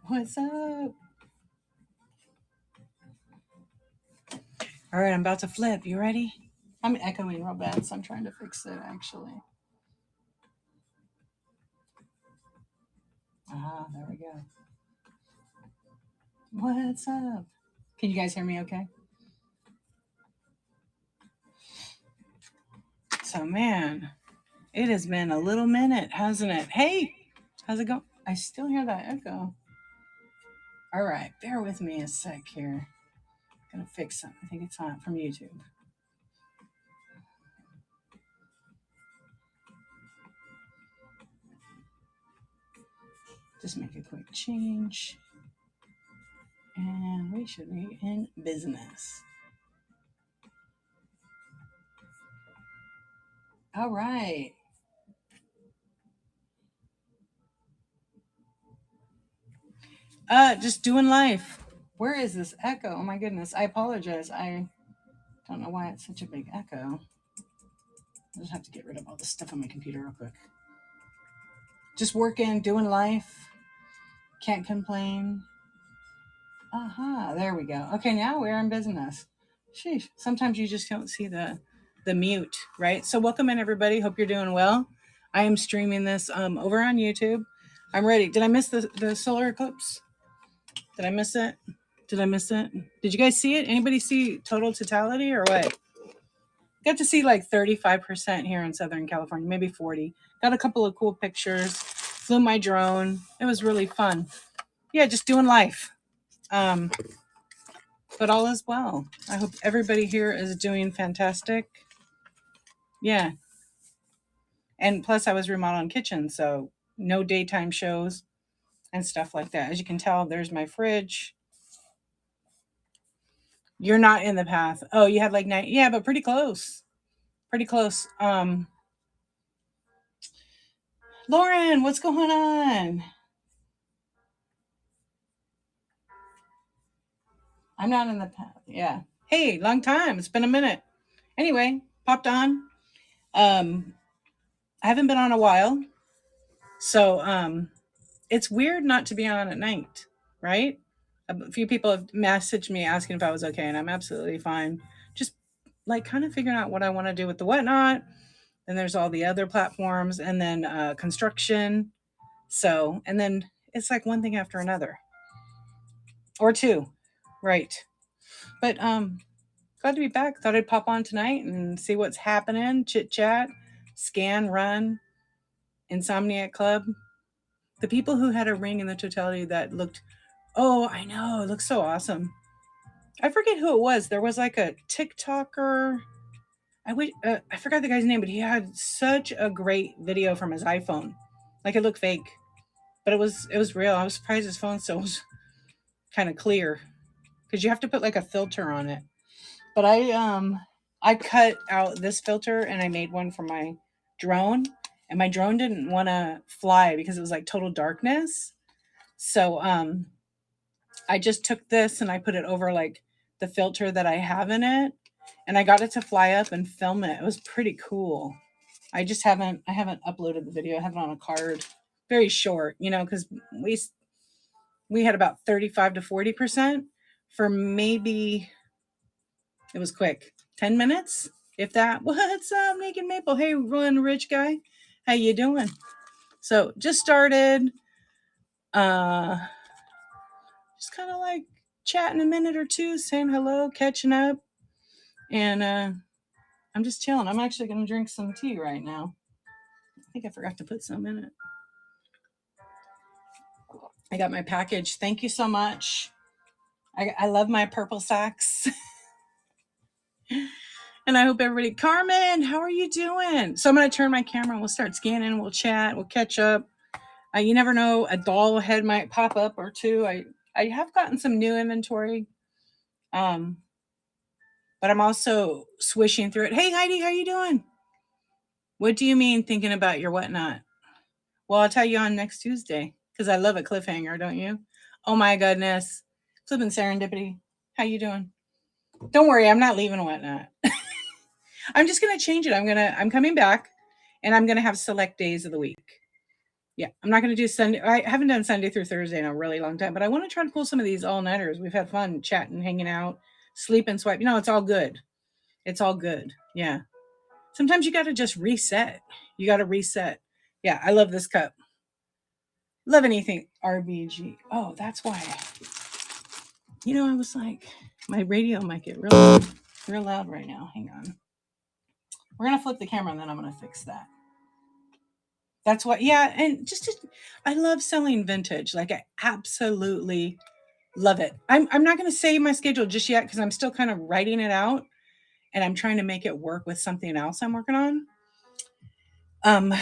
What's up? All right, I'm about to flip. You ready? I'm echoing real bad, so I'm trying to fix it actually. Ah, there we go. What's up? Can you guys hear me okay? So, man, it has been a little minute, hasn't it? Hey, how's it going? I still hear that echo. All right, bear with me a sec here. Gonna fix something. I think it's on from YouTube. Just make a quick change. And we should be in business. All right. Just doing life. Where is this echo? Oh my goodness. I apologize. I don't know why it's such a big echo. I just have to get rid of all this stuff on my computer real quick. Just working, doing life. Can't complain. Aha, there we go. Okay, now we're in business. Sheesh. Sometimes you just don't see the mute, right? So welcome in everybody. Hope you're doing well. I am streaming this over on YouTube. I'm ready. Did I miss the solar eclipse? Did I miss it? Did I miss it? Did you guys see it? Anybody see total totality or what? Got to see like 35% here in Southern California, maybe 40. Got a couple of cool pictures. Flew my drone. It was really fun. Yeah, just doing life. But all is well. I hope everybody here is doing fantastic. Yeah. And plus I was remodeling kitchen, so no daytime shows and stuff like that. As you can tell, there's my fridge. You're not in the path. Oh, you had like 9. Yeah, but pretty close. Pretty close. Lauren, what's going on? I'm not in the path. Yeah. Hey, long time. It's been a minute. Anyway, popped on. I haven't been on a while. So it's weird not to be on at night, right? A few people have messaged me asking if I was okay, and I'm absolutely fine. Just like kind of figuring out what I want to do with the whatnot. And there's all the other platforms, and then construction. So, and then it's like one thing after another, or two, right? But glad to be back. Thought I'd pop on tonight and see what's happening. Chit chat, scan, run, Insomniac Club. The people who had a ring in the totality that looked, oh, I know, it looks so awesome. I forget who it was. There was like a TikToker. I forgot the guy's name, but he had such a great video from his iPhone. Like it looked fake, but it was real. I was surprised his phone still was kind of clear because you have to put like a filter on it. But I cut out this filter and I made one for my drone, and my drone didn't want to fly because it was like total darkness. So I just took this and I put it over like the filter that I have in it, and I got it to fly up and film it. It was pretty cool. I haven't uploaded the video. I have it on a card. Very short, because we had about 35 to 40% for maybe, it was quick, 10 minutes, if that. What's up, Naked Maple? Hey, Run Rich Guy. How you doing? So just started, just kind of like chatting a minute or two, saying hello, catching up. And I'm just chilling. I'm actually going to drink some tea right now. I think I forgot to put some in it. I got my package. Thank you so much. I love my purple socks. And I hope everybody, Carmen, how are you doing? So I'm going to turn my camera and we'll start scanning. We'll chat. We'll catch up. You never know. A doll head might pop up or two. I have gotten some new inventory. But I'm also swishing through it. Hey, Heidi, how you doing? What do you mean thinking about your whatnot? Well, I'll tell you on next Tuesday because I love a cliffhanger, don't you? Oh my goodness. Flipping serendipity. How you doing? Don't worry, I'm not leaving whatnot. I'm just gonna change it. I'm coming back and I'm gonna have select days of the week. Yeah, I'm not going to do Sunday. I haven't done Sunday through Thursday in a really long time, but I want to try to pull some of these all nighters. We've had fun chatting, hanging out, sleep and swipe. It's all good. It's all good. Yeah. Sometimes you got to just reset. You got to reset. Yeah, I love this cup. Love anything RBG. Oh, that's why. I was like, my radio might get real loud right now. Hang on. We're gonna flip the camera and then I'm gonna fix that. That's what. Yeah, and I love selling vintage. Like I absolutely love it. I'm not gonna say my schedule just yet because I'm still kind of writing it out and I'm trying to make it work with something else I'm working on. Um,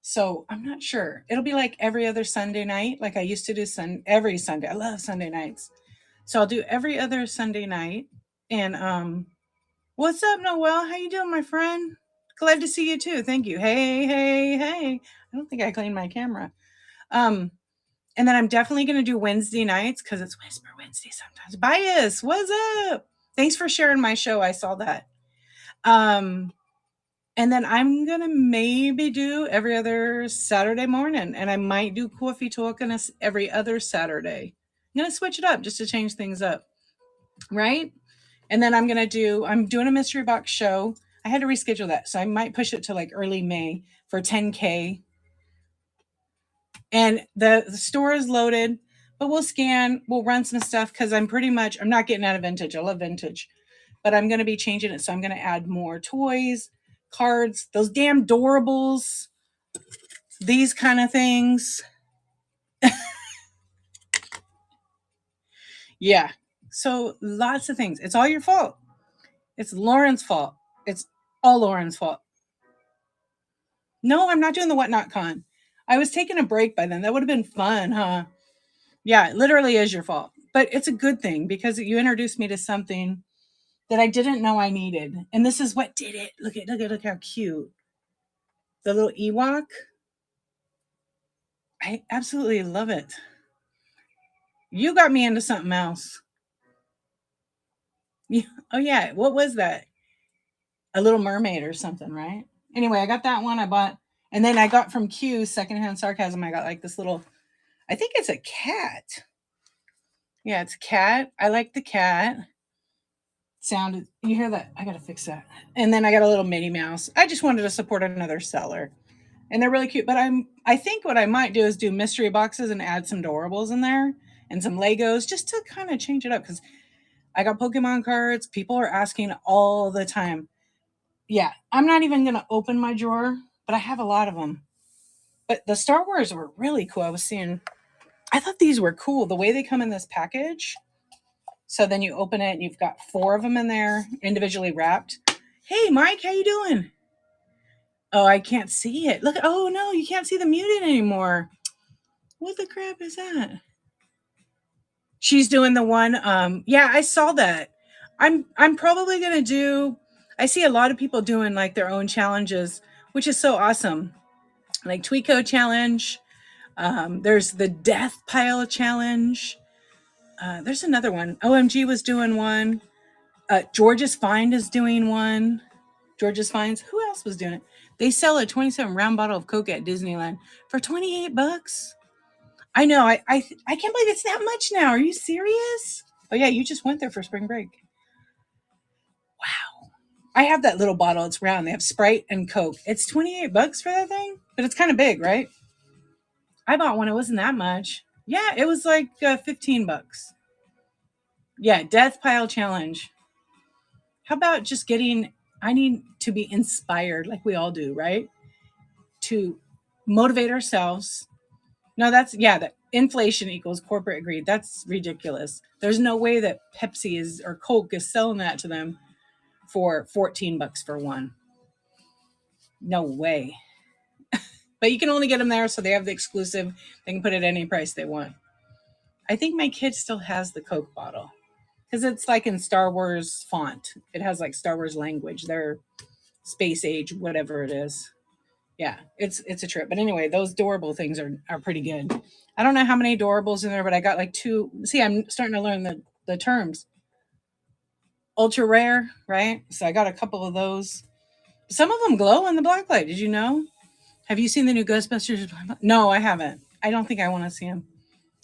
so I'm not sure. It'll be like every other Sunday night, like I used to do every Sunday. I love Sunday nights. So I'll do every other Sunday night. And what's up, Noel? How you doing, my friend? Glad to see you too. Thank you. Hey, hey, hey. I don't think I cleaned my camera. Um, and then I'm definitely gonna do Wednesday nights because it's Whisper Wednesday sometimes. Bias, what's up? Thanks for sharing my show. I saw that. Um, and then I'm gonna maybe do every other Saturday morning, and I might do coffee talk on every other Saturday. I'm gonna switch it up just to change things up, right? And then I'm doing a mystery box show. I had to reschedule that, so I might push it to like early May for 10K. And the store is loaded, but we'll run some stuff because I'm not getting out of vintage. I love vintage, but I'm going to be changing it. So I'm going to add more toys, cards, those damn doorables, these kind of things. Yeah. So lots of things. It's all your fault. It's Lauren's fault. It's all Lauren's fault. No, I'm not doing the Whatnot Con. I was taking a break by then. That would have been fun, huh? Yeah, it literally is your fault. But it's a good thing because you introduced me to something that I didn't know I needed. And this is what did it. Look how cute. The little Ewok. I absolutely love it. You got me into something else. Oh yeah, what was that? A Little Mermaid or something, right? Anyway, I got that one I bought. And then I got from Q Secondhand Sarcasm. I got like this little, I think it's a cat. Yeah, it's a cat. I like the cat. Sound, you hear that? I gotta fix that. And then I got a little Minnie Mouse. I just wanted to support another seller. And they're really cute. But I think what I might do is do mystery boxes and add some doorables in there and some Legos just to kind of change it up because I got Pokemon cards. People are asking all the time. Yeah, I'm not even gonna open my drawer, but I have a lot of them. But the Star Wars were really cool. I thought these were cool. The way they come in this package. So then you open it and you've got 4 of them in there, individually wrapped. Hey, Mike, how you doing? Oh, I can't see it. Look, oh no, you can't see the muted anymore. What the crap is that? She's doing the one. Yeah, I saw that. I'm probably gonna do. I see a lot of people doing like their own challenges, which is so awesome. Like Tweako challenge. There's the Death Pile challenge. There's another one. OMG was doing one. George's Find is doing one. George's Finds. Who else was doing it? They sell a 27 round bottle of Coke at Disneyland for $28. I know. I can't believe it's that much now. Are you serious? Oh yeah, you just went there for spring break. Wow. I have that little bottle. It's round. They have Sprite and Coke. It's $28 for that thing, but it's kind of big, right? I bought one. It wasn't that much. Yeah, it was like $15. Yeah, Death Pile Challenge. How about just getting? I need to be inspired, like we all do, right? To motivate ourselves. No, that inflation equals corporate greed. That's ridiculous. There's no way that Pepsi is or Coke is selling that to them for $14 for one. No way. But you can only get them there, so they have the exclusive. They can put it any price they want. I think my kid still has the Coke bottle because it's like in Star Wars font. It has like Star Wars language. They're space age, whatever it is. Yeah, it's a trip. But anyway, those adorable things are pretty good. I don't know how many adorables in there, but I got like 2. See, I'm starting to learn the terms. Ultra rare, right? So I got a couple of those. Some of them glow in the black light. Did you know? Have you seen the new Ghostbusters? No, I haven't. I don't think I want to see them.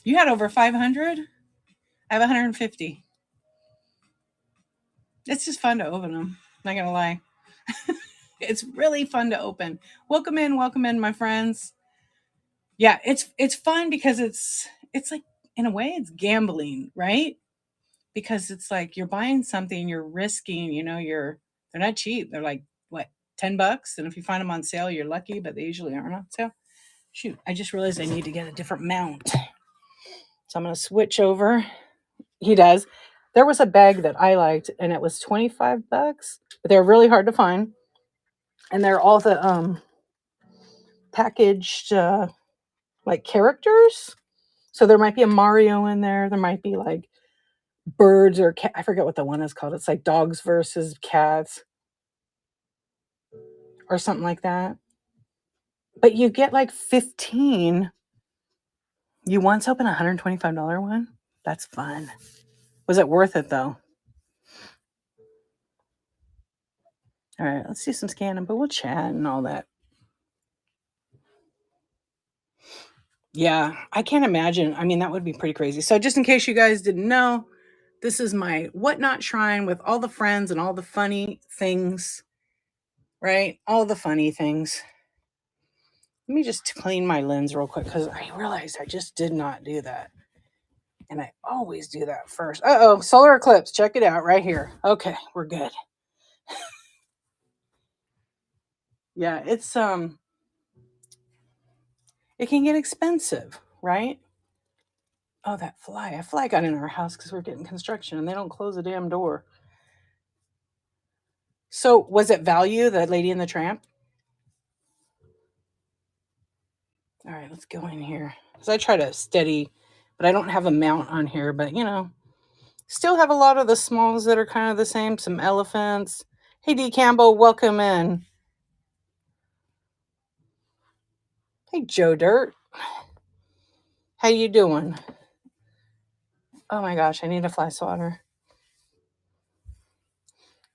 You had over 500? I have 150. It's just fun to open them. Not gonna lie. It's really fun to open. Welcome in, my friends. Yeah, it's fun because it's like in a way it's gambling, right? Because it's like you're buying something, you're risking, they're not cheap. They're like what, $10? And if you find them on sale, you're lucky, but they usually aren't on sale. Shoot, I just realized I need to get a different mount. So I'm gonna switch over. He does. There was a bag that I liked and it was $25, but they're really hard to find. And they're all the packaged like characters. So there might be a Mario in there. There might be like birds or cat. I forget what the one is called. It's like dogs versus cats or something like that. But you get like 15. You once opened a $125 one? That's fun. Was it worth it though? All right, let's do some scanning, but we'll chat and all that. Yeah, I can't imagine. I mean, that would be pretty crazy. So just in case you guys didn't know, this is my whatnot shrine with all the friends and all the funny things, right? All the funny things. Let me just clean my lens real quick because I realized I just did not do that. And I always do that first. Uh-oh, solar eclipse. Check it out right here. Okay, we're good. Yeah, it can get expensive, right? Oh, that fly. A fly got in our house because we're getting construction and they don't close the damn door. So was it Value, the Lady in the Tramp? All right, let's go in here. Because I try to steady, but I don't have a mount on here. But, still have a lot of the smalls that are kind of the same. Some elephants. Hey, D. Campbell, welcome in. Hey, Joe Dirt. How you doing? Oh my gosh, I need a fly swatter.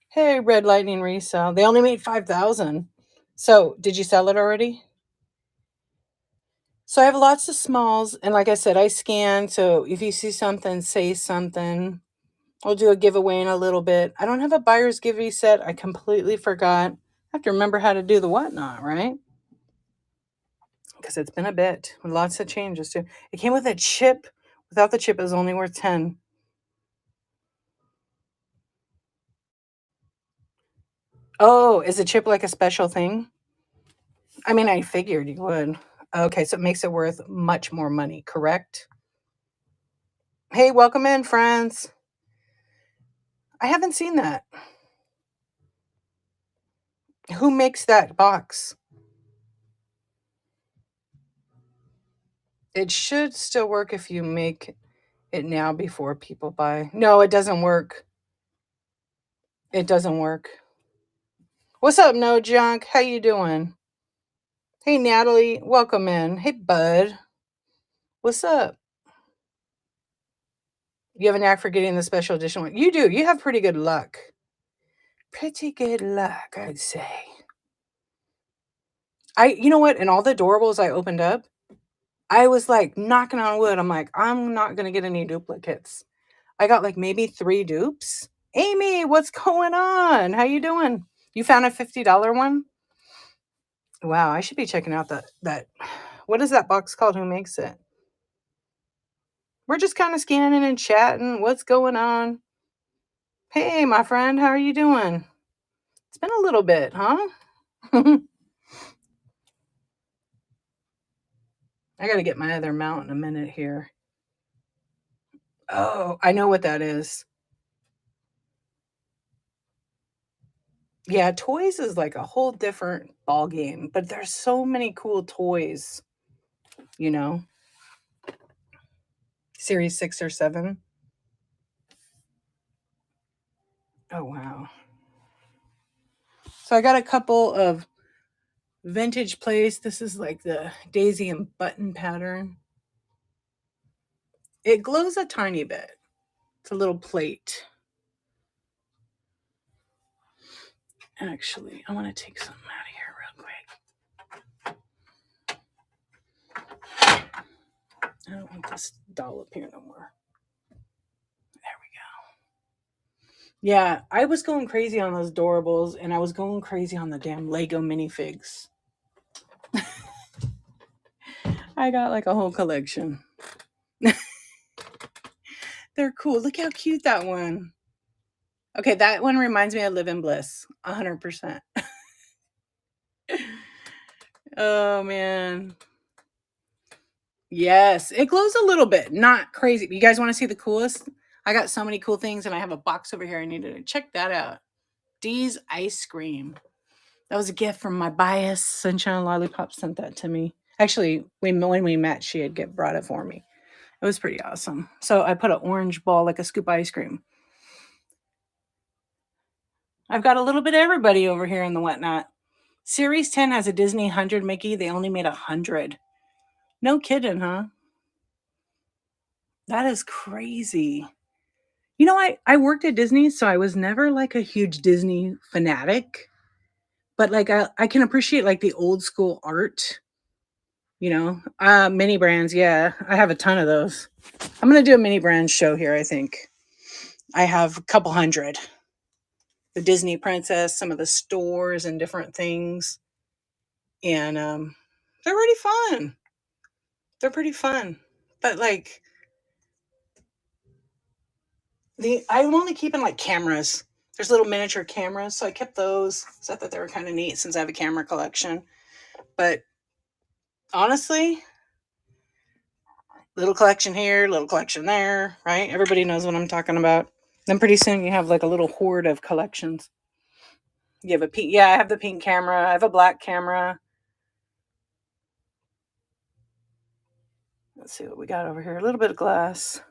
Hey, Red Lightning Resale. They only made 5,000. So, did you sell it already? So I have lots of smalls, and like I said, I scan. So if you see something, say something. I'll do a giveaway in a little bit. I don't have a buyer's giveaway set. I completely forgot. I have to remember how to do the whatnot, right? Because it's been a bit with lots of changes too. It came with a chip. Without the chip, it was only worth 10. Oh, is a chip like a special thing? I mean, I figured you would. Okay, so it makes it worth much more money, correct? Hey, welcome in, friends. I haven't seen that. Who makes that box? It should still work if you make it now before people buy. No, it doesn't work. It doesn't work. What's up, No Junk? How you doing? Hey, Natalie, welcome in. Hey, Bud. What's up? You have a knack for getting the special edition one. You do. You have pretty good luck. Pretty good luck, I'd say. You know what? In all the doorables I opened up, I was like knocking on wood. I'm like, I'm not going to get any duplicates. I got like maybe 3 dupes. Amy, what's going on? How you doing? You found a $50 one? Wow, I should be checking out that. What is that box called? Who makes it? We're just kind of scanning and chatting. What's going on? Hey, my friend, how are you doing? It's been a little bit, huh? I got to get my other mount in a minute here. Oh, I know what that is. Yeah, toys is like a whole different ball game, but there's so many cool toys, you know. Series 6 or 7. Oh, wow. So I got a couple of vintage plates. This is like the daisy and button pattern. It glows a tiny bit. It's a little plate. Actually, I want to take something out of here real quick. I don't want this doll up here no more. There we go. Yeah, I was going crazy on those Doorables, and I was going crazy on the damn Lego minifigs. I got like a whole collection. They're cool. Look how cute that one. Okay, that one reminds me of Live in Bliss. 100%. Oh, man. Yes, it glows a little bit. Not crazy. You guys want to see the coolest? I got so many cool things, and I have a box over here. I needed to check that out. Dee's Ice Cream. That was a gift from my bias. Sunshine Lollipop sent that to me. Actually, when we met, she had brought it for me. It was pretty awesome. So I put an orange ball like a scoop of ice cream. I've got a little bit of everybody over here in the whatnot. Series 10 has a Disney 100 Mickey. They only made 100. No kidding, huh? That is crazy. You know, I worked at Disney, so I was never like a huge Disney fanatic. But like I can appreciate like the old school art, you know. Mini brands, yeah. I have a ton of those. I'm gonna do a mini brand show here, I think. I have a couple hundred. The Disney Princess, some of the stores and different things. And they're pretty fun. They're pretty fun. But like I'm only keeping like cameras. There's little miniature cameras, so I kept those. So I thought they were kind of neat since I have a camera collection. But honestly, little collection here, little collection there, right? Everybody knows what I'm talking about. Then pretty soon you have like a little horde of collections. You have a pink, yeah, I have the pink camera. I have a black camera. Let's see what we got over here. A little bit of glass.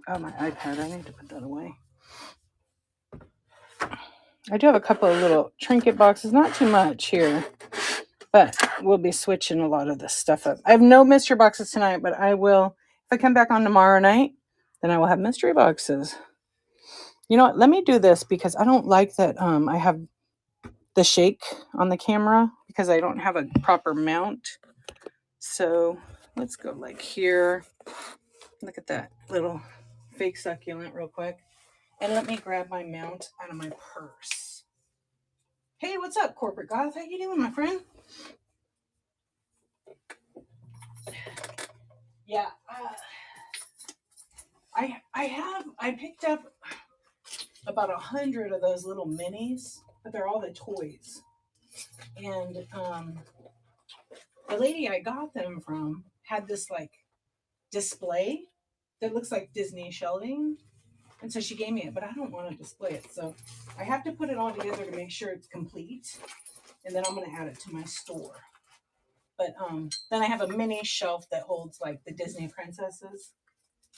Oh, my iPad. I need to put that away. I do have a couple of little trinket boxes. Not too much here. But we'll be switching a lot of this stuff up. I have no mystery boxes tonight, but I will. If I come back on tomorrow night, then I will have mystery boxes. You know what? Let me do this because I don't like that I have the shake on the camera because I don't have a proper mount. So let's go like here. Look at that little fake succulent real quick. And let me grab my mount out of my purse. Hey, what's up, Corporate Goth? How you doing, my friend? Yeah, I picked up about 100 of those little minis, but they're all the toys. And the lady I got them from had this like display that looks like Disney shelving. And so she gave me it, but I don't want to display it. So I have to put it all together to make sure it's complete. And then I'm going to add it to my store. But then I have a mini shelf that holds like the Disney princesses.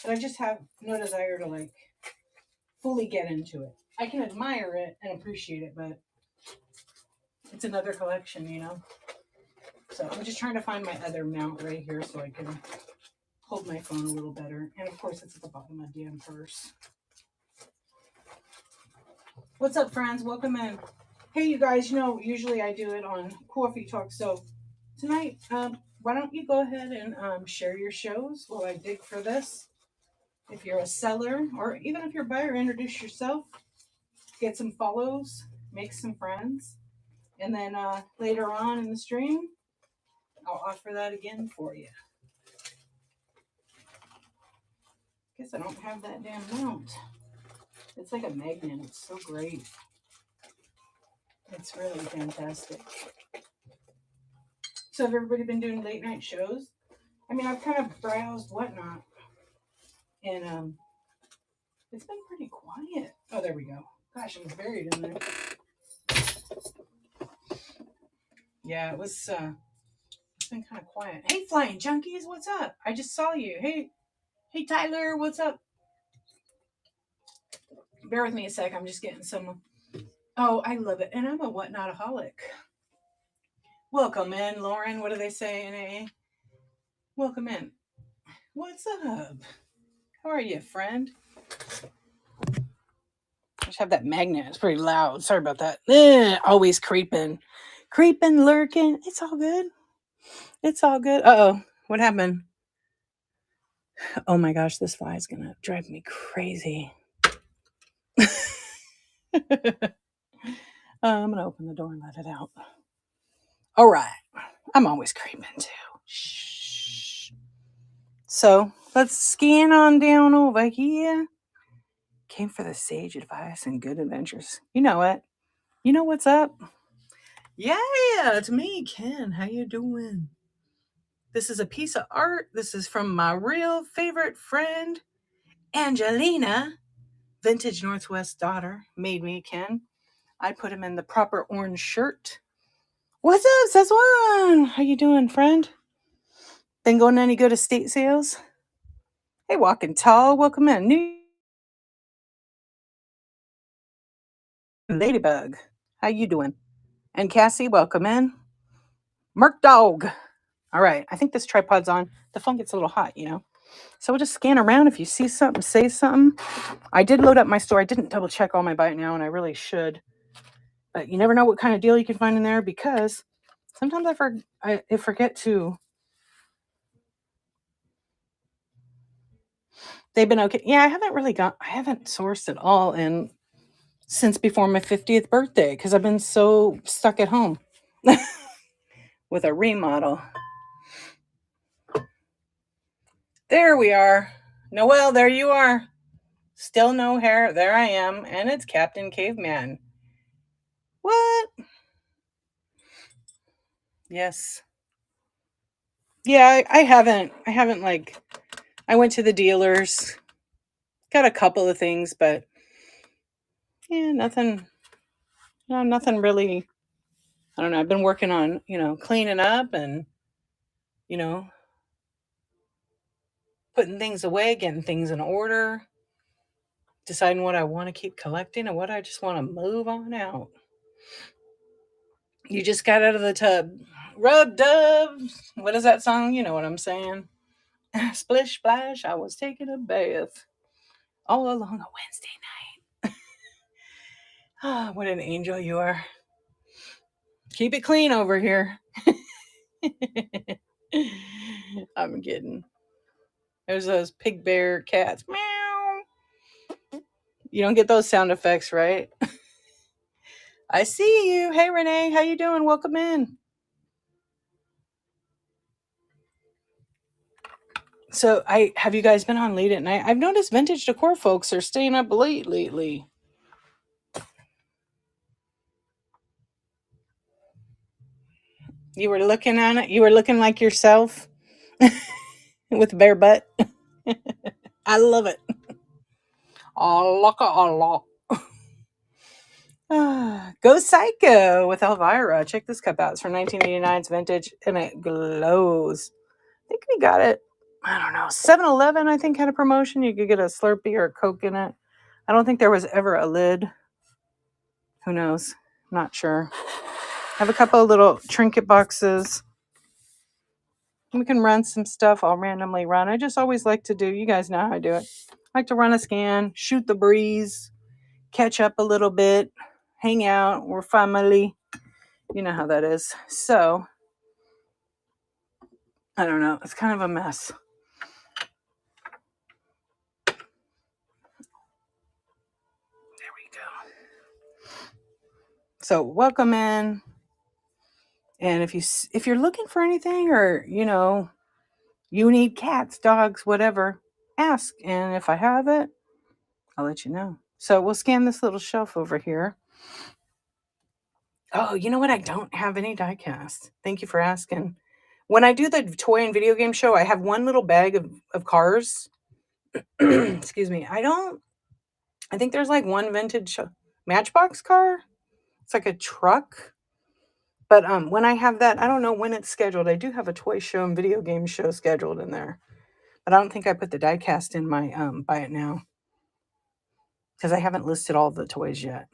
But I just have no desire to like fully get into it. I can admire it and appreciate it, but it's another collection, you know? So I'm just trying to find my other mount right here so I can hold my phone a little better. And of course, it's at the bottom of my damn purse. What's up, friends? Welcome in. Hey, you guys, you know, usually I do it on Coffee Talk. So tonight, why don't you go ahead and share your shows while I dig for this? If you're a seller or even if you're a buyer, introduce yourself, get some follows, make some friends. And then later on in the stream, I'll offer that again for you. Guess I don't have that damn mount. It's like a magnet. It's so great. It's really fantastic. So have everybody been doing late night shows? I mean, I've kind of browsed whatnot. And it's been pretty quiet. Oh, there we go. Gosh, it was buried in there. Yeah, it's been kind of quiet. Hey, Flying Junkies, what's up? I just saw you. Hey, Tyler, what's up? Bear with me a sec. I'm just getting some. Oh, I love it. And I'm a whatnotaholic. Welcome in, Lauren. What do they say in AA? Welcome in. What's up? How are you, friend? I just have that magnet. It's pretty loud. Sorry about that. Always creeping, lurking. It's all good. It's all good. Uh-oh. What happened? Oh my gosh, this fly is gonna drive me crazy. I'm gonna open the door and let it out. All right. I'm always creeping too. Shh. So let's scan on down over here. Came for the sage advice and good adventures. You know it. You know what's up? Yeah, it's me, Ken. How you doing? This is a piece of art. This is from my real favorite friend, Angelina, vintage Northwest daughter, made me, Ken. I put him in the proper orange shirt. What's up, Szechuan? How you doing, friend? Been going to any good estate sales? Hey, walking tall, welcome in. New Ladybug, how you doing? And Cassie, welcome in. Merc Dog. All right, I think this tripod's on. The phone gets a little hot, you know. So we'll just scan around. If you see something, say something. I did load up my store. I didn't double check all my Buy It Now, and I really should. But you never know what kind of deal you can find in there because sometimes I forget to. They've been okay. Yeah, I haven't sourced at all since before my 50th birthday because I've been so stuck at home with a remodel. There we are. Noelle, there you are. Still no hair. There I am. And it's Captain Caveman. What? Yes. Yeah, I haven't I went to the dealers, got a couple of things, but yeah, nothing really. I don't know. I've been working on, cleaning up and, you know, putting things away, getting things in order, deciding what I want to keep collecting and what I just want to move on out. You just got out of the tub. Rub dub. What is that song? You know what I'm saying. Splish splash. I was taking a bath all along a Wednesday night. Ah, what an angel you are. Keep it clean over here. I'm kidding. There's those pig bear cats. Meow. You don't get those sound effects, right? I see you. Hey, Renee. How you doing? Welcome in. So have you guys been on late at night? I've noticed vintage decor folks are staying up late lately. You were looking on it. You were looking like yourself with a bare butt. I love it. Allah. Go Psycho with Elvira. Check this cup out. It's from 1989's vintage and it glows. I think we got it. I don't know. 7-Eleven, I think, had a promotion. You could get a Slurpee or a Coke in it. I don't think there was ever a lid. Who knows? Not sure. I have a couple of little trinket boxes. We can run some stuff. I'll randomly run. I just always like to do, you guys know how I do it. I like to run a scan, shoot the breeze, catch up a little bit, hang out. We're family. You know how that is. So, I don't know. It's kind of a mess. There we go. So, welcome in. And if you're looking for anything or, you need cats, dogs, whatever, ask. And if I have it, I'll let you know. So we'll scan this little shelf over here. Oh, you know what? I don't have any die cast. Thank you for asking. When I do the toy and video game show, I have one little bag of cars. Excuse me. I think there's like one vintage Matchbox car. It's like a truck. But when I have that, I don't know when it's scheduled. I do have a toy show and video game show scheduled in there. But I don't think I put the die cast in my Buy It Now. Because I haven't listed all the toys yet.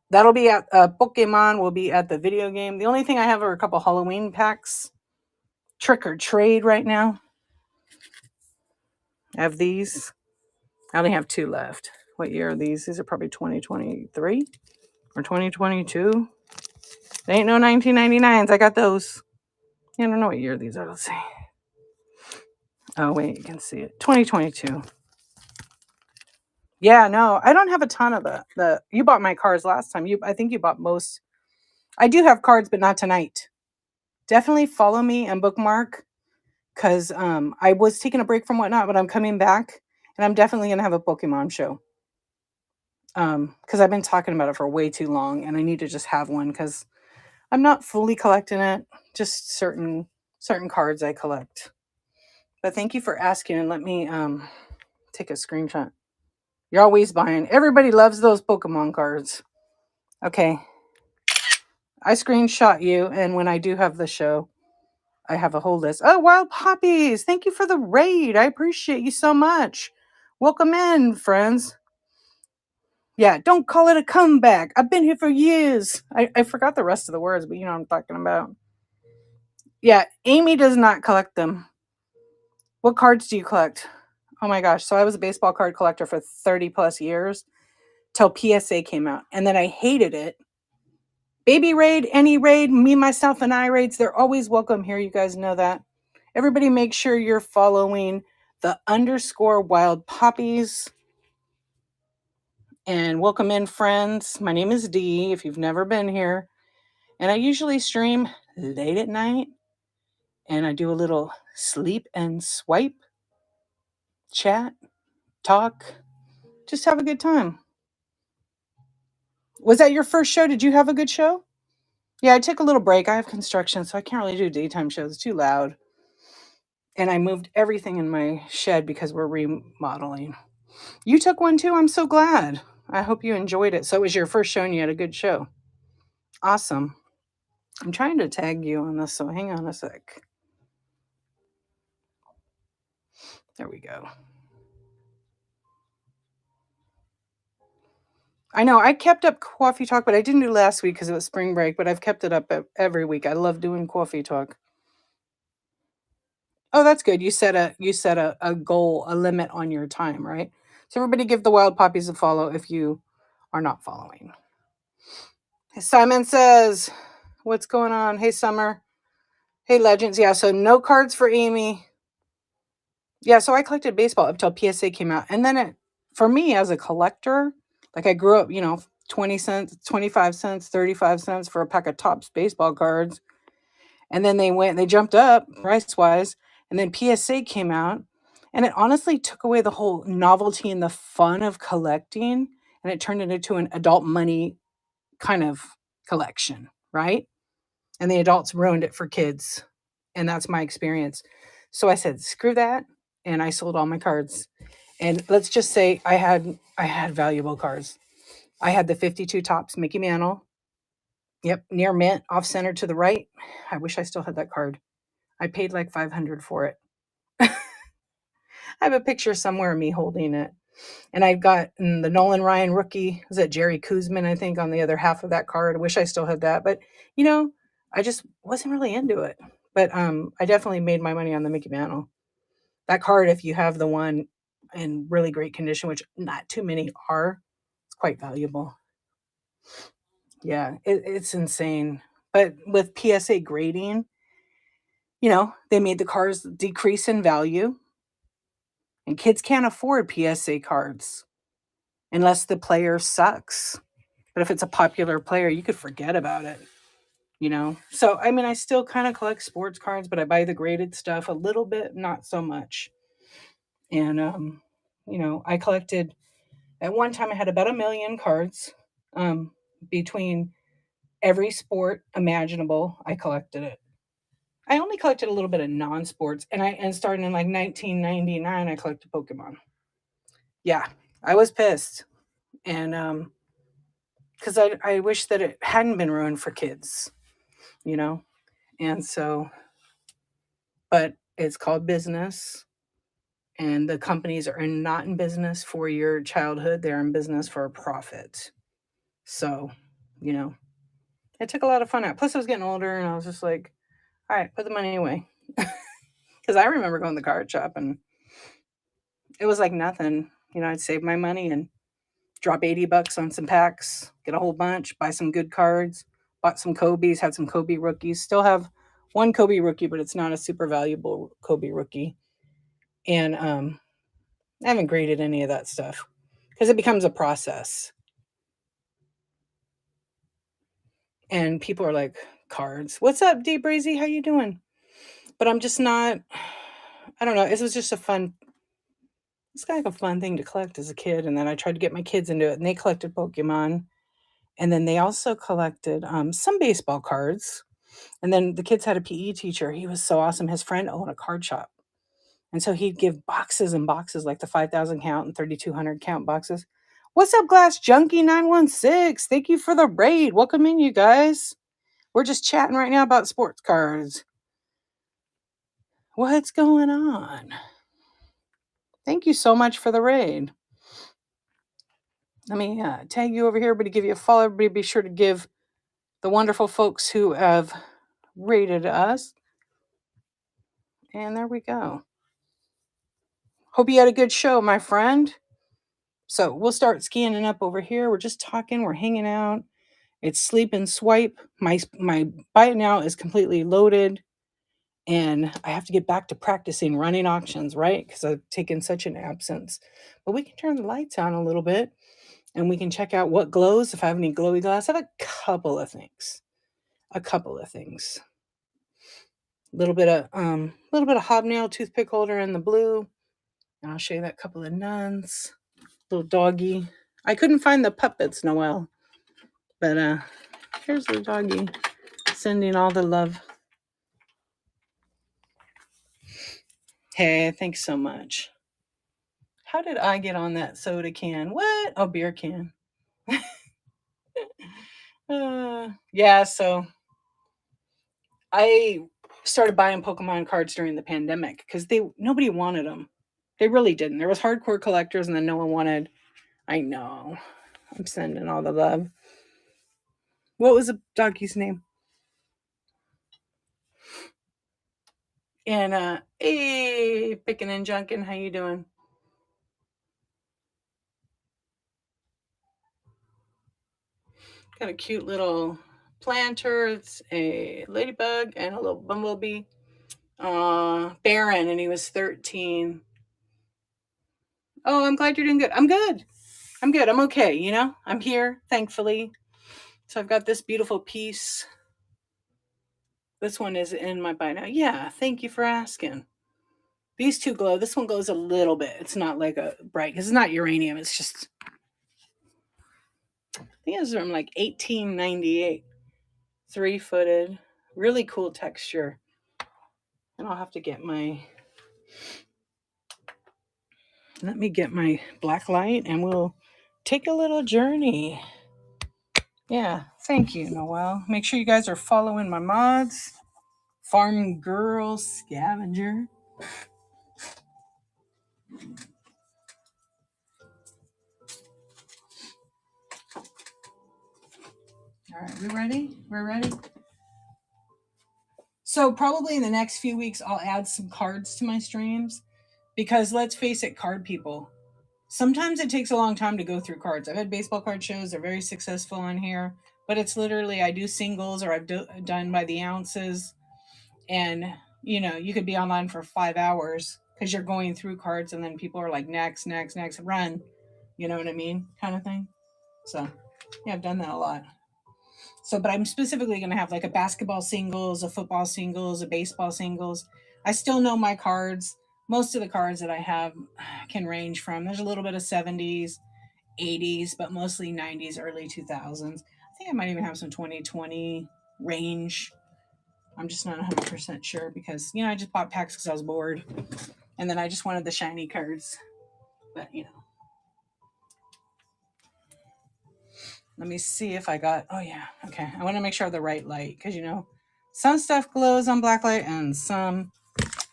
That'll be at Pokemon will be at the video game. The only thing I have are a couple Halloween packs. Trick or Trade right now. I have these. I only have 2 left. What year are these? These are probably 2023 or 2022. They ain't no 1999s. I got those. I don't know what year these are. Let's see. Oh, wait, you can see it. 2022. Yeah, no, I don't have a ton of the you bought my cards last time. I think you bought most. I do have cards, but not tonight. Definitely follow me and bookmark because I was taking a break from whatnot, but I'm coming back and I'm definitely gonna have a Pokemon show. Because I've been talking about it for way too long and I need to just have one because I'm not fully collecting it, just certain cards I collect. But thank you for asking and let me take a screenshot. You're always buying. Everybody loves those Pokemon cards. Okay. I screenshot you, and when I do have the show, I have a whole list. Oh, Wild Poppies! Thank you for the raid. I appreciate you so much. Welcome in, friends. Yeah, don't call it a comeback. I've been here for years. I forgot the rest of the words, but you know what I'm talking about. Yeah, Amy does not collect them. What cards do you collect? Oh my gosh. So I was a baseball card collector for 30 plus years till PSA came out. And then I hated it. Baby raid, any raid, me, myself, and I raids, they're always welcome here. You guys know that. Everybody make sure you're following the _ wild poppies. And welcome in, friends. My name is Dee, if you've never been here. And I usually stream late at night. And I do a little sleep and swipe, chat, talk, just have a good time. Was that your first show? Did you have a good show? Yeah, I took a little break. I have construction, so I can't really do daytime shows. It's too loud. And I moved everything in my shed because we're remodeling. You took one too? I'm so glad. I hope you enjoyed it. So it was your first show and you had a good show. Awesome. I'm trying to tag you on this, so hang on a sec. There we go. I know I kept up coffee talk, but I didn't do last week because it was spring break, but I've kept it up every week. I love doing coffee talk. Oh, that's good. You set a goal, a limit on your time, right? So everybody give the Wild Poppies a follow if you are not following. Simon says, what's going on? Hey, Summer. Hey, Legends. Yeah, so no cards for Amy. Yeah, so I collected baseball up till PSA came out. And then for me as a collector, like I grew up, 20 cents, 25 cents, 35 cents for a pack of Topps baseball cards. And then they jumped up price wise. And then PSA came out. And it honestly took away the whole novelty and the fun of collecting. And it turned it into an adult money kind of collection, right? And the adults ruined it for kids. And that's my experience. So I said, screw that. And I sold all my cards. And let's just say I had valuable cards. I had the 52 Topps Mickey Mantle. Yep, near mint, off center to the right. I wish I still had that card. I paid like $500 for it. I have a picture somewhere of me holding it. And I've got the Nolan Ryan rookie. Was that Jerry Kuzman, I think, on the other half of that card. I wish I still had that. But, I just wasn't really into it. But I definitely made my money on the Mickey Mantle. That card, if you have the one in really great condition, which not too many are, it's quite valuable. Yeah, it's insane. But with PSA grading, they made the cards decrease in value. And kids can't afford PSA cards unless the player sucks. But if it's a popular player, you could forget about it, So, I still kind of collect sports cards, but I buy the graded stuff a little bit, not so much. And, I collected, at one time I had about 1 million cards between every sport imaginable. I collected it. I only collected a little bit of non-sports, and starting in like 1999, I collected Pokemon. Yeah, I was pissed. And because I wish that it hadn't been ruined for kids, and so, but it's called business, and the companies are not in business for your childhood. They're in business for a profit. So, it took a lot of fun out. Plus, I was getting older, and I was just like, all right, put the money away. Because I remember going to the card shop, and it was like nothing. I'd save my money and drop $80 on some packs, get a whole bunch, buy some good cards, bought some Kobe's, had some Kobe rookies. Still have one Kobe rookie, but it's not a super valuable Kobe rookie. And I haven't graded any of that stuff because it becomes a process. And people are like, cards. What's up, D Brazy? How you doing? But I'm just not. I don't know. It was just a fun. It's kind of a fun thing to collect as a kid, and then I tried to get my kids into it, and they collected Pokemon, and then they also collected some baseball cards. And then the kids had a PE teacher. He was so awesome. His friend owned a card shop, and so he'd give boxes and boxes, like the 5,000 count and 3,200 count boxes. What's up, Glass Junkie 916? Thank you for the raid. Welcome in, you guys. We're just chatting right now about sports cards. What's going on? Thank you so much for the raid. Let me tag you over here, everybody give you a follow. Everybody be sure to give the wonderful folks who have rated us. And there we go. Hope you had a good show, my friend. So we'll start scanning up over here. We're just talking. We're hanging out. It's sleep and swipe. My buy it now is completely loaded. And I have to get back to practicing running auctions, right? Because I've taken such an absence. But we can turn the lights on a little bit. And we can check out what glows. If I have any glowy glass, I have a couple of things. A little bit of hobnail toothpick holder in the blue. And I'll show you that couple of nuns. Little doggy. I couldn't find the puppets, Noelle. But here's the doggy. Sending all the love. Hey, thanks so much. How did I get on that soda can? What? Oh, beer can. Yeah, so I started buying Pokemon cards during the pandemic because nobody wanted them. They really didn't. There was hardcore collectors, and then no one wanted. I know. I'm sending all the love. What was the doggy's name? And hey, Pickin' and Junkin', how you doing? Got a cute little planter. It's a ladybug and a little bumblebee. Baron, and he was 13. Oh, I'm glad you're doing good. I'm good. I'm okay, you know? I'm here, thankfully. So I've got this beautiful piece. This one is in my buy now. Yeah, thank you for asking. These two glow. This one glows a little bit. It's not like a bright, because it's not uranium. It's just, I think it's from like 1898. 3-footed. Really cool texture. And I'll have to get let me get my black light and we'll take a little journey. Yeah, thank you, Noelle. Make sure you guys are following my mods. Farm Girl Scavenger. All right, we ready? We're ready? So probably in the next few weeks, I'll add some cards to my streams because let's face it, card people. Sometimes it takes a long time to go through cards. I've had baseball card shows. They're very successful on here. But it's literally I do singles or I've done by the ounces. And, you could be online for 5 hours because you're going through cards and then people are like, next, run. You know what I mean? Kind of thing. So, yeah, I've done that a lot. So, but I'm specifically going to have like a basketball singles, a football singles, a baseball singles. I still know my cards. Most of the cards that I have can range from, there's a little bit of 70s, 80s, but mostly 90s, early 2000s. I think I might even have some 2020 range. I'm just not 100% sure because, I just bought packs because I was bored. And then I just wanted the shiny cards. But, let me see if I got, oh yeah, okay. I want to make sure I have the right light because, some stuff glows on black light and some,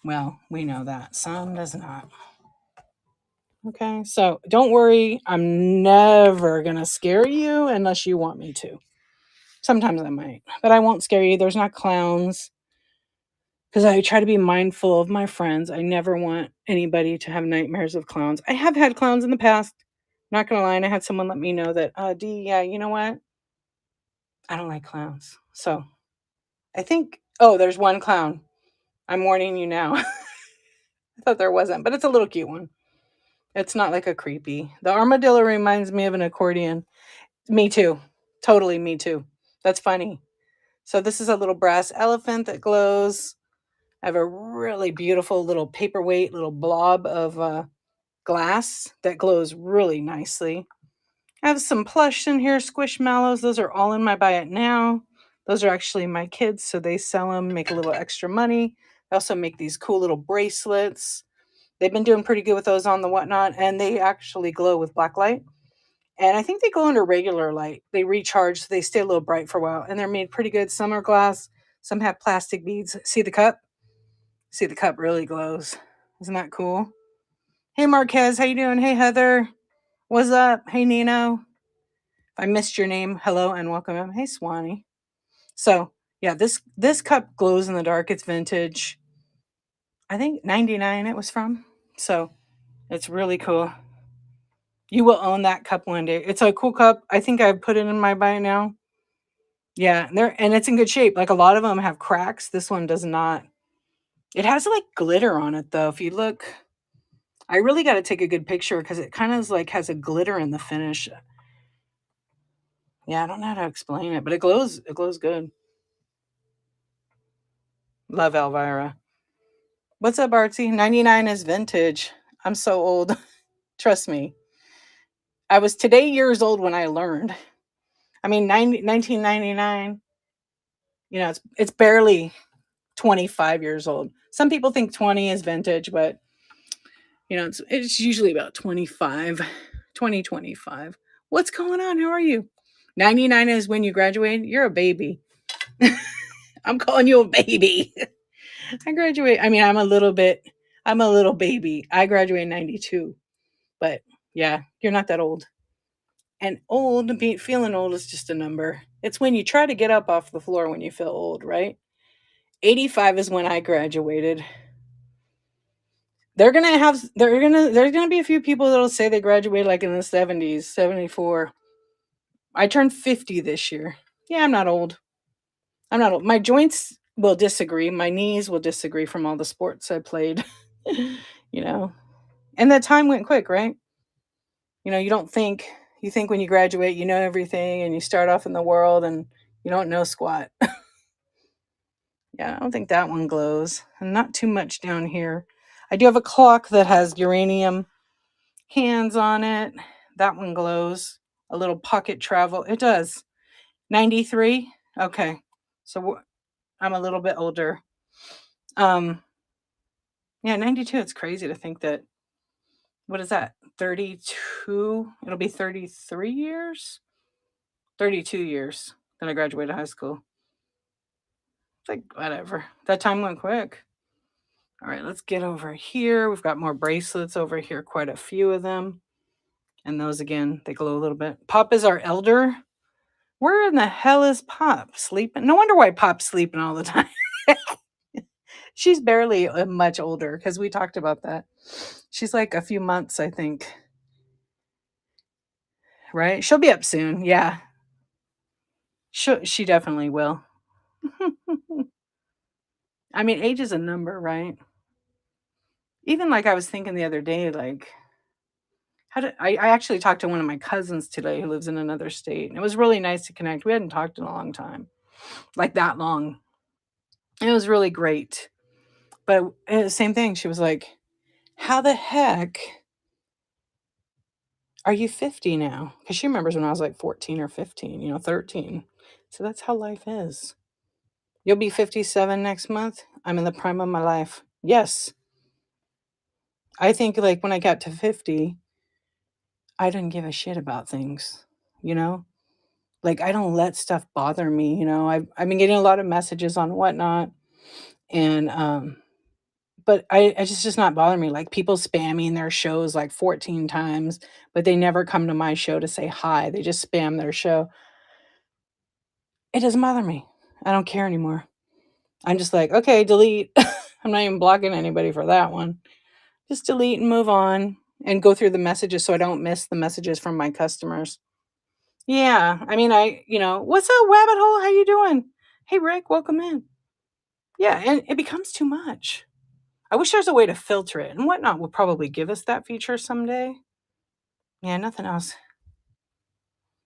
well, we know that. Some does not. Okay, so don't worry. I'm never going to scare you unless you want me to. Sometimes I might, but I won't scare you. There's not clowns because I try to be mindful of my friends. I never want anybody to have nightmares of clowns. I have had clowns in the past. Not going to lie. And I had someone let me know that, D, yeah, you know what? I don't like clowns. So I think, oh, there's one clown. I'm warning you now. I thought there wasn't, but it's a little cute one. It's not like a creepy. The armadillo reminds me of an accordion. Me too. Totally me too. That's funny. So this is a little brass elephant that glows. I have a really beautiful little paperweight, little blob of glass that glows really nicely. I have some plush in here, squishmallows. Those are all in my buy it now. Those are actually my kids, so they sell them, make a little extra money. They also make these cool little bracelets. They've been doing pretty good with those on the whatnot, and they actually glow with black light. And I think they glow under regular light. They recharge, so they stay a little bright for a while. And they're made pretty good. Some are glass, some have plastic beads. See the cup? See the cup really glows. Isn't that cool? Hey Marquez, how you doing? Hey Heather, what's up? Hey Nino. If I missed your name, hello and welcome. Hey Swanee. So yeah, this cup glows in the dark. It's vintage. I think 99 it was from. So it's really cool. You will own that cup one day. It's a cool cup. I think I've put it in my buy now. Yeah, and it's in good shape. Like a lot of them have cracks. This one does not. It has like glitter on it though. If you look, I really got to take a good picture because it kind of like has a glitter in the finish. Yeah, I don't know how to explain it, but it glows. It glows good. Love Elvira. What's up, Artsy? 99 is vintage. I'm so old. Trust me. I was today years old when I learned. I mean, 1999, it's barely 25 years old. Some people think 20 is vintage, but it's usually about 25, 2025. What's going on? How are you? 99 is when you graduate. You're a baby. I'm calling you a baby. I graduate. I mean, I'm a little baby. I graduated in 92. But yeah, you're not that old. And feeling old is just a number. It's when you try to get up off the floor when you feel old, right? 85 is when I graduated. There's gonna be a few people that'll say they graduated like in the 70s, 74. I turned 50 this year. Yeah, I'm not old. I'm not old. My joints will disagree. My knees will disagree from all the sports I played. you know. And that time went quick, right? You think when you graduate, you know everything and you start off in the world and you don't know squat. Yeah, I don't think that one glows. And not too much down here. I do have a clock that has uranium hands on it. That one glows. A little pocket travel. It does. 93? Okay. So I'm a little bit older. Yeah, 92. It's crazy to think that. What is that? 32? It'll be 33 years? 32 years. Then I graduated high school. It's like, whatever. That time went quick. All right, let's get over here. We've got more bracelets over here, quite a few of them. And those, again, they glow a little bit. Pop is our elder. Where in the hell is Pop? Sleeping? No wonder why Pop's sleeping all the time. She's barely much older because we talked about that. She's like a few months, I think. Right? She'll be up soon. Yeah. She definitely will. I mean, age is a number, right? Even like I was thinking the other day, like, I actually talked to one of my cousins today who lives in another state. And it was really nice to connect. We hadn't talked in a long time, like that long. It was really great. But same thing. She was like, how the heck are you 50 now? Because she remembers when I was like 14 or 15, 13. So that's how life is. You'll be 57 next month. I'm in the prime of my life. Yes. I think like when I got to 50, I didn't give a shit about things, you know? Like I don't let stuff bother me, I've been getting a lot of messages on whatnot. And but it's just not bothering me. Like people spamming their shows like 14 times, but they never come to my show to say hi. They just spam their show. It doesn't bother me. I don't care anymore. I'm just like, okay, delete. I'm not even blocking anybody for that one. Just delete and move on and go through the messages so I don't miss the messages from my customers. Yeah. I mean, what's up, Rabbit Hole? How you doing? Hey, Rick, welcome in. Yeah. And it becomes too much. I wish there's a way to filter it, and Whatnot will probably give us that feature someday. Yeah, nothing else.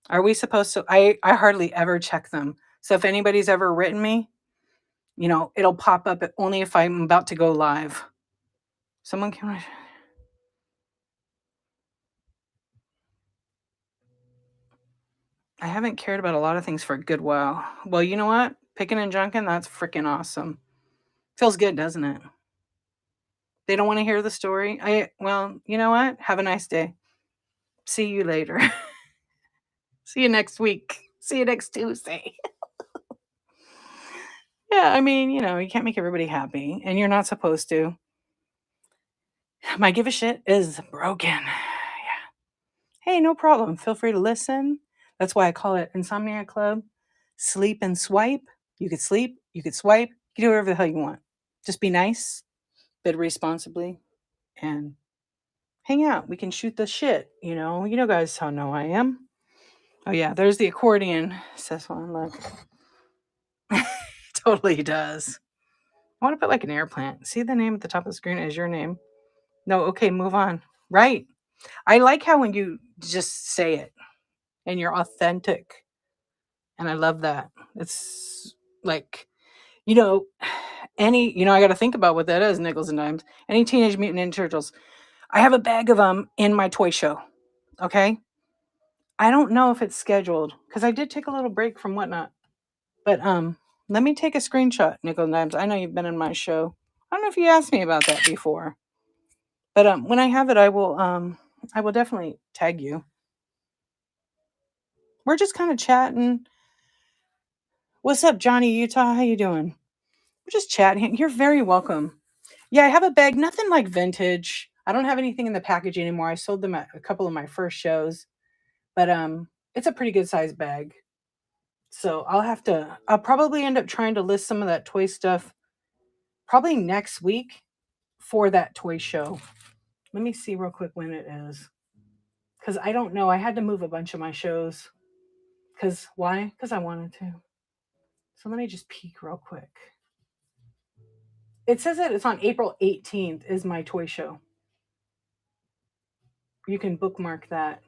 Are we supposed to? I hardly ever check them. So if anybody's ever written me, it'll pop up only if I'm about to go live. Someone can. I haven't cared about a lot of things for a good while. Well, you know what? Picking and junking, that's freaking awesome. Feels good, doesn't it? They don't want to hear the story. Well, you know what? Have a nice day. See you later. See you next week. See you next Tuesday. Yeah, I mean, you can't make everybody happy, and you're not supposed to. My give a shit is broken. Yeah. Hey, no problem. Feel free to listen. That's why I call it Insomniac Club. Sleep and swipe. You could sleep, you could swipe, you can do whatever the hell you want. Just be nice, bid responsibly, and hang out. We can shoot the shit, You know guys how know I am. Oh yeah, there's the accordion, says one. Look. Totally does. I want to put like an air plant. See the name at the top of the screen is your name. No, okay, move on. Right. I like how when you just say it and you're authentic. And I love that. It's like, I got to think about what that is, nickels and dimes. Any Teenage Mutant Ninja Turtles. I have a bag of them in my toy show. Okay. I don't know if it's scheduled because I did take a little break from Whatnot. But let me take a screenshot, nickels and dimes. I know you've been in my show. I don't know if you asked me about that before. But when I have it, I will definitely tag you. We're just kind of chatting. What's up, Johnny Utah? How you doing? We're just chatting. You're very welcome. Yeah, I have a bag, nothing like vintage. I don't have anything in the package anymore. I sold them at a couple of my first shows. But it's a pretty good size bag. So I'll probably end up trying to list some of that toy stuff probably next week for that toy show. Let me see real quick when it is. Because I don't know. I had to move a bunch of my shows. Because why? Because I wanted to. So let me just peek real quick. It says that it's on April 18th is my toy show. You can bookmark that.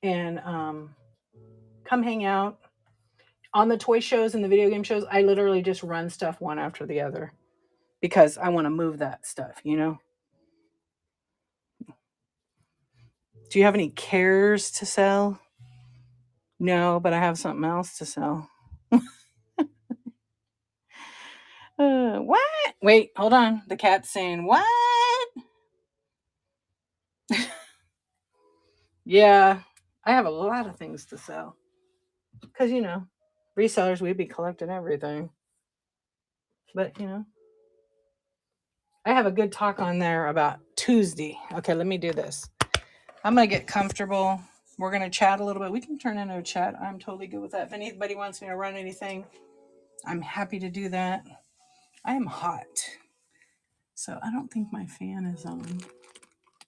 And come hang out. On the toy shows and the video game shows, I literally just run stuff one after the other. Because I want to move that stuff, Do you have any cares to sell? No, but I have something else to sell. What? Wait, hold on. The cat's saying, what? Yeah, I have a lot of things to sell. Because, resellers, we'd be collecting everything. But, I have a good talk on there about Tuesday. Okay, let me do this. I'm going to get comfortable. We're going to chat a little bit. We can turn into a chat. I'm totally good with that. If anybody wants me to run anything, I'm happy to do that. I am hot. So I don't think my fan is on.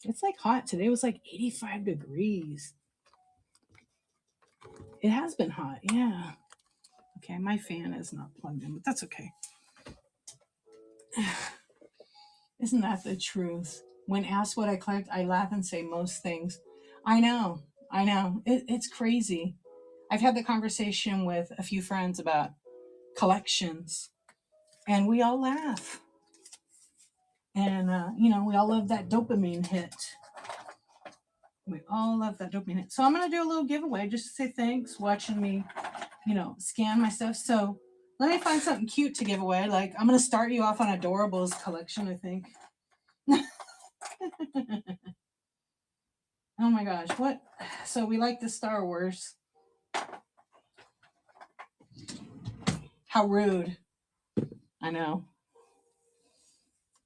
It's like hot. Today was like 85 degrees. It has been hot. Yeah. Okay, my fan is not plugged in, but that's okay. Isn't that the truth? When asked what I collect, I laugh and say most things. I know. It's crazy. I've had the conversation with a few friends about collections, and we all laugh. And, we all love that dopamine hit. We all love that dopamine hit. So I'm going to do a little giveaway just to say thanks watching me, scan my stuff. So let me find something cute to give away. Like, I'm going to start you off on Adorables collection, I think. Oh my gosh, what? So we like the Star Wars. How rude. I know.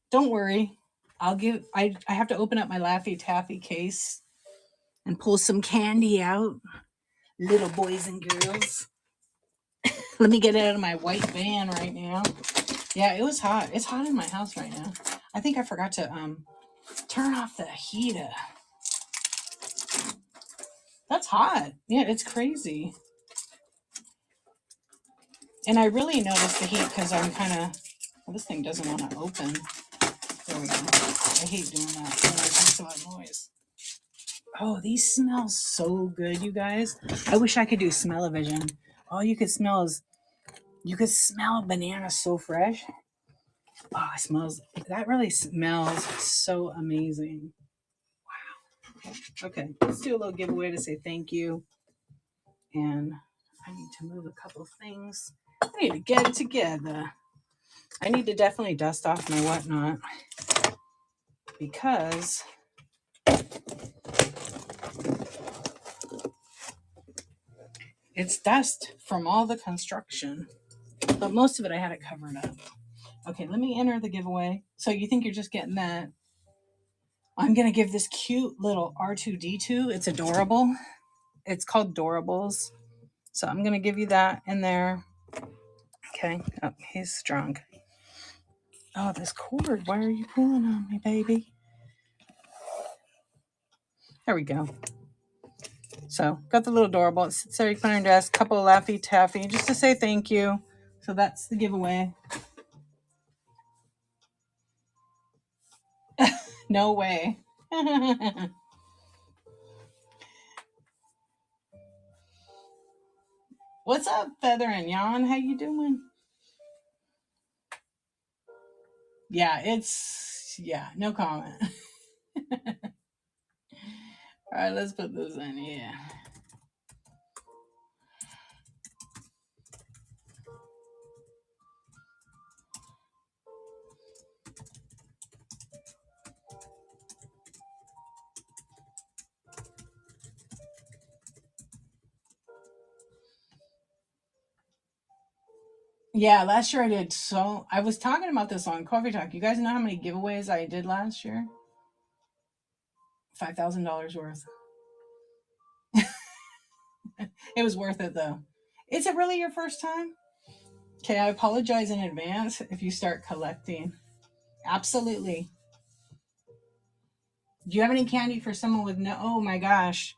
Don't worry. I have to open up my Laffy Taffy case and pull some candy out. Little boys and girls. Let me get it out of my white van right now. Yeah, it was hot. It's hot in my house right now. I think I forgot to turn off the heater. That's hot. Yeah, it's crazy. And I really noticed the heat because I'm kind of, well, this thing doesn't want to open. There we go. I hate doing that when it makes a lot of noise. Oh, these smell so good, you guys. I wish I could do smell-o-vision. All you could smell is, you could smell banana so fresh. Oh, it smells, that really smells so amazing. Wow. Okay, let's do a little giveaway to say thank you. And I need to move a couple things. I need to get it together. I need to definitely dust off my whatnot because it's dust from all the construction. But most of it I had it covered up. Okay, let me enter the giveaway. So you think you're just getting that? I'm going to give this cute little R2D2. It's adorable. It's called Doorables. So I'm going to give you that in there. Okay. Oh, he's drunk. Oh, this cord. Why are you pulling on me, baby? There we go. So got the little Doorable. It sits there. You put on your desk. Couple of Laffy Taffy just to say thank you. So that's the giveaway. No way. What's up, Feather and Yon? How you doing? Yeah, no comment. All right, let's put this in here. Yeah, last year I did so. I was talking about this on Coffee Talk. You guys know how many giveaways I did last year? $5,000 worth. It was worth it though. Is it really your first time? Okay, I apologize in advance if you start collecting. Absolutely. Do you have any candy for someone with no? Oh my gosh.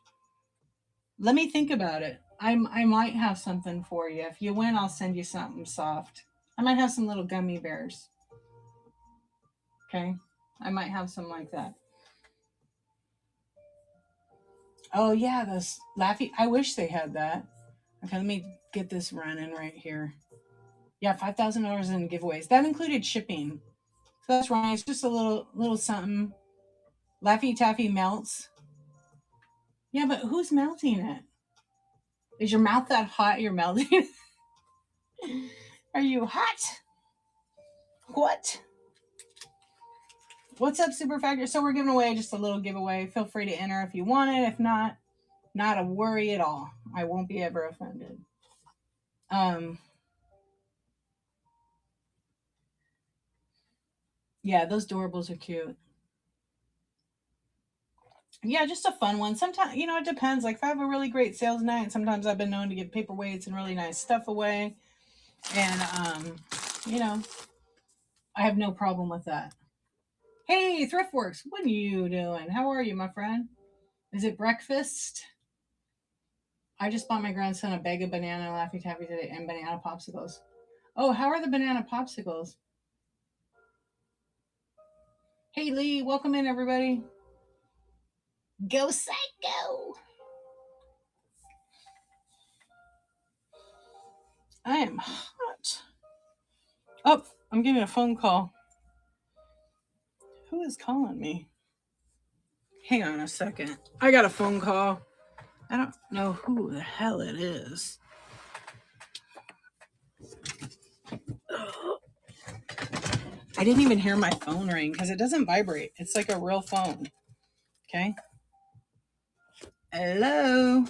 Let me think about it. I might have something for you. If you win, I'll send you something soft. I might have some little gummy bears. Okay, I might have some like that. Oh yeah, those Laffy. I wish they had that. Okay, let me get this running right here. Yeah, $5,000 in giveaways. That included shipping. So that's right. It's just a little something. Laffy Taffy melts. Yeah, but who's melting it? Is your mouth that hot you're melting? Are you hot? What? What's up, Super Factor? So we're giving away just a little giveaway. Feel free to enter if you want it. If not, not a worry at all. I won't be ever offended. Yeah, those Doorables are cute. Yeah, just a fun one. Sometimes, it depends. Like if I have a really great sales night, sometimes I've been known to give paperweights and really nice stuff away. And I have no problem with that. Hey, Thriftworks, what are you doing? How are you, my friend? Is it breakfast? I just bought my grandson a bag of banana Laffy Taffy today and banana popsicles. Oh, how are the banana popsicles? Hey, Lee, welcome in, everybody. Go Psycho! I am hot. Oh, I'm getting a phone call. Who is calling me? Hang on a second. I got a phone call. I don't know who the hell it is. I didn't even hear my phone ring because it doesn't vibrate. It's like a real phone. Okay. Hello.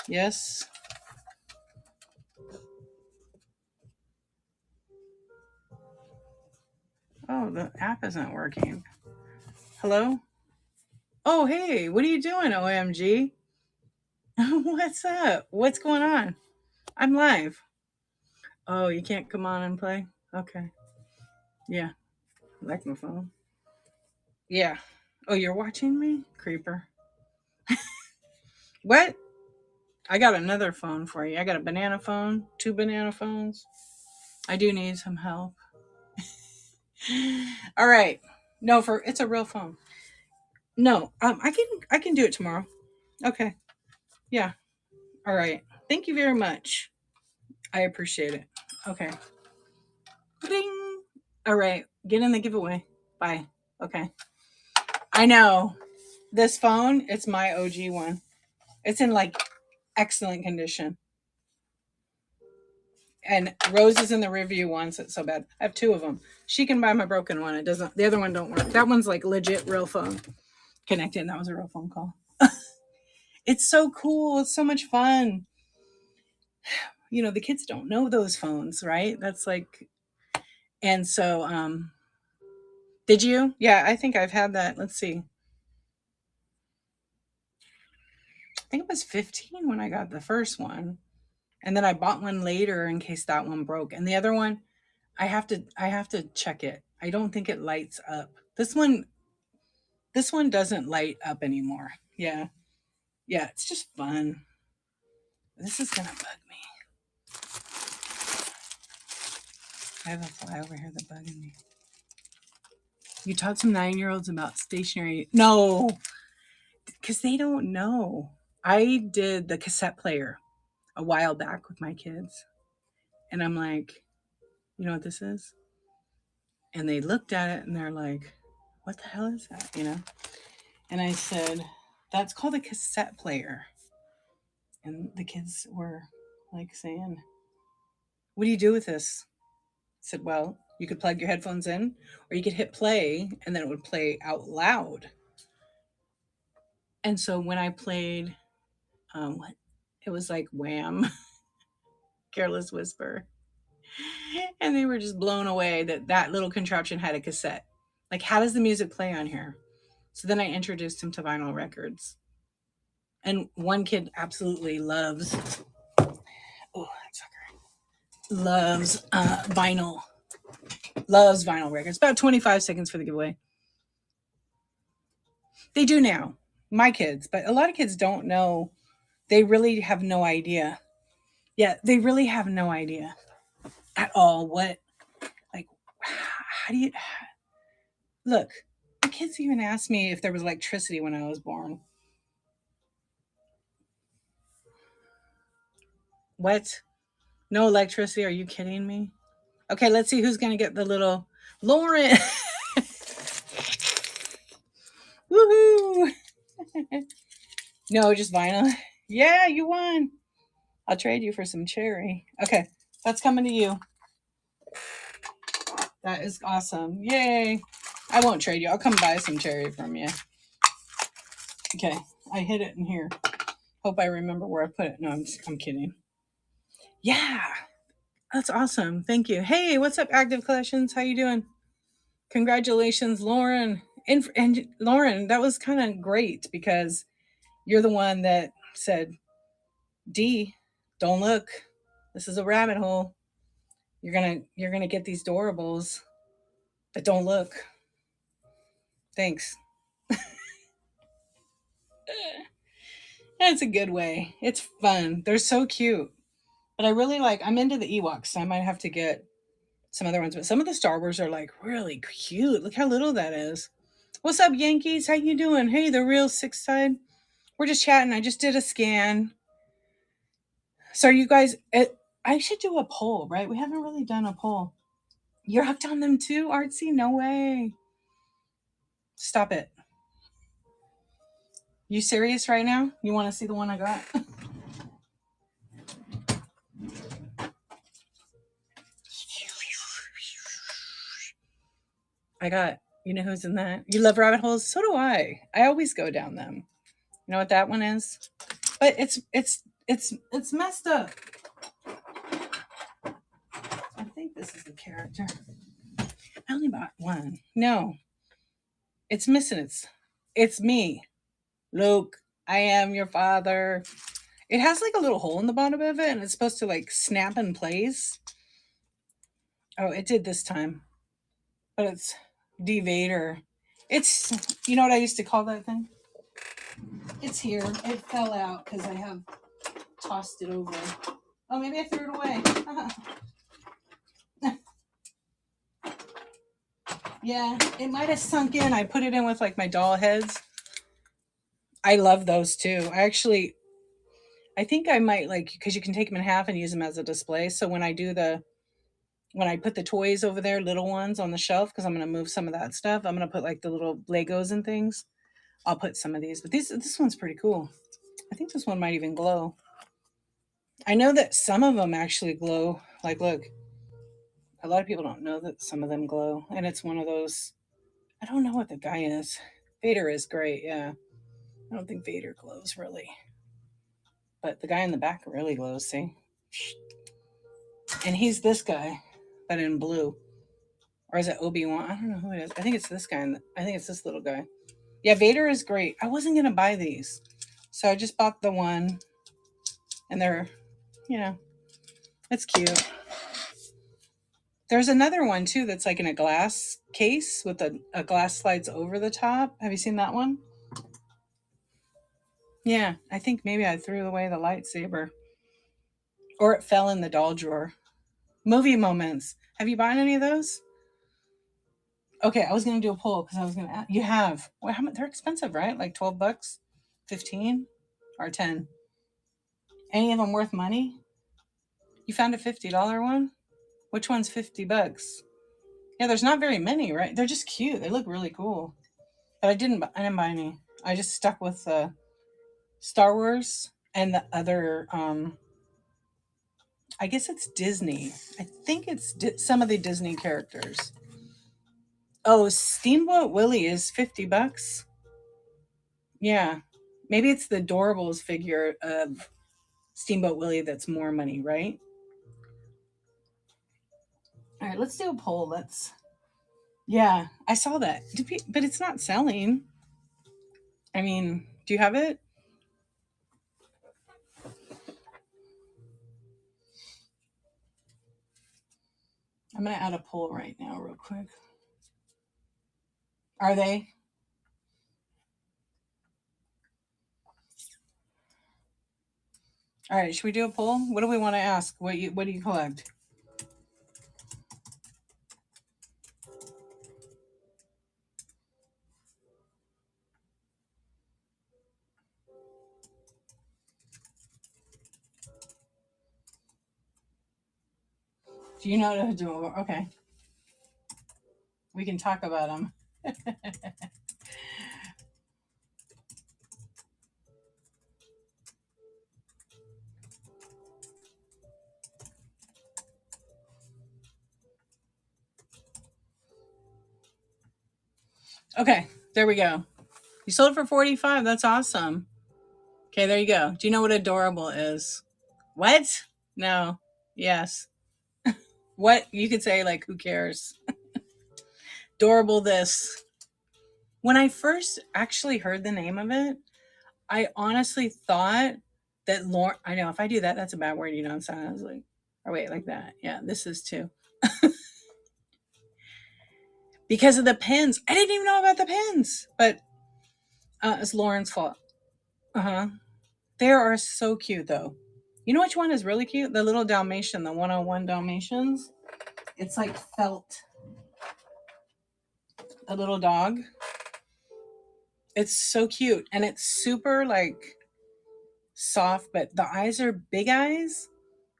Yes. Oh, the app isn't working. Hello? Oh, hey, what are you doing, OMG? What's up? What's going on? I'm live. Oh, you can't come on and play? Okay. Yeah. I like my phone. Yeah. Oh, you're watching me? Creeper. What? I got another phone for you. I got a banana phone, 2 banana phones. I do need some help. All right. No, it's a real phone. No, I can do it tomorrow. Okay. Yeah. All right. Thank you very much. I appreciate it. Okay. Ding. All right. Get in the giveaway. Bye. Okay. I know. This phone, it's my OG one. It's in like excellent condition. And Rose is in the review once. It's so bad. I have 2 of them. She can buy my broken one. It doesn't. The other one don't work. That one's like legit real phone. Connected. And that was a real phone call. It's so cool. It's so much fun. You know, the kids don't know those phones, right? That's like, and so, did you? Yeah, I think I've had that. Let's see. I think it was 15 when I got the first one. And then I bought one later in case that one broke. And the other one, I have to check it. I don't think it lights up. This one doesn't light up anymore. Yeah. Yeah, it's just fun. This is gonna bug me. I have a fly over here that's bugging me. You taught some 9-year-olds about stationery. No, because they don't know. I did the cassette player a while back with my kids. And I'm like, you know what this is? And they looked at it and they're like, what the hell is that? You know? And I said, that's called a cassette player. And the kids were like saying, what do you do with this? I said, well, you could plug your headphones in or you could hit play and then it would play out loud. And so when I played, it was like Wham, Careless Whisper. And they were just blown away that that little contraption had a cassette. Like, how does the music play on here? So then I introduced him to vinyl records. And one kid absolutely loves, oh, that sucker, loves vinyl records. About 25 seconds for the giveaway. They do now, my kids, but a lot of kids don't know. They really have no idea. Yeah, they really have no idea at all what, like, how do you, look, the kids even asked me if there was electricity when I was born. What? No electricity? Are you kidding me? Okay, let's see who's going to get the little Lauren. Woohoo! No, just vinyl. Yeah, you won. I'll trade you for some cherry. Okay, that's coming to you. That is awesome. Yay. I won't trade you. I'll come buy some cherry from you. Okay, I hid it in here. Hope I remember where I put it. No, I'm kidding. Yeah, that's awesome. Thank you. Hey, what's up, Active Collections? How you doing? Congratulations, Lauren. And Lauren, that was kind of great because you're the one that said, D, don't look. This is a rabbit hole. You're gonna get these doorables, but don't look. Thanks. That's a good way. It's fun. They're so cute. But I really I'm into the Ewoks. So I might have to get some other ones. But some of the Star Wars are really cute. Look how little that is. What's up, Yankees? How you doing? Hey, the real six side. We're just chatting. I just did a scan. So you guys, I should do a poll, right? We haven't really done a poll. You're hooked on them too, Artsy? No way. Stop it. You serious right now? You want to see the one I got? I got, you know who's in that? You love rabbit holes? So do I. I always go down them. You know what that one is? But it's messed up. I think this is the character. I only bought one. No. It's missing. It's me. Luke, I am your father. It has a little hole in the bottom of it and it's supposed to snap in place. Oh, it did this time. But it's D Vader. It's, you know what I used to call that thing? It's here. It fell out because I have tossed it over. Oh, maybe I threw it away. Yeah, it might have sunk in. I put it in with like my doll heads. I love those too. I think I might like, because you can take them in half and use them as a display. So when I put the toys over there, little ones on the shelf, because I'm going to move some of that stuff, I'm going to put like the little Legos and things. I'll put some of these, but this one's pretty cool. I think this one might even glow. I know that some of them actually glow. Like, look, a lot of people don't know that some of them glow, and it's one of those. I don't know what the guy is. Vader is great, yeah. I don't think Vader glows really, but the guy in the back really glows. See, and he's this guy, but in blue, or is it Obi-Wan? I don't know who it is. I think it's this guy. I think it's this little guy. Yeah, Vader is great. I wasn't gonna buy these, so I just bought the one, and they're, it's cute. There's another one too that's like in a glass case with a glass slides over the top. Have you seen that one? Yeah, I think maybe I threw away the lightsaber, or it fell in the doll drawer. Movie moments. Have you bought any of those? Okay, I was gonna do a poll because I was gonna ask. You have? Well, how much? They're expensive, right? Like $12, 15, or 10. Any of them worth money? You found a $50 one? Which one's $50? Yeah, there's not very many, right? They're just cute. They look really cool. But I didn't buy any. I just stuck with Star Wars and the other. I guess it's Disney. I think it's some of the Disney characters. Oh, Steamboat Willie is $50. Yeah, maybe it's the Adorables figure of Steamboat Willie that's more money, right? All right, let's do a poll. Yeah, I saw that. But it's not selling. I mean, do you have it? I'm going to add a poll right now, real quick. Are they? All right, should we do a poll? What do we want to ask? What do you collect? Do you know how to do it? Okay. We can talk about them. Okay, there we go. You sold it for 45. That's awesome. Okay, there you go. Do you know what adorable is? What? No. Yes. What? You could say like, who cares? Adorable this. When I first actually heard the name of it, I honestly thought that Lauren. I know if I do that, that's a bad word. You know what I'm saying? I was like, or wait, like that. Yeah, this is too. Because of the pins. I didn't even know about the pins, but it's Lauren's fault. Uh huh. They are so cute though. You know which one is really cute? The little Dalmatian, the 101 Dalmatians. It's like felt. A little dog. It's so cute. And it's super like soft, but the eyes are big eyes.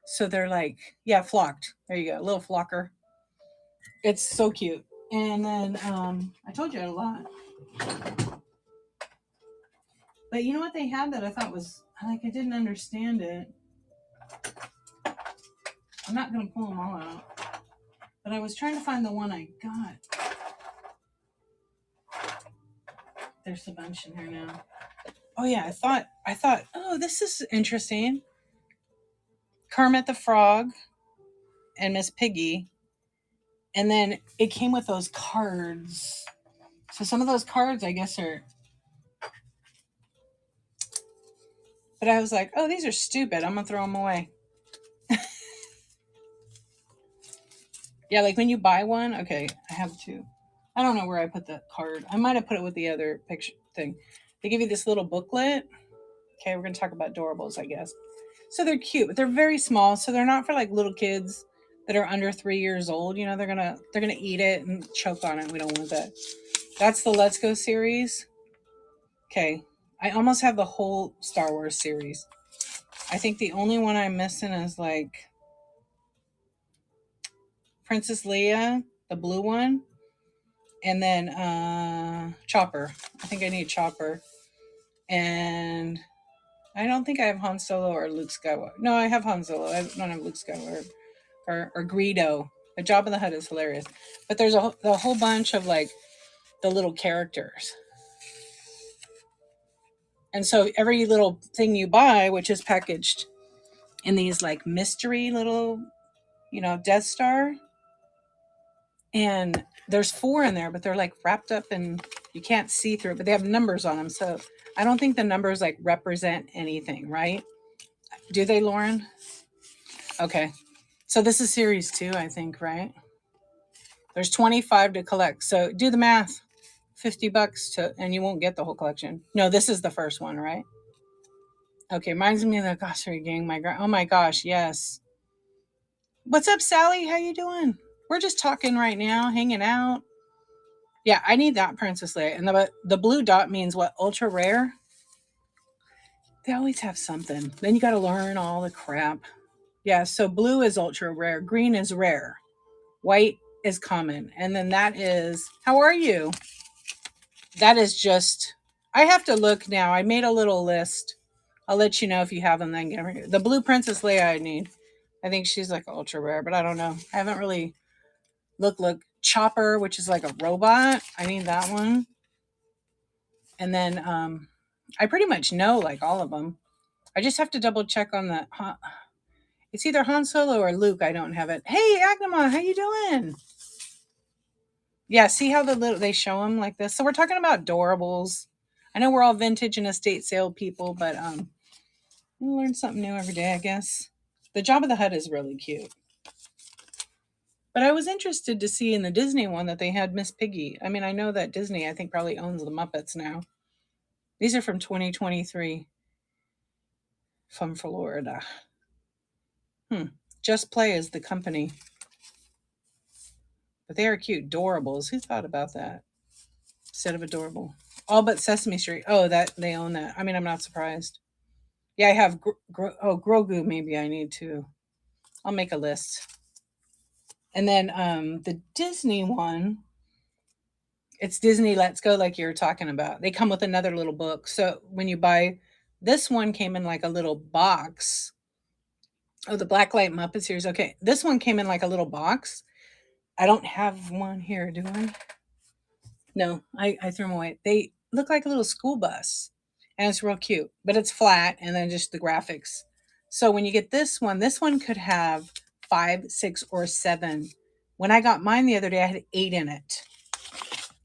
So they're like, yeah, flocked. There you go. A little flocker. It's so cute. And then I told you a lot. But you know what they had that I thought was like, I didn't understand it. I'm not going to pull them all out. But I was trying to find the one I got. There's a bunch in here now. Oh yeah, I thought, oh, this is interesting. Kermit the Frog and Miss Piggy. And then it came with those cards. So some of those cards, I guess, are. But I was like, oh, these are stupid. I'm going to throw them away. Yeah, like when you buy one. Okay, I have two. I don't know where I put the card. I might have put it with the other picture thing. They give you this little booklet. Okay, we're going to talk about adorables, I guess. So they're cute, but they're very small. So they're not for like little kids that are under 3 years old. You know, they're gonna eat it and choke on it. We don't want that. That's the Let's Go series. Okay. I almost have the whole Star Wars series. I think the only one I'm missing is like Princess Leia, the blue one, and then Chopper. I think I need Chopper. And I don't think I have Han Solo or Luke Skywalker. No, I have Han Solo. I don't have Luke Skywalker or Greedo. The Jabba the Hutt is hilarious. But there's a whole bunch of like the little characters. And so every little thing you buy, which is packaged in these like mystery little, Death Star. And there's 4 in there, but they're like wrapped up and you can't see through it, but they have numbers on them. So I don't think the numbers like represent anything, right? Do they, Lauren? Okay. So this is series 2, I think, right? There's 25 to collect. So do the math. $50 and you won't get the whole collection. No, this is the first one, right? Okay, reminds me of the Glossary Gang. Oh my gosh, yes. What's up, Sally? How you doing? We're just talking right now, hanging out. Yeah, I need that Princess Leia. And the blue dot means what? Ultra rare? They always have something. Then you got to learn all the crap. Yeah, so blue is ultra rare. Green is rare. White is common. And then that is, how are you? That is just, I have to look now. I made a little list. I'll let you know if you have them then. Get them here. The blue Princess Leia I need. I think she's like ultra rare, but I don't know. I haven't really look. Chopper, which is like a robot. I need that one. And then I pretty much know like all of them. I just have to double check on the. It's either Han Solo or Luke. I don't have it. Hey, Agnema, how you doing? Yeah, see how they show them like this. So we're talking about adorables. I know we're all vintage and estate sale people, but we'll learn something new every day, I guess. The Jabba the Hutt is really cute. But I was interested to see in the Disney one that they had Miss Piggy. I mean, I know that Disney, I think, probably owns the Muppets now. These are from 2023 from Florida. Just Play is the company. But they are cute. Adorables. Who thought about that? Instead of adorable. All but Sesame Street. Oh, that they own that. I mean, I'm not surprised. Yeah, I have Grogu. Maybe I need to. I'll make a list. And then the Disney one, it's Disney Let's Go, like you were talking about. They come with another little book. So when you buy, this one came in like a little box. Oh, the Blacklight Muppet series. Okay, this one came in like a little box. I don't have one here, do I? No, I threw them away. They look like a little school bus, and it's real cute, but it's flat, and then just the graphics. So when you get this one could have 5, 6, or 7. When I got mine the other day, I had 8 in it.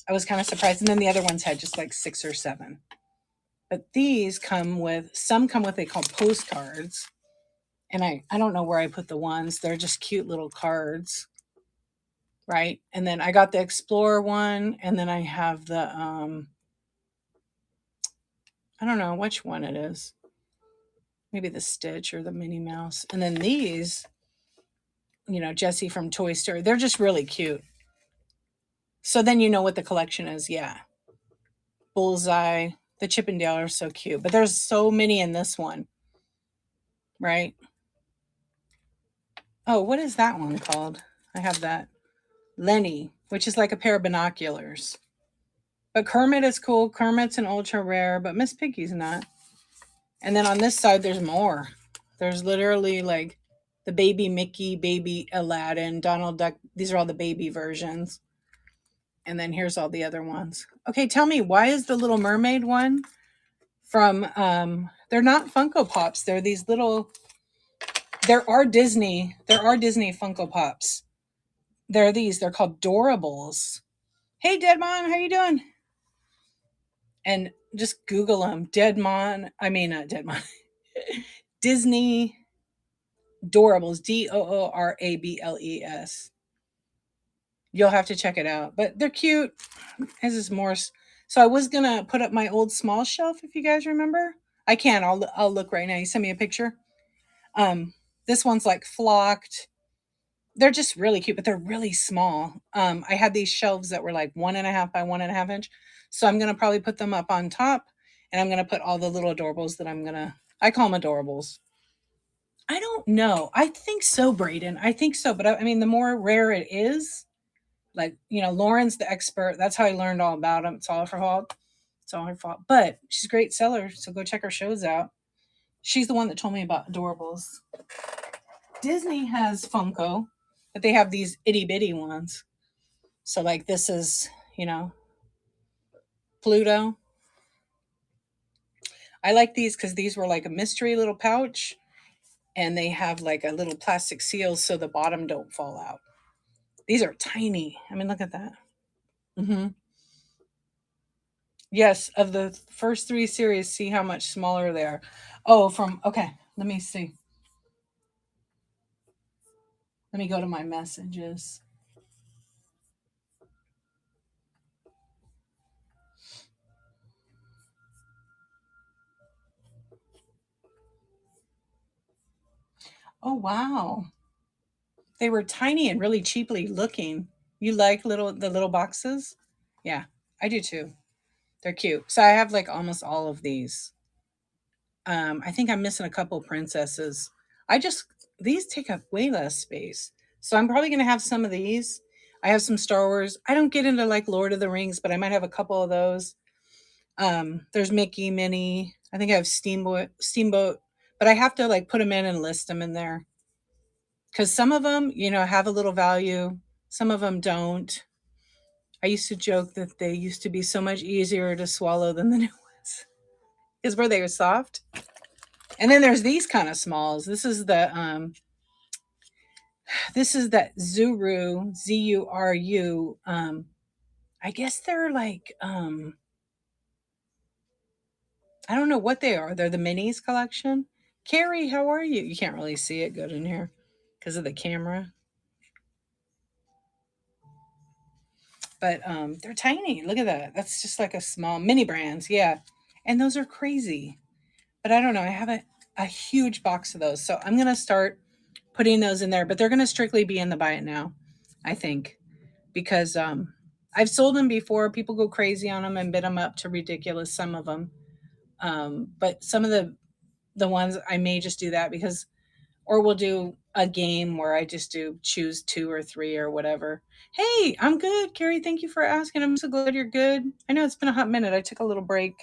I was kind of surprised. And then the other ones had just like 6 or 7. But these some come with, they call postcards. And I don't know where I put the ones. They're just cute little cards. Right. And then I got the Explorer one. And then I have the, I don't know which one it is. Maybe the Stitch or the Minnie Mouse. And then these, Jessie from Toy Story. They're just really cute. So then you know what the collection is. Yeah. Bullseye. The Chip and Dale are so cute. But there's so many in this one. Right? Oh, what is that one called? I have that. Lenny, which is like a pair of binoculars. But Kermit is cool. Kermit's an ultra rare, but Miss Piggy's not. And then on this side, there's more. There's literally like the baby Mickey, baby Aladdin, Donald Duck. These are all the baby versions. And then here's all the other ones. Okay, tell me, why is the Little Mermaid one from, they're not Funko Pops. They're these little, there are Disney Funko Pops. They're called Doorables. Hey, Deadmon, how you doing? And just Google them. Deadmon. Disney Doorables. Doorables. You'll have to check it out. But they're cute. This is more. So I was going to put up my old small shelf, if you guys remember. I can. I'll look right now. You send me a picture. This one's like flocked. They're just really cute, but they're really small. I had these shelves that were like 1.5 by 1.5 inch. So I'm gonna probably put them up on top, and I'm gonna put all the little adorables that I call them adorables. I don't know. I think so, Braden. I think so. But I mean, the more rare it is, like, Lauren's the expert. That's how I learned all about them. It's all her fault. It's all her fault. But she's a great seller. So go check her shows out. She's the one that told me about adorables. Disney has Funko, but they have these itty bitty ones. So, like, this is, Pluto. I like these because these were like a mystery little pouch, and they have like a little plastic seal so the bottom don't fall out. These are tiny. I mean, look at that. Hmm. Yes, of the first three series, see how much smaller they are. Oh, okay, let me see. Let me go to my messages. Oh, wow. They were tiny and really cheaply looking. You like the little boxes? Yeah, I do too. They're cute. So I have like almost all of these. I think I'm missing a couple princesses. I just These take up way less space. So I'm probably gonna have some of these. I have some Star Wars. I don't get into like Lord of the Rings, but I might have a couple of those. There's Mickey, Minnie. I think I have Steamboat, but I have to like put them in and list them in there because some of them, have a little value. Some of them don't. I used to joke that they used to be so much easier to swallow than the new ones, because where they were soft. And then there's these kind of smalls. This is that Zuru, Zuru. I guess they're like I don't know what they are. They're the minis collection. Carrie, how are you? You can't really see it good in here because of the camera. But they're tiny. Look at that. That's just like a small mini brands, yeah. And those are crazy. But I don't know. I have a huge box of those. So I'm gonna start putting those in there, but they're gonna strictly be in the buy it now, I think. Because I've sold them before. People go crazy on them and bid them up to ridiculous. Some of them, but some of the ones I may just do that because, or we'll do a game where I just do choose two or three or whatever. Hey, I'm good, Carrie. Thank you for asking. I'm so glad you're good. I know it's been a hot minute. I took a little break.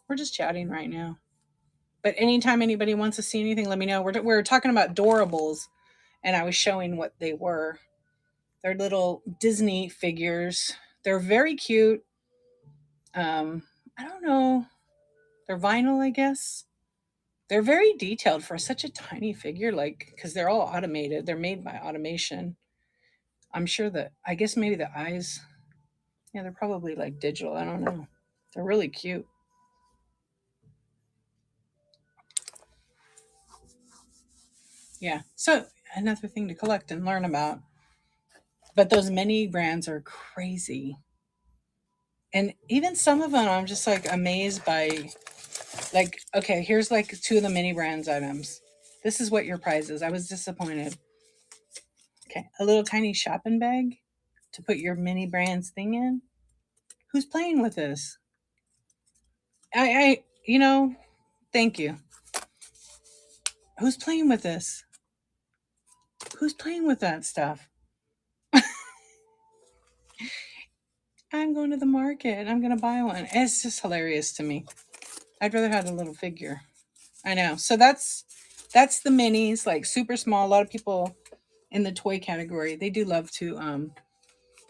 We're just chatting right now. But anytime anybody wants to see anything, let me know. We're talking about Doorables, and I was showing what they were. They're little Disney figures. They're very cute. I don't know. They're vinyl, I guess. They're very detailed for such a tiny figure, like because they're all automated. They're made by automation. I'm sure that I guess maybe the eyes, yeah, they're probably like digital. I don't know. They're really cute. Yeah. So another thing to collect and learn about. But those mini brands are crazy. And even some of them I'm just like amazed by. Like, okay, here's like two of the mini brands items. This is what your prize is. I was disappointed. Okay, a little tiny shopping bag to put your mini brands thing in. Who's playing with this? I thank you. Who's playing with this? Who's playing with that stuff? I'm going to the market. I'm going to buy one. It's just hilarious to me. I'd rather have a little figure. I know. So that's the minis, like super small. A lot of people in the toy category, they do love to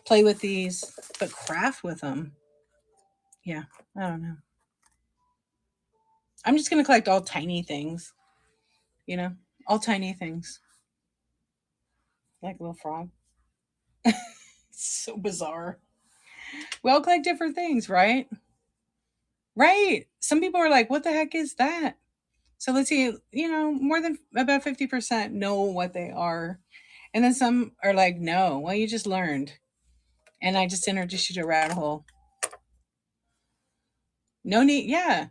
play with these, but craft with them. Yeah, I don't know. I'm just gonna collect all tiny things, you know, all tiny things, like a little frog. It's so bizarre. We all collect different things, right? Right. Some people are like, "What the heck is that?" So let's see. More than about 50% know what they are, and then some are like, "No, well, you just learned." And I just introduced you to a rabbit hole. No need, yeah.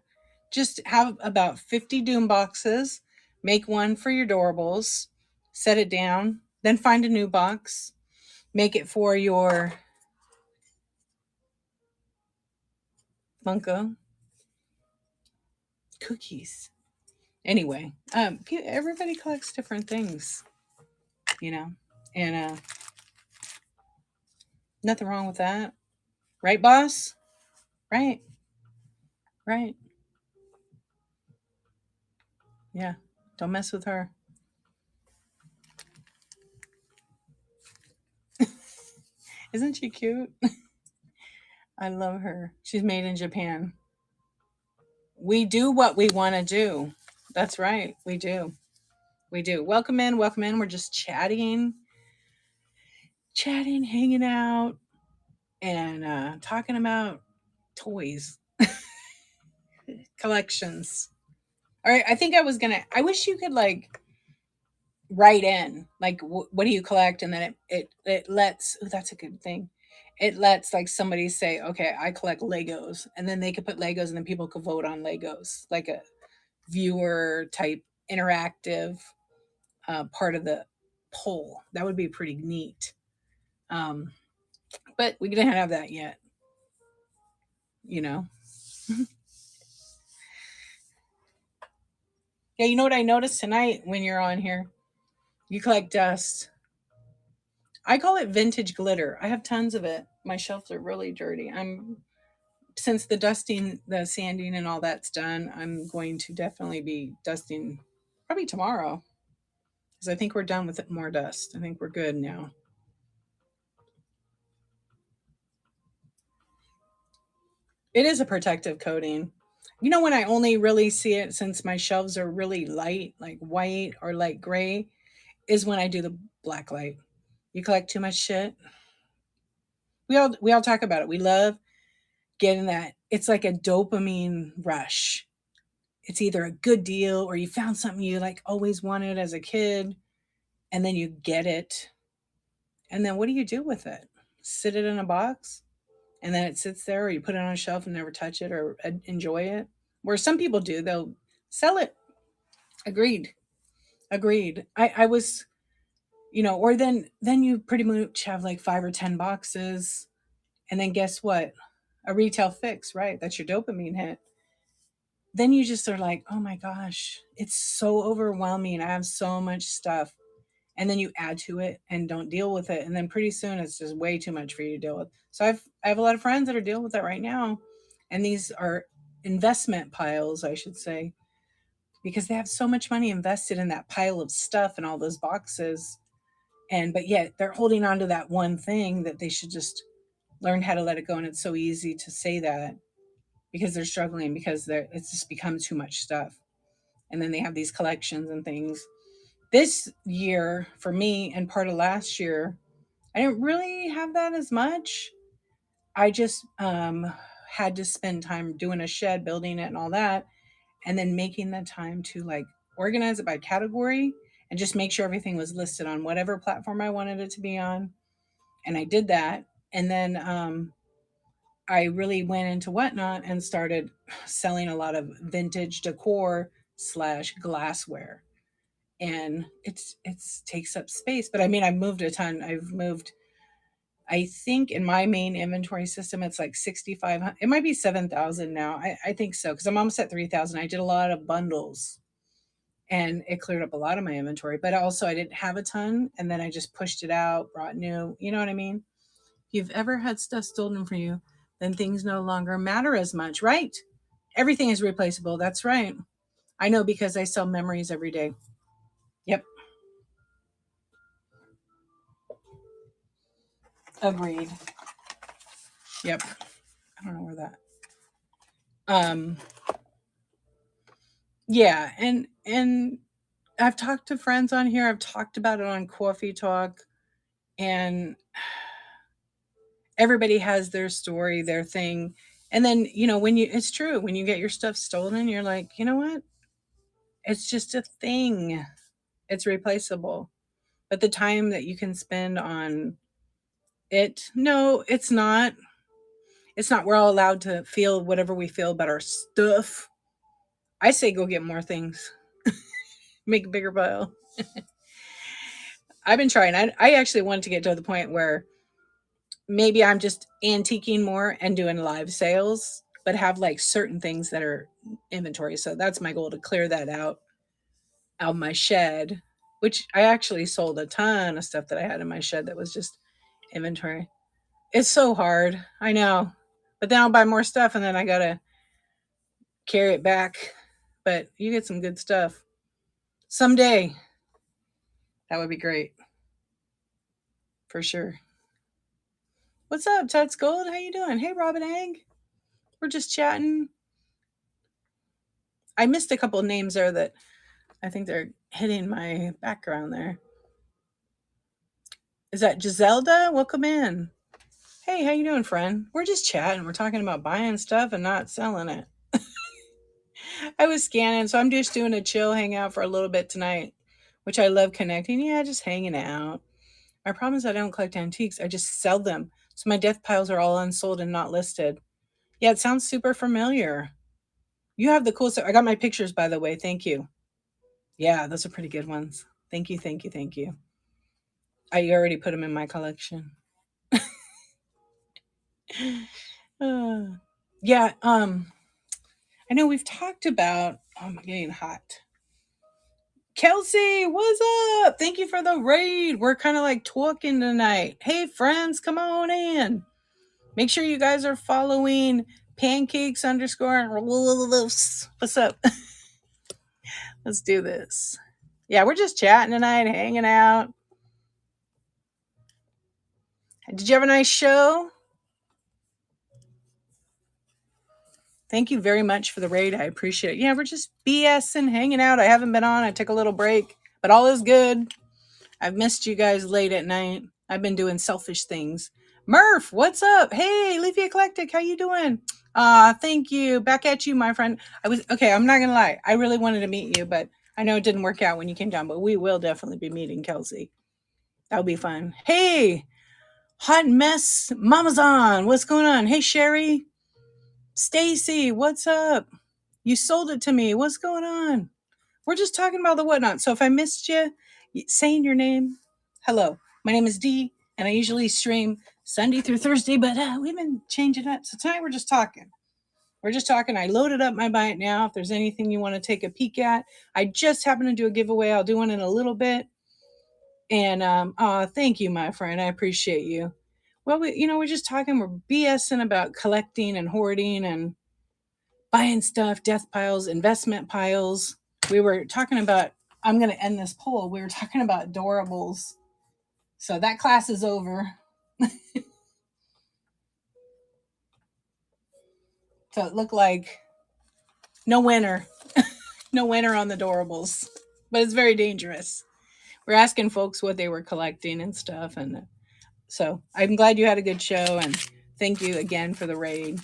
Just have about 50 doom boxes, Make one for your doorables, set it down, then find a new box, make it for your Funko cookies. Anyway, everybody collects different things, you know, and nothing wrong with that. Right, boss? Right, right. Yeah, don't mess with her. Isn't she cute? I love her. She's made in Japan. We do what we want to do. That's right. We do. We do. Welcome in. Welcome in. We're just chatting, hanging out, and talking about toys, collections. All right. I think I was going to, I wish you could like write in, like, what do you collect? And then it lets, oh, that's a good thing. It lets like somebody say, okay, I collect Legos. And then they could put Legos and then people could vote on Legos, like a viewer type interactive part of the poll. That would be pretty neat. Um, but we didn't have that yet, you know. Yeah, you know what I noticed tonight when you're on here? You collect dust. I call it vintage glitter. I have tons of it. My shelves are really dirty. I'm since the dusting, the sanding and all that's done, I'm going to definitely be dusting probably tomorrow because I think we're done with it, more dust. I think we're good now. It is a protective coating. You know when I only really see it since my shelves are really light, like white or light gray, is when I do the black light. You collect too much shit. We all talk about it. We love getting that. It's like a dopamine rush. It's either a good deal or you found something you like always wanted as a kid and then you get it. And then what do you do with it? Sit it in a box and then it sits there, or you put it on a shelf and never touch it or enjoy it. Where some people do, they'll sell it. Agreed. Agreed. I was, or then you pretty much have like 5 or 10 boxes. And then guess what? A retail fix, right? That's your dopamine hit. Then you just are like, oh my gosh, it's so overwhelming. I have so much stuff. And then you add to it and don't deal with it. And then pretty soon it's just way too much for you to deal with. So I have a lot of friends that are dealing with that right now. And these are investment piles, I should say, because they have so much money invested in that pile of stuff and all those boxes. And but yet they're holding on to that one thing that they should just learn how to let it go. And it's so easy to say that because they're struggling because it's just become too much stuff. And then they have these collections and things. This year for me and part of last year, I didn't really have that as much. I just had to spend time doing a shed, building it, and all that, and then making the time to like organize it by category and just make sure everything was listed on whatever platform I wanted it to be on. And I did that, and then I really went into Whatnot and started selling a lot of vintage decor slash glassware. And it's takes up space. But I mean, I've moved a ton. I've moved, I think in my main inventory system, it's like 6,500. It might be 7,000 now. I think so. Cause I'm almost at 3,000. I did a lot of bundles and it cleared up a lot of my inventory, but also I didn't have a ton. And then I just pushed it out, brought new, you know what I mean? If you've ever had stuff stolen from you, then things no longer matter as much, right? Everything is replaceable. That's right. I know because I sell memories every day. Yep. Agreed. Yep. I don't know where that. Um yeah, and I've talked to friends on here. I've talked about it on Coffee Talk and everybody has their story, their thing. And then, when it's true, when you get your stuff stolen, you're like, you know what? It's just a thing. It's replaceable. But the time that you can spend on it, no, it's not. It's not. We're all allowed to feel whatever we feel about our stuff. I say go get more things. Make a bigger pile. I've been trying. I actually wanted to get to the point where maybe I'm just antiquing more and doing live sales, but have like certain things that are inventory. So that's my goal, to clear that out of my shed, which I actually sold a ton of stuff that I had in my shed that was just inventory. It's so hard. I know. But then I'll buy more stuff and then I got to carry it back. But you get some good stuff. Someday, that would be great. For sure. What's up, Tuts Gold? How you doing? Hey, Robin Egg. We're just chatting. I missed a couple of names there that I think they're hitting my background there. Is that Giselda? Welcome in. Hey, how you doing, friend? We're just chatting. We're talking about buying stuff and not selling it. I was scanning, so I'm just doing a chill hangout for a little bit tonight, which I love connecting. Yeah, just hanging out. My problem is I don't collect antiques. I just sell them. So my death piles are all unsold and not listed. Yeah, it sounds super familiar. You have the cool stuff. I got my pictures, by the way. Thank you. Yeah, those are pretty good ones. Thank you, thank you, thank you. I already put them in my collection. uh, yeah, I know we've talked about. Oh, I'm getting hot. Kelsey, what's up? Thank you for the raid. We're kind of like talking tonight. Hey, friends, come on in. Make sure you guys are following pancakes underscore. What's up? Let's do this. Yeah, we're just chatting tonight, hanging out. Did you have a nice show? Thank you very much for the raid. I appreciate it. Yeah, we're just BSing, hanging out. I haven't been on. I took a little break, but all is good. I've missed you guys late at night. I've been doing selfish things. Murph, what's up? Hey, Leafy Eclectic, how you doing? Thank you. Back at you, my friend. I'm not gonna lie. I really wanted to meet you, but I know it didn't work out when you came down, but we will definitely be meeting Kelsey. That'll be fun. Hey, hot mess, Mama's on. What's going on? Hey, Sherry. Stacy, what's up? You sold it to me. What's going on? We're just talking about the whatnot. So if I missed you saying your name, hello. My name is Dee, and I usually stream Sunday through Thursday, but we've been changing up. So tonight we're just talking. We're just talking. I loaded up my Buy It Now. If there's anything you want to take a peek at, I just happen to do a giveaway. I'll do one in a little bit. And thank you, my friend. I appreciate you. Well, we're just talking. We're BSing about collecting and hoarding and buying stuff, death piles, investment piles. We were talking about, I'm going to end this poll. We were talking about adorables. So that class is over. So it looked like no winner. No winner on the adorables. But it's very dangerous. We're asking folks what they were collecting and stuff. And so I'm glad you had a good show. And thank you again for the raid.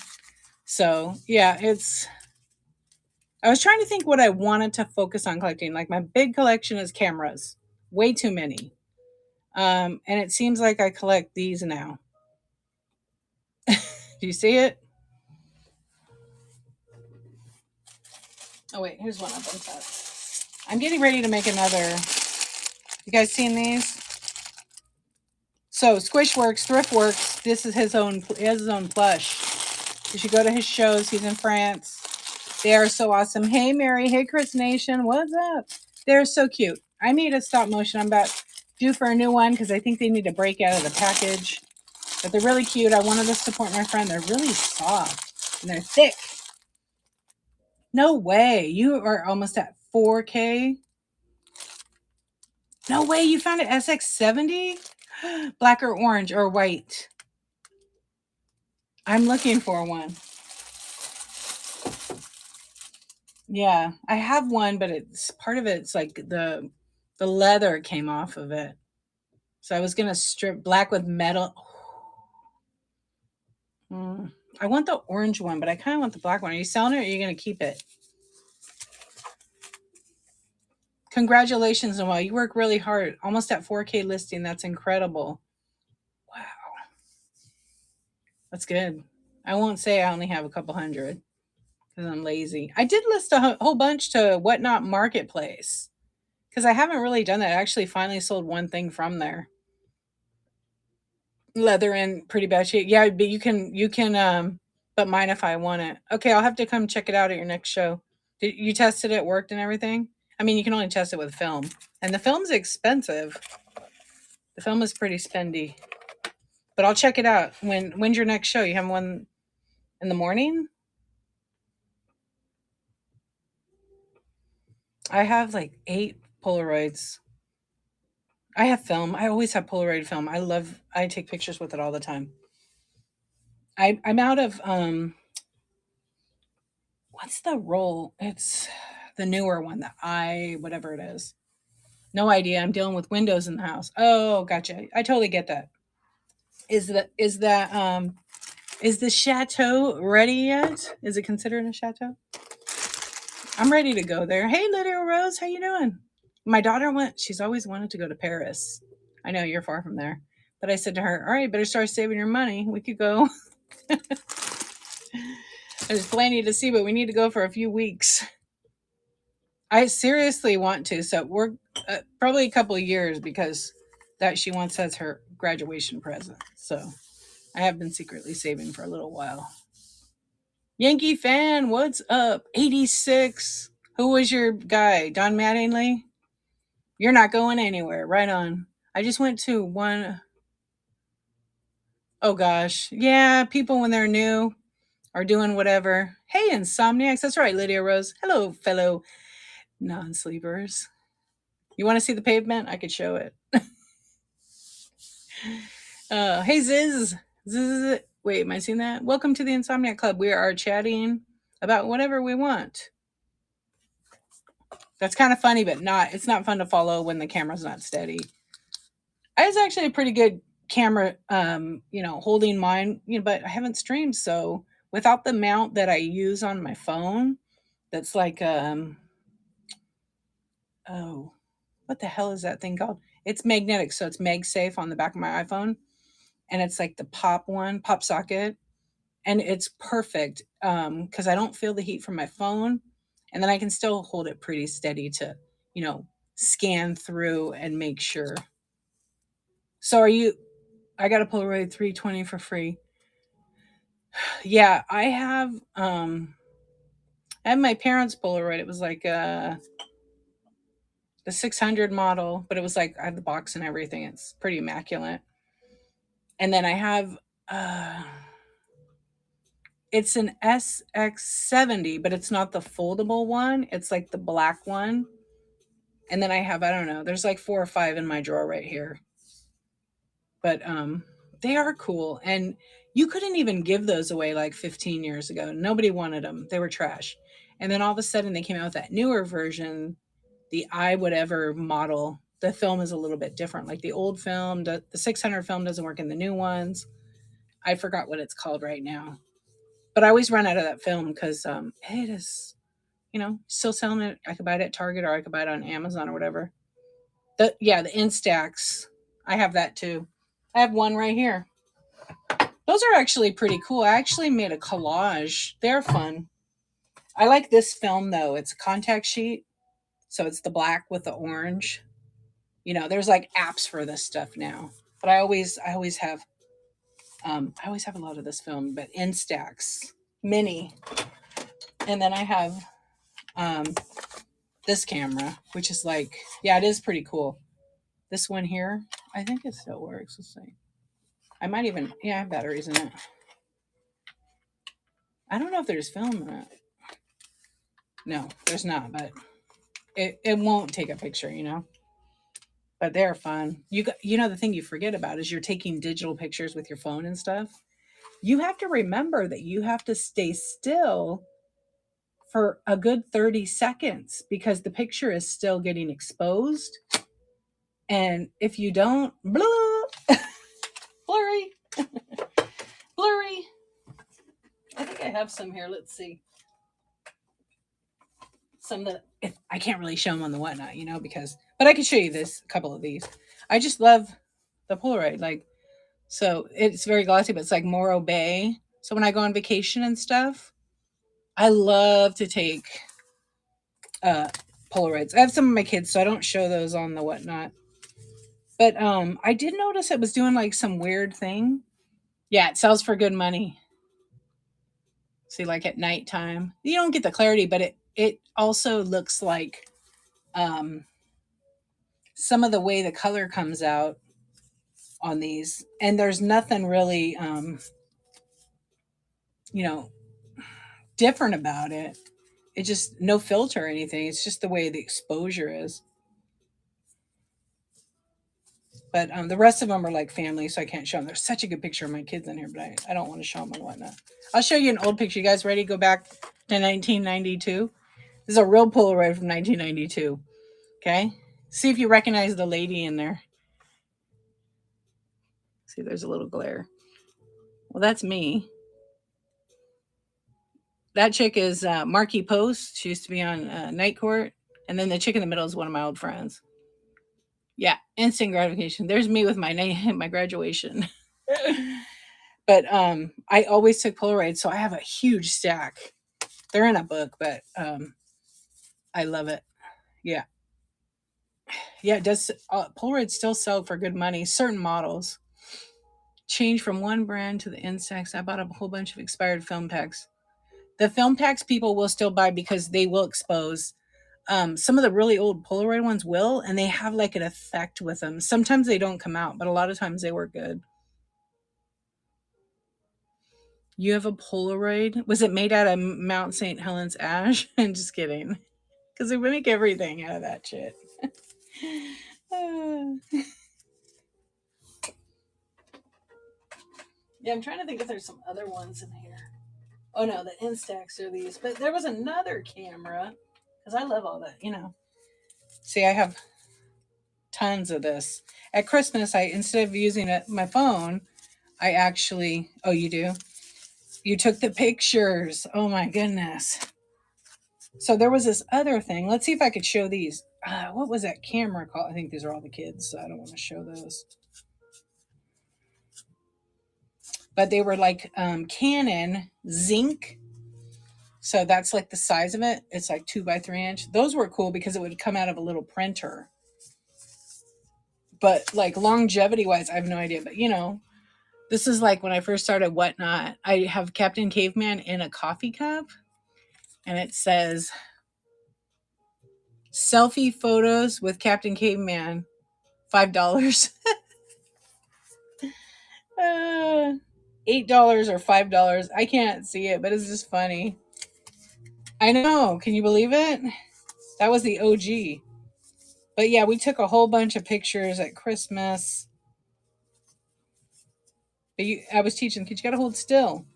So yeah, I was trying to think what I wanted to focus on collecting. Like my big collection is cameras. Way too many. And it seems like I collect these now. Do you see it? Oh wait, here's one of them. I'm getting ready to make another. You guys seen these? So Squishworks, Thriftworks. This is his own. He has his own plush. You should go to his shows. He's in France. They are so awesome. Hey Mary. Hey Chris Nation. What's up? They're so cute. I made a stop motion. I'm about due for a new one because I think they need to break out of the package. But they're really cute. I wanted to support my friend. They're really soft and they're thick. No way. You are almost at 4K. No way. You found an SX70? Black or orange or white? I'm looking for one. Yeah, I have one, but it's part of it's like the leather came off of it. So I was going to strip black with metal. I want the orange one, but I kind of want the black one. Are you selling it or are you going to keep it? Congratulations, Noel. You work really hard. Almost at 4K listing. That's incredible. Wow. That's good. I won't say I only have a couple hundred because I'm lazy. I did list a whole bunch to Whatnot Marketplace. because I haven't really done that. I actually finally sold one thing from there. Leather in pretty bad shape. Yeah, but you can but mine if I want it. Okay, I'll have to come check it out at your next show. Did you tested it, worked and everything? I mean, you can only test it with film. And the film's expensive. The film is pretty spendy. But I'll check it out. When's your next show? You have one in the morning? I have like 8 Polaroids. I have film. I always have Polaroid film. I take pictures with it all the time. I'm out of what's the roll? It's the newer one, the I whatever it is. No idea. I'm dealing with Windows in the house. Oh, gotcha. I totally get that. Is the chateau ready yet? Is it considered a chateau? I'm ready to go there. Hey, little Rose, how you doing? My daughter went. She's always wanted to go to Paris. I know you're far from there, but I said to her, "All right, better start saving your money. We could go." There's plenty to see, but we need to go for a few weeks. I seriously want to. So we're probably a couple of years because that she wants as her graduation present. So I have been secretly saving for a little while. Yankee fan, what's up? 86. Who was your guy? Don Mattingly? You're not going anywhere. Right on. I just went to one. Oh gosh. Yeah, people when they're new are doing whatever. Hey, Insomniacs. That's right, Lydia Rose. Hello, fellow non sleepers. You want to see the pavement? I could show it. Hey, Ziz. Ziz. Wait, am I seeing that? Welcome to the Insomniac Club. We are chatting about whatever we want. That's kind of funny, but it's not fun to follow when the camera's not steady. I was actually a pretty good camera, holding mine, but I haven't streamed. So without the mount that I use on my phone, that's like, oh, what the hell is that thing called? It's magnetic. So it's MagSafe on the back of my iPhone. And it's like the pop socket. And it's perfect because I don't feel the heat from my phone. And then I can still hold it pretty steady to, scan through and make sure. So I got a Polaroid 320 for free. Yeah, I have my parents' Polaroid. It was like the 600 model, but it was like I have the box and everything. It's pretty immaculate. And then I have it's an SX70, but it's not the foldable one. It's like the black one. And then I have, I don't know, there's like 4 or 5 in my drawer right here. But they are cool. And you couldn't even give those away like 15 years ago. Nobody wanted them. They were trash. And then all of a sudden they came out with that newer version, the I whatever model. The film is a little bit different. Like the old film, the 600 film doesn't work in the new ones. I forgot what it's called right now. But I always run out of that film because it is, still selling it. I could buy it at Target or I could buy it on Amazon or whatever. The Instax. I have that too. I have one right here. Those are actually pretty cool. I actually made a collage. They're fun. I like this film though. It's a contact sheet. So it's the black with the orange. There's like apps for this stuff now. But I always have a lot of this film, but Instax Mini. And then I have this camera, which is like, yeah, it is pretty cool. This one here, I think it still works. Let's see. I might even, I have batteries in it. I don't know if there's film in it. No, there's not, but it won't take a picture, But they're fun. The thing you forget about is you're taking digital pictures with your phone and stuff. You have to remember that you have to stay still for a good 30 seconds because the picture is still getting exposed. And if you don't, blah, blurry, blurry. I think I have some here. Let's see. Some that I can't really show them on the whatnot, but I can show you a couple of these. I just love the Polaroid. So it's very glossy, but it's like Morro Bay. So when I go on vacation and stuff, I love to take Polaroids. I have some of my kids, so I don't show those on the whatnot. But I did notice it was doing like some weird thing. Yeah, it sells for good money. See, like at nighttime, you don't get the clarity, but it also looks like um, some of the way the color comes out on these, and there's nothing really, you know, different about it. It just no filter or anything. It's just the way the exposure is. But the rest of them are like family, so I can't show them. There's such a good picture of my kids in here, but I don't want to show them and whatnot. I'll show you an old picture. You guys ready? Go back to 1992. This is a real Polaroid from 1992. Okay. See if you recognize the lady in there. See, there's a little glare. Well, that's me. That chick is Marky Post. She used to be on Night Court. And then the chick in the middle is one of my old friends. Yeah, instant gratification. There's me with my name, my graduation. But I always took Polaroids, so I have a huge stack. They're in a book, but I love it. Yeah, yeah. It does Polaroids still sell for good money? Certain models change from one brand to the Instax. I bought a whole bunch of expired film packs. The film packs people will still buy because they will expose. Some of the really old Polaroid ones will, and they have like an effect with them. Sometimes they don't come out, but a lot of times they work good. You have a Polaroid? Was it made out of Mount St. Helens ash? I'm just kidding. Because they make everything out of that shit. Yeah, I'm trying to think if there's some other ones in here. Oh no, the Instax are these. But there was another camera. Because I love all that, you know. See, I have tons of this. At Christmas, I instead of using my phone, I actually. Oh, you do? You took the pictures. Oh my goodness. So there was this other thing. Let's see if I could show these. What was that camera called? I think these are all the kids, so I don't want to show those. But they were like Canon zinc. So that's like the size of it. It's like 2x3 inch. Those were cool because it would come out of a little printer. But like longevity wise, I have no idea. But you know, this is like when I first started Whatnot. I have Captain Caveman in a coffee cup, and it says selfie photos with Captain Caveman, $5. $8 or $5. I can't see it, but it's just funny. I know. Can you believe it? That was the OG. But yeah, we took a whole bunch of pictures at Christmas. But I was teaching kids, you got to hold still.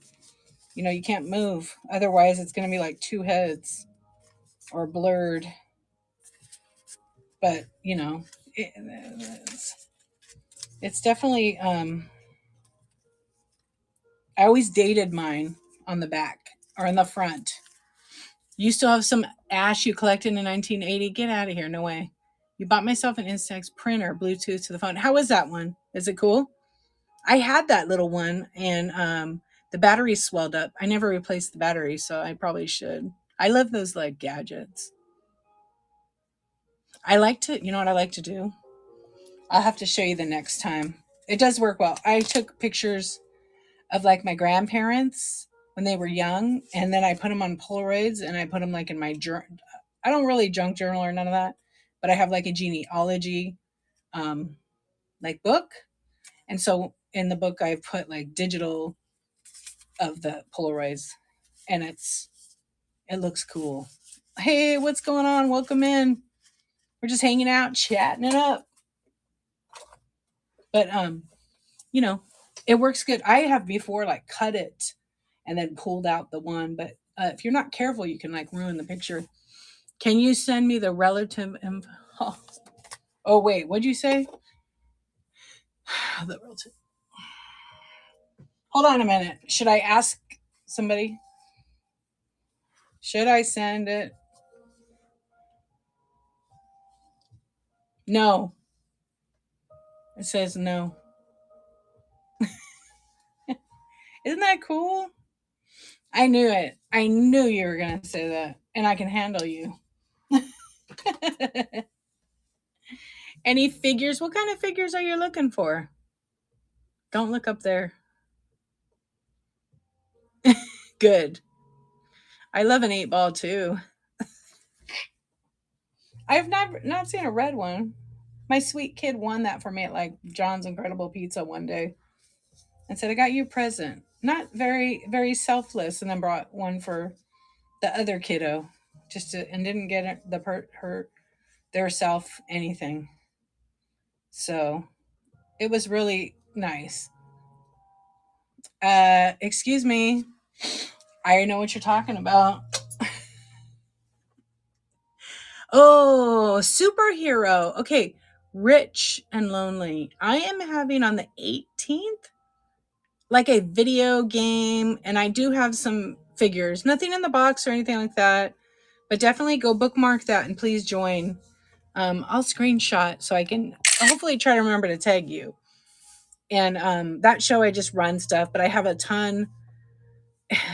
You know, you can't move. Otherwise, it's going to be like two heads or blurred. But, you know, it's definitely, I always dated mine on the back or in the front. You still have some ash you collected in 1980? Get out of here. No way. You bought myself an Instax printer, Bluetooth to the phone. How is that one? Is it cool? I had that little one, and the battery swelled up. I never replaced the battery, so I probably should. I love those like gadgets. I like to, you know what I like to do? I'll have to show you the next time. It does work well. I took pictures of like my grandparents when they were young, and then I put them on Polaroids, and I put them like in my journal. I don't really junk journal or none of that, but I have like a genealogy um, like book, and so in the book I put like digital of the Polaroids, and it looks cool. Hey, what's going on? Welcome in. We're just hanging out, chatting it up. But you know, it works good. I have before like cut it and then pulled out the one, but if you're not careful, you can like ruin the picture. Can you send me the relative info? Oh wait, what'd you say? The relative. Hold on a minute. Should I ask somebody? Should I send it? No. It says no. Isn't that cool? I knew it. I knew you were going to say that. And I can handle you. Any figures? What kind of figures are you looking for? Don't look up there. Good. I love an 8 ball too. I've not seen a red one. My sweet kid won that for me at like John's Incredible Pizza one day and said, "I got you a present." Not very selfless, and then brought one for the other kiddo, and didn't get her their self anything. So it was really nice. Excuse me. I know what you're talking about. Oh, superhero. Okay, rich and lonely. I am having on the 18th like a video game, and I do have some figures. Nothing in the box or anything like that, but definitely go bookmark that and please join. I'll screenshot so I can hopefully try to remember to tag you. And that show I just run stuff, but I have a ton.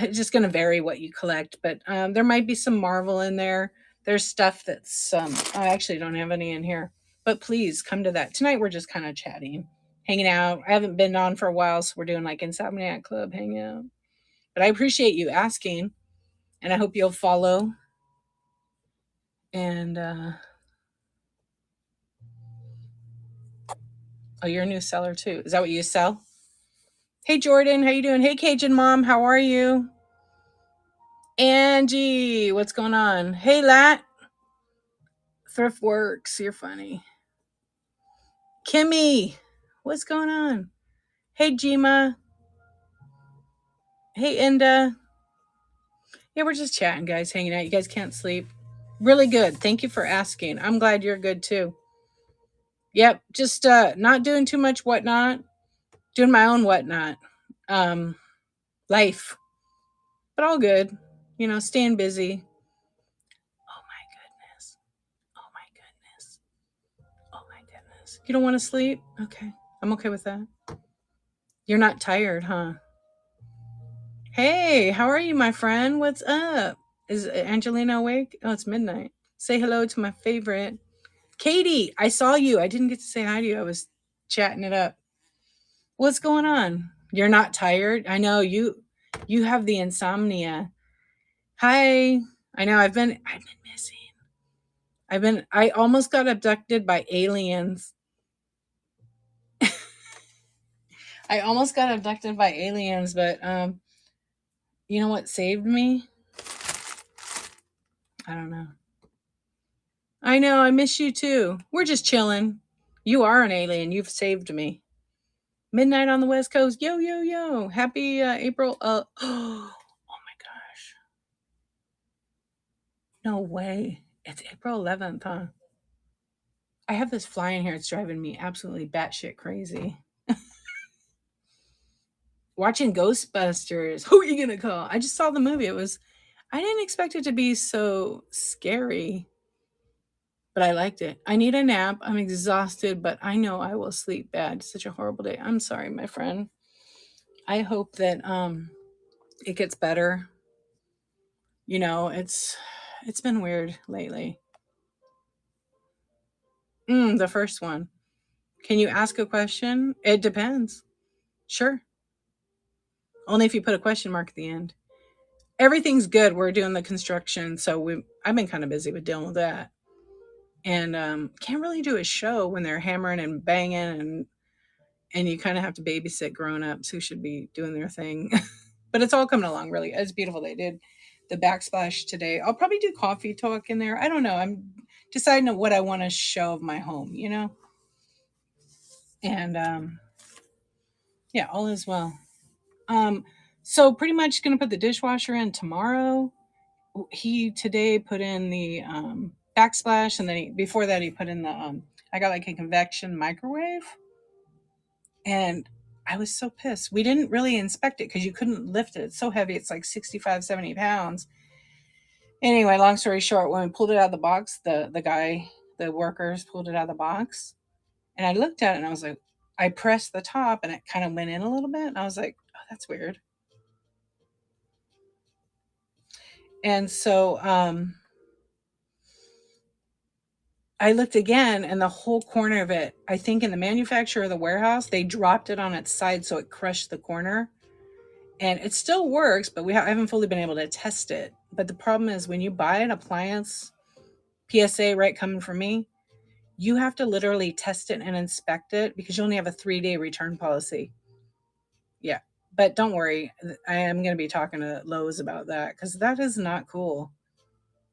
It's just going to vary what you collect, but there might be some Marvel in there. There's stuff that's I actually don't have any in here, but please come to that. Tonight we're just kind of chatting, hanging out. I haven't been on for a while, so we're doing like Insomniac Club hangout. But I appreciate you asking, and I hope you'll follow. And oh, you're a new seller too. Is that what you sell? Hey Jordan, how you doing? Hey Cajun Mom, how are you? Angie, what's going on? Hey Lat, Thrift Works, you're funny. Kimmy, what's going on? Hey Jima. Hey Inda. Yeah, we're just chatting, guys, hanging out. You guys can't sleep. Really good. Thank you for asking. I'm glad you're good too. Yep, just not doing too much whatnot. Doing my own whatnot. Um life. But all good. You know, staying busy. Oh my goodness. Oh my goodness. Oh my goodness. You don't want to sleep? Okay. I'm okay with that. You're not tired, huh? Hey, how are you, my friend? What's up? Is Angelina awake? Oh, it's midnight. Say hello to my favorite. Katie, I saw you. I didn't get to say hi to you. I was chatting it up. What's going on? You're not tired? I know you have the insomnia. Hi. I know I've been missing. I almost got abducted by aliens. I almost got abducted by aliens, but you know what saved me? I don't know. I know, I miss you too. We're just chilling. You are an alien. You've saved me. Midnight on the West Coast. Yo, yo, yo. Happy April. Oh my gosh. No way. It's April 11th, huh? I have this fly in here. It's driving me absolutely batshit crazy. Watching Ghostbusters. Who are you going to call? I just saw the movie. I didn't expect it to be so scary, but I liked it. I need a nap. I'm exhausted, but I know I will sleep bad. It's such a horrible day. I'm sorry, my friend. I hope that it gets better. You know, it's been weird lately. The first one. Can you ask a question? It depends. Sure. Only if you put a question mark at the end. Everything's good. We're doing the construction, so I've been kind of busy with dealing with that. And can't really do a show when they're hammering and banging, and you kind of have to babysit grown-ups who should be doing their thing. But it's all coming along really. It's beautiful. They did the backsplash today. I'll probably do coffee talk in there. I don't know. I'm deciding what I want to show of my home, you know? And yeah, all is well. So pretty much gonna put the dishwasher in tomorrow. He today put in the backsplash, and then before that he put in the I got like a convection microwave, and I was so pissed. We didn't really inspect it because you couldn't lift it. It's so heavy. It's like 65, 70 pounds. Anyway, long story short, when we pulled it out of the box, the workers pulled it out of the box, and I looked at it and I was like, I pressed the top and it kind of went in a little bit, and I was like, oh, that's weird. And so I looked again and the whole corner of it, I think in the manufacturer of the warehouse, they dropped it on its side so it crushed the corner. And it still works, but I haven't fully been able to test it. But the problem is when you buy an appliance, PSA, right, coming from me, you have to literally test it and inspect it because you only have a 3-day return policy. Yeah. But don't worry, I am going to be talking to Lowe's about that because that is not cool.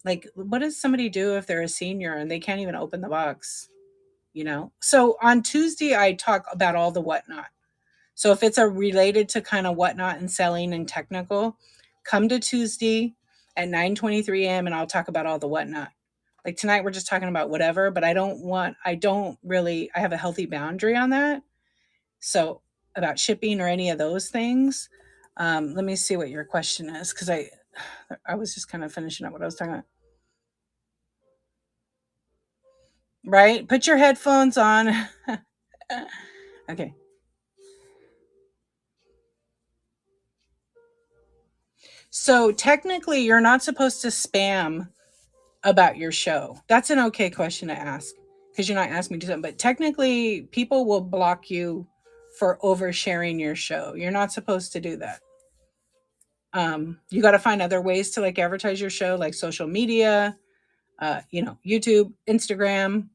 Like, what does somebody do if they're a senior and they can't even open the box? So on Tuesday, I talk about all the whatnot. So if it's a related to kind of whatnot and selling and technical, come to Tuesday at 9:23 a.m. and I'll talk about all the whatnot. Like tonight, we're just talking about whatever, but I don't really, I have a healthy boundary on that. So about shipping or any of those things. Let me see what your question is because I was just kind of finishing up what I was talking about. Right? Put your headphones on. Okay. So technically, you're not supposed to spam about your show. That's an okay question to ask because you're not asking me to do something. But technically, people will block you for oversharing your show. You're not supposed to do that. You got to find other ways to like advertise your show, like social media, YouTube, Instagram,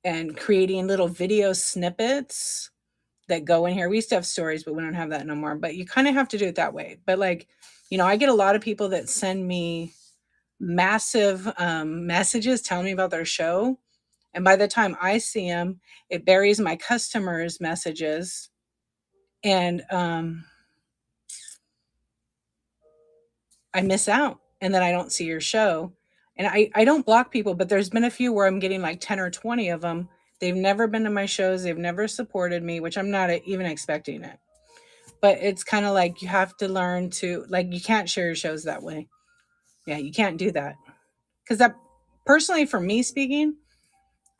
and creating little video snippets that go in here. We used to have stories, but we don't have that no more. But you kind of have to do it that way. But like, I get a lot of people that send me massive messages telling me about their show. And by the time I see them, it buries my customers' messages. And I miss out. And then I don't see your show. And I don't block people, but there's been a few where I'm getting like 10 or 20 of them. They've never been to my shows. They've never supported me, which I'm not even expecting it. But it's kind of like you have to learn to, like, you can't share your shows that way. Yeah, you can't do that. Because that, personally, for me speaking,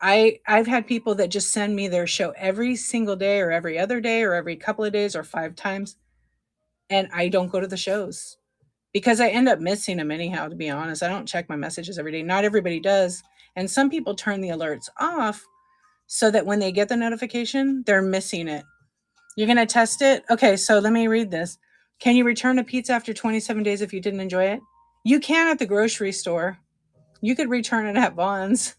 I've had people that just send me their show every single day or every other day or every couple of days or 5 times, and I don't go to the shows because I end up missing them anyhow, to be honest. I don't check my messages every day. Not everybody does, and some people turn the alerts off so that when they get the notification, they're missing it. You're going to test it? Okay, so let me read this. Can you return a pizza after 27 days if you didn't enjoy it? You can at the grocery store. You could return it at Vons.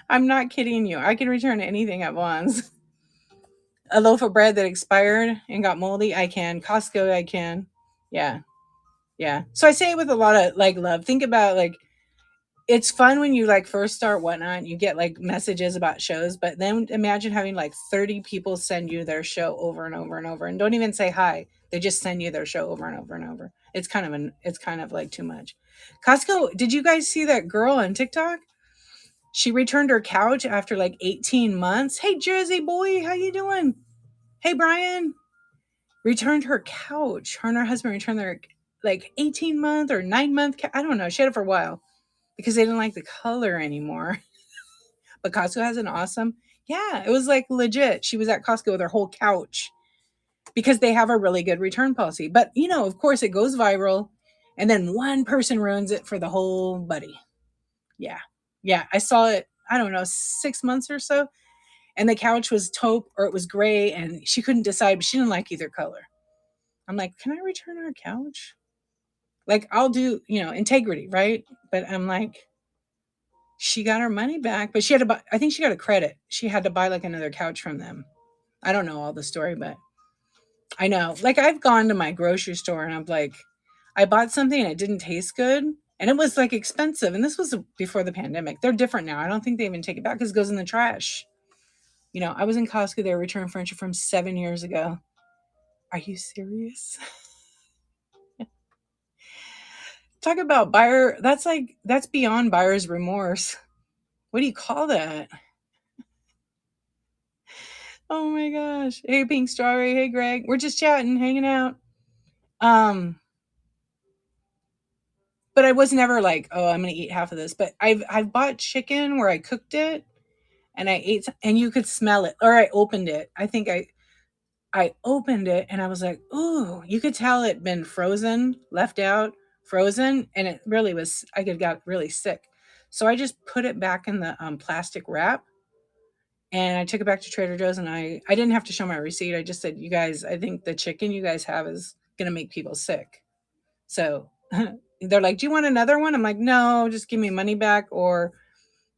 I'm not kidding you. I can return anything at Vons. A loaf of bread that expired and got moldy, I can. Costco, I can. Yeah. Yeah. So I say it with a lot of like love. Think about like it's fun when you like first start whatnot, you get like messages about shows, but then imagine having like 30 people send you their show over and over and over and don't even say hi. They just send you their show over and over and over. It's kind of like too much. Costco, did you guys see that girl on TikTok? She returned her couch after like 18 months. Hey, Jersey boy, how you doing? Hey, Brian. Returned her couch. Her and her husband returned their like 18-month or 9-month. I don't know. She had it for a while because they didn't like the color anymore. But Costco has an awesome. Yeah, it was like legit. She was at Costco with her whole couch because they have a really good return policy. But, of course, it goes viral and then one person ruins it for the whole buddy. Yeah. Yeah. I saw it, I don't know, 6 months or so. And the couch was taupe or it was gray and she couldn't decide, but she didn't like either color. I'm like, can I return our couch? Like, I'll do, integrity, right? But I'm like, she got her money back, but she had to buy, I think she got a credit. She had to buy like another couch from them. I don't know all the story, but I know. Like, I've gone to my grocery store and I'm like, I bought something and it didn't taste good. And it was like expensive. And this was before the pandemic. They're different now. I don't think they even take it back because it goes in the trash. I was in Costco. They were returning furniture from 7 years ago. Are you serious? Talk about buyer. That's beyond buyer's remorse. What do you call that? Oh my gosh. Hey, Pink Strawberry. Hey, Greg. We're just chatting, hanging out. Um, but I was never like, oh, I'm gonna eat half of this. But I've bought chicken where I cooked it and I ate and you could smell it. Or I opened it. I think I opened it and I was like, ooh, you could tell it'd been frozen, left out, frozen, and it really was I got really sick. So I just put it back in the plastic wrap, and I took it back to Trader Joe's, and I didn't have to show my receipt. I just said, "You guys, I think the chicken you guys have is going to make people sick." So they're like, "Do you want another one?" I'm like, "No, just give me money back, or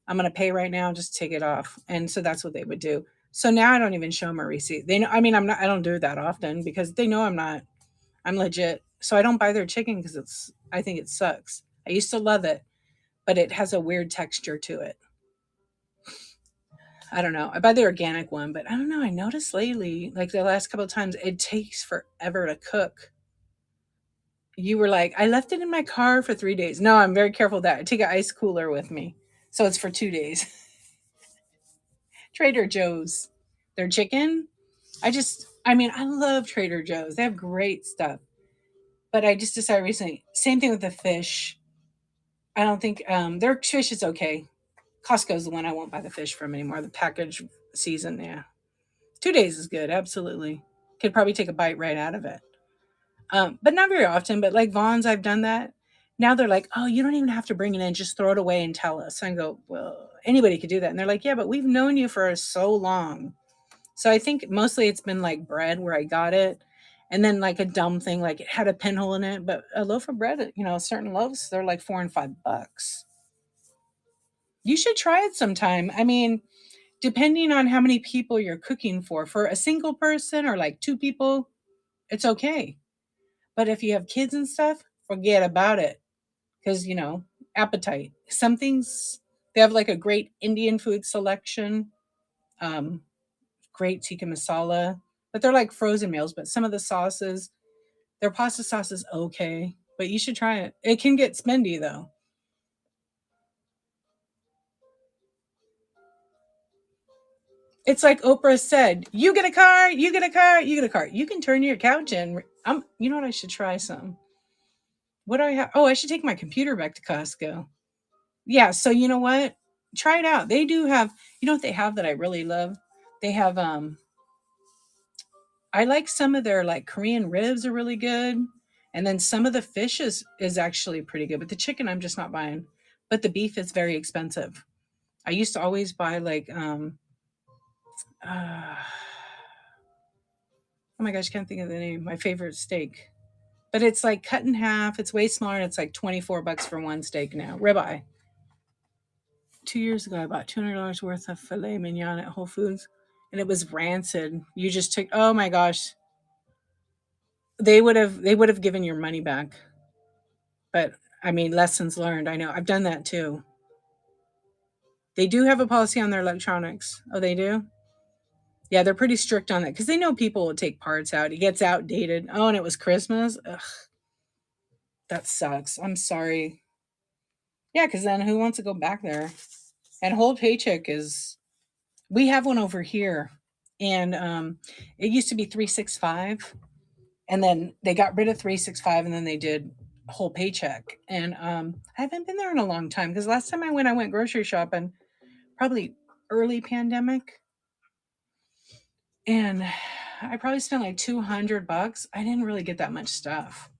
I'm going to pay right now, just take it off." And so that's what they would do. So now I don't even show them a receipt. They know, I mean, I don't do it that often because they know I'm legit. So I don't buy their chicken because I think it sucks. I used to love it, but it has a weird texture to it. I don't know. I buy the organic one, but I don't know. I noticed lately, like the last couple of times, it takes forever to cook. You were like, I left it in my car for 3 days. No, I'm very careful of that. I take an ice cooler with me. So it's for 2 days. Trader Joe's. Their chicken. I mean, I love Trader Joe's. They have great stuff. But I just decided recently, same thing with the fish. I don't think their fish is okay. Costco's the one I won't buy the fish from anymore. The package season, yeah. 2 days is good, absolutely. Could probably take a bite right out of it. But not very often. But like Vaughn's, I've done that. Now they're like, oh, you don't even have to bring it in. Just throw it away and tell us. I go, well, anybody could do that. And they're like, yeah, but we've known you for so long. So I think mostly it's been like bread where I got it. And then like a dumb thing, like it had a pinhole in it. But a loaf of bread, certain loaves, they're like $4 and $5. You should try it sometime. I mean, depending on how many people you're cooking for a single person or like two people, it's okay. But if you have kids and stuff, forget about it. Because, appetite. Some things, they have like a great Indian food selection, um, great tikka masala, but they're like frozen meals. But some of the sauces, their pasta sauce is okay, but you should try it. It can get spendy though. It's like Oprah said, you get a car, you get a car, you get a car. You can turn your couch in. You know what? I should try some. What do I have? Oh, I should take my computer back to Costco. Yeah. So you know what? Try it out. They do have, what they have that I really love? They have, I like some of their like Korean ribs are really good. And then some of the fish is actually pretty good. But the chicken, I'm just not buying. But the beef is very expensive. I used to always buy like, uh, oh my gosh, I can't think of the name. My favorite steak. But it's like cut in half. It's way smaller. And it's like $24 for one steak now. Ribeye. 2 years ago, I bought $200 worth of filet mignon at Whole Foods, and it was rancid. You just took. Oh my gosh, they would have given your money back. But I mean, lessons learned. I know I've done that too. They do have a policy on their electronics. Oh, they do. Yeah, they're pretty strict on that because they know people will take parts out. It gets outdated. Oh, and it was Christmas. Ugh, that sucks. I'm sorry. Yeah, because then who wants to go back there? And whole paycheck is. We have one over here, and it used to be 365, and then they got rid of 365, and then they did whole paycheck. And I haven't been there in a long time because last time I went grocery shopping, probably early pandemic, and I probably spent like $200. I didn't really get that much stuff.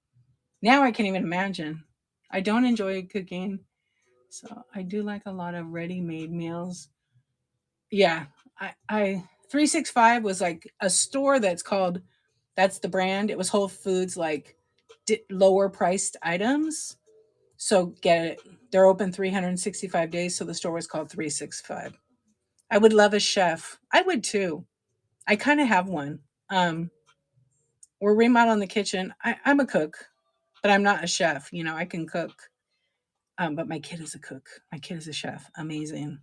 Now I can't even imagine. I don't enjoy cooking, so I do like a lot of ready-made meals. Yeah, I 365 was like a store that's the brand. It was Whole Foods, like lower priced items. So get it. They're open 365 days. So the store was called 365. I would love a chef. I would too. I kind of have one. Um, we're remodeling the kitchen. I'm a cook, but I'm not a chef. I can cook. But my kid is a cook. My kid is a chef. Amazing.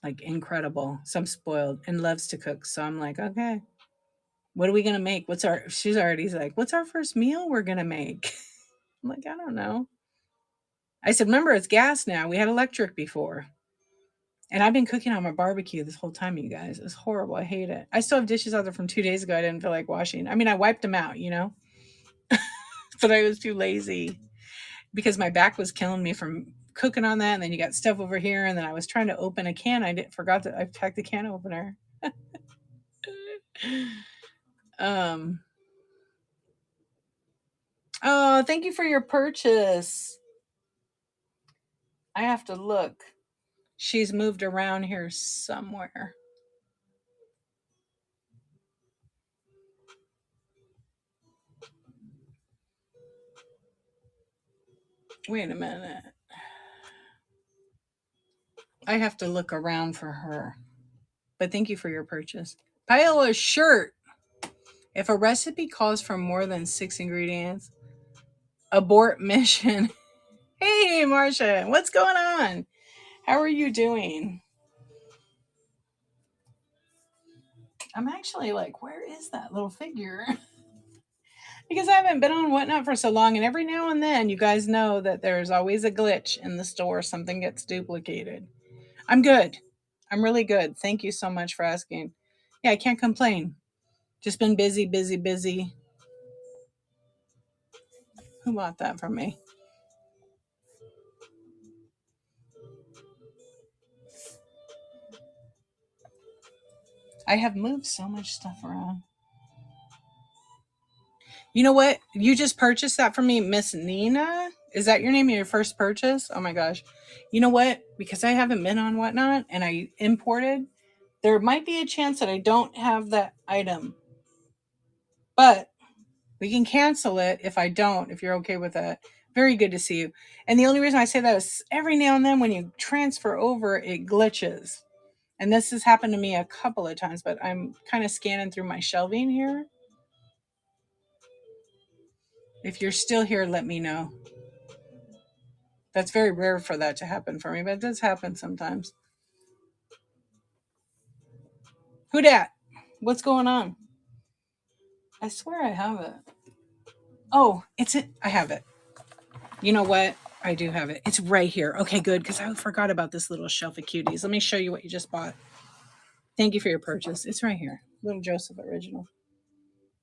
Like incredible. So I'm spoiled and loves to cook. So I'm like, okay, what are we gonna make? She's already like, what's our first meal we're gonna make? I'm like, I don't know. I said, remember, it's gas now. We had electric before. And I've been cooking on my barbecue this whole time, you guys. It's horrible. I hate it. I still have dishes out there from 2 days ago I didn't feel like washing. I mean, I wiped them out, but I was too lazy because my back was killing me from cooking on that. And then you got stuff over here. And then I was trying to open a can. Forgot that I packed the can opener. um, oh, thank you for your purchase. I have to look. She's moved around here somewhere. Wait a minute. I have to look around for her. But thank you for your purchase. Paola shirt. If a recipe calls for more than 6 ingredients, abort mission. Hey, Marcia, what's going on? How are you doing? I'm actually like, where is that little figure? Because I haven't been on Whatnot for so long, and every now and then, you guys know that there's always a glitch in the store. Something gets duplicated. I'm good. I'm really good. Thank you so much for asking. Yeah, I can't complain. Just been busy, busy, busy. Who bought that from me? I have moved so much stuff around. You know what? You just purchased that for me, Miss Nina. Is that your name of your first purchase? Oh my gosh. You know what? Because I haven't been on Whatnot and I imported, there might be a chance that I don't have that item. But we can cancel it if I don't, if you're okay with that. Very good to see you. And the only reason I say that is every now and then when you transfer over, it glitches. And this has happened to me a couple of times, but I'm kind of scanning through my shelving here. If you're still here, let me know. That's very rare for that to happen for me, but it does happen sometimes. Who dat? What's going on? I swear I have it. Oh, it's it. I have it. You know what? I do have it. It's right here. Okay, good, because I forgot about this little shelf of cuties. Let me show you what you just bought. Thank you for your purchase. It's right here. Little Joseph original.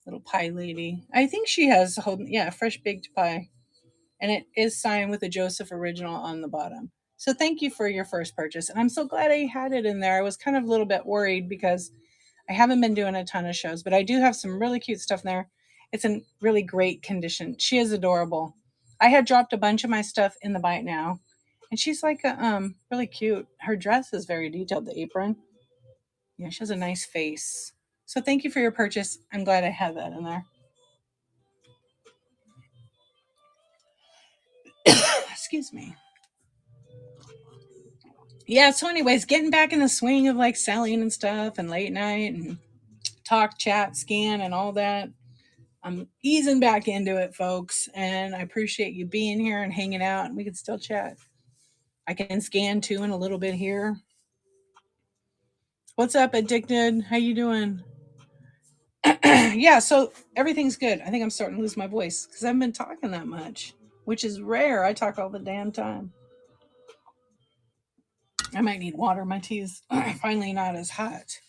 Little pie lady. I think she has fresh baked pie. And it is signed with a Joseph original on the bottom. So thank you for your first purchase. And I'm so glad I had it in there. I was kind of a little bit worried because I haven't been doing a ton of shows, but I do have some really cute stuff in there. It's in really great condition. She is adorable. I had dropped a bunch of my stuff in the bite now, and she's like really cute. Her dress is very detailed, the apron. Yeah, she has a nice face. So thank you for your purchase. I'm glad I had that in there. Excuse me. Yeah, so anyways, getting back in the swing of like selling and stuff and late night and talk, chat, scan and all that. I'm easing back into it, folks, and I appreciate you being here and hanging out, and we can still chat. I can scan too in a little bit here. What's up, Addicted? How you doing? Yeah, so everything's good. I think I'm starting to lose my voice because I haven't been talking that much, which is rare. I talk all the damn time. I might need water. My tea is finally not as hot.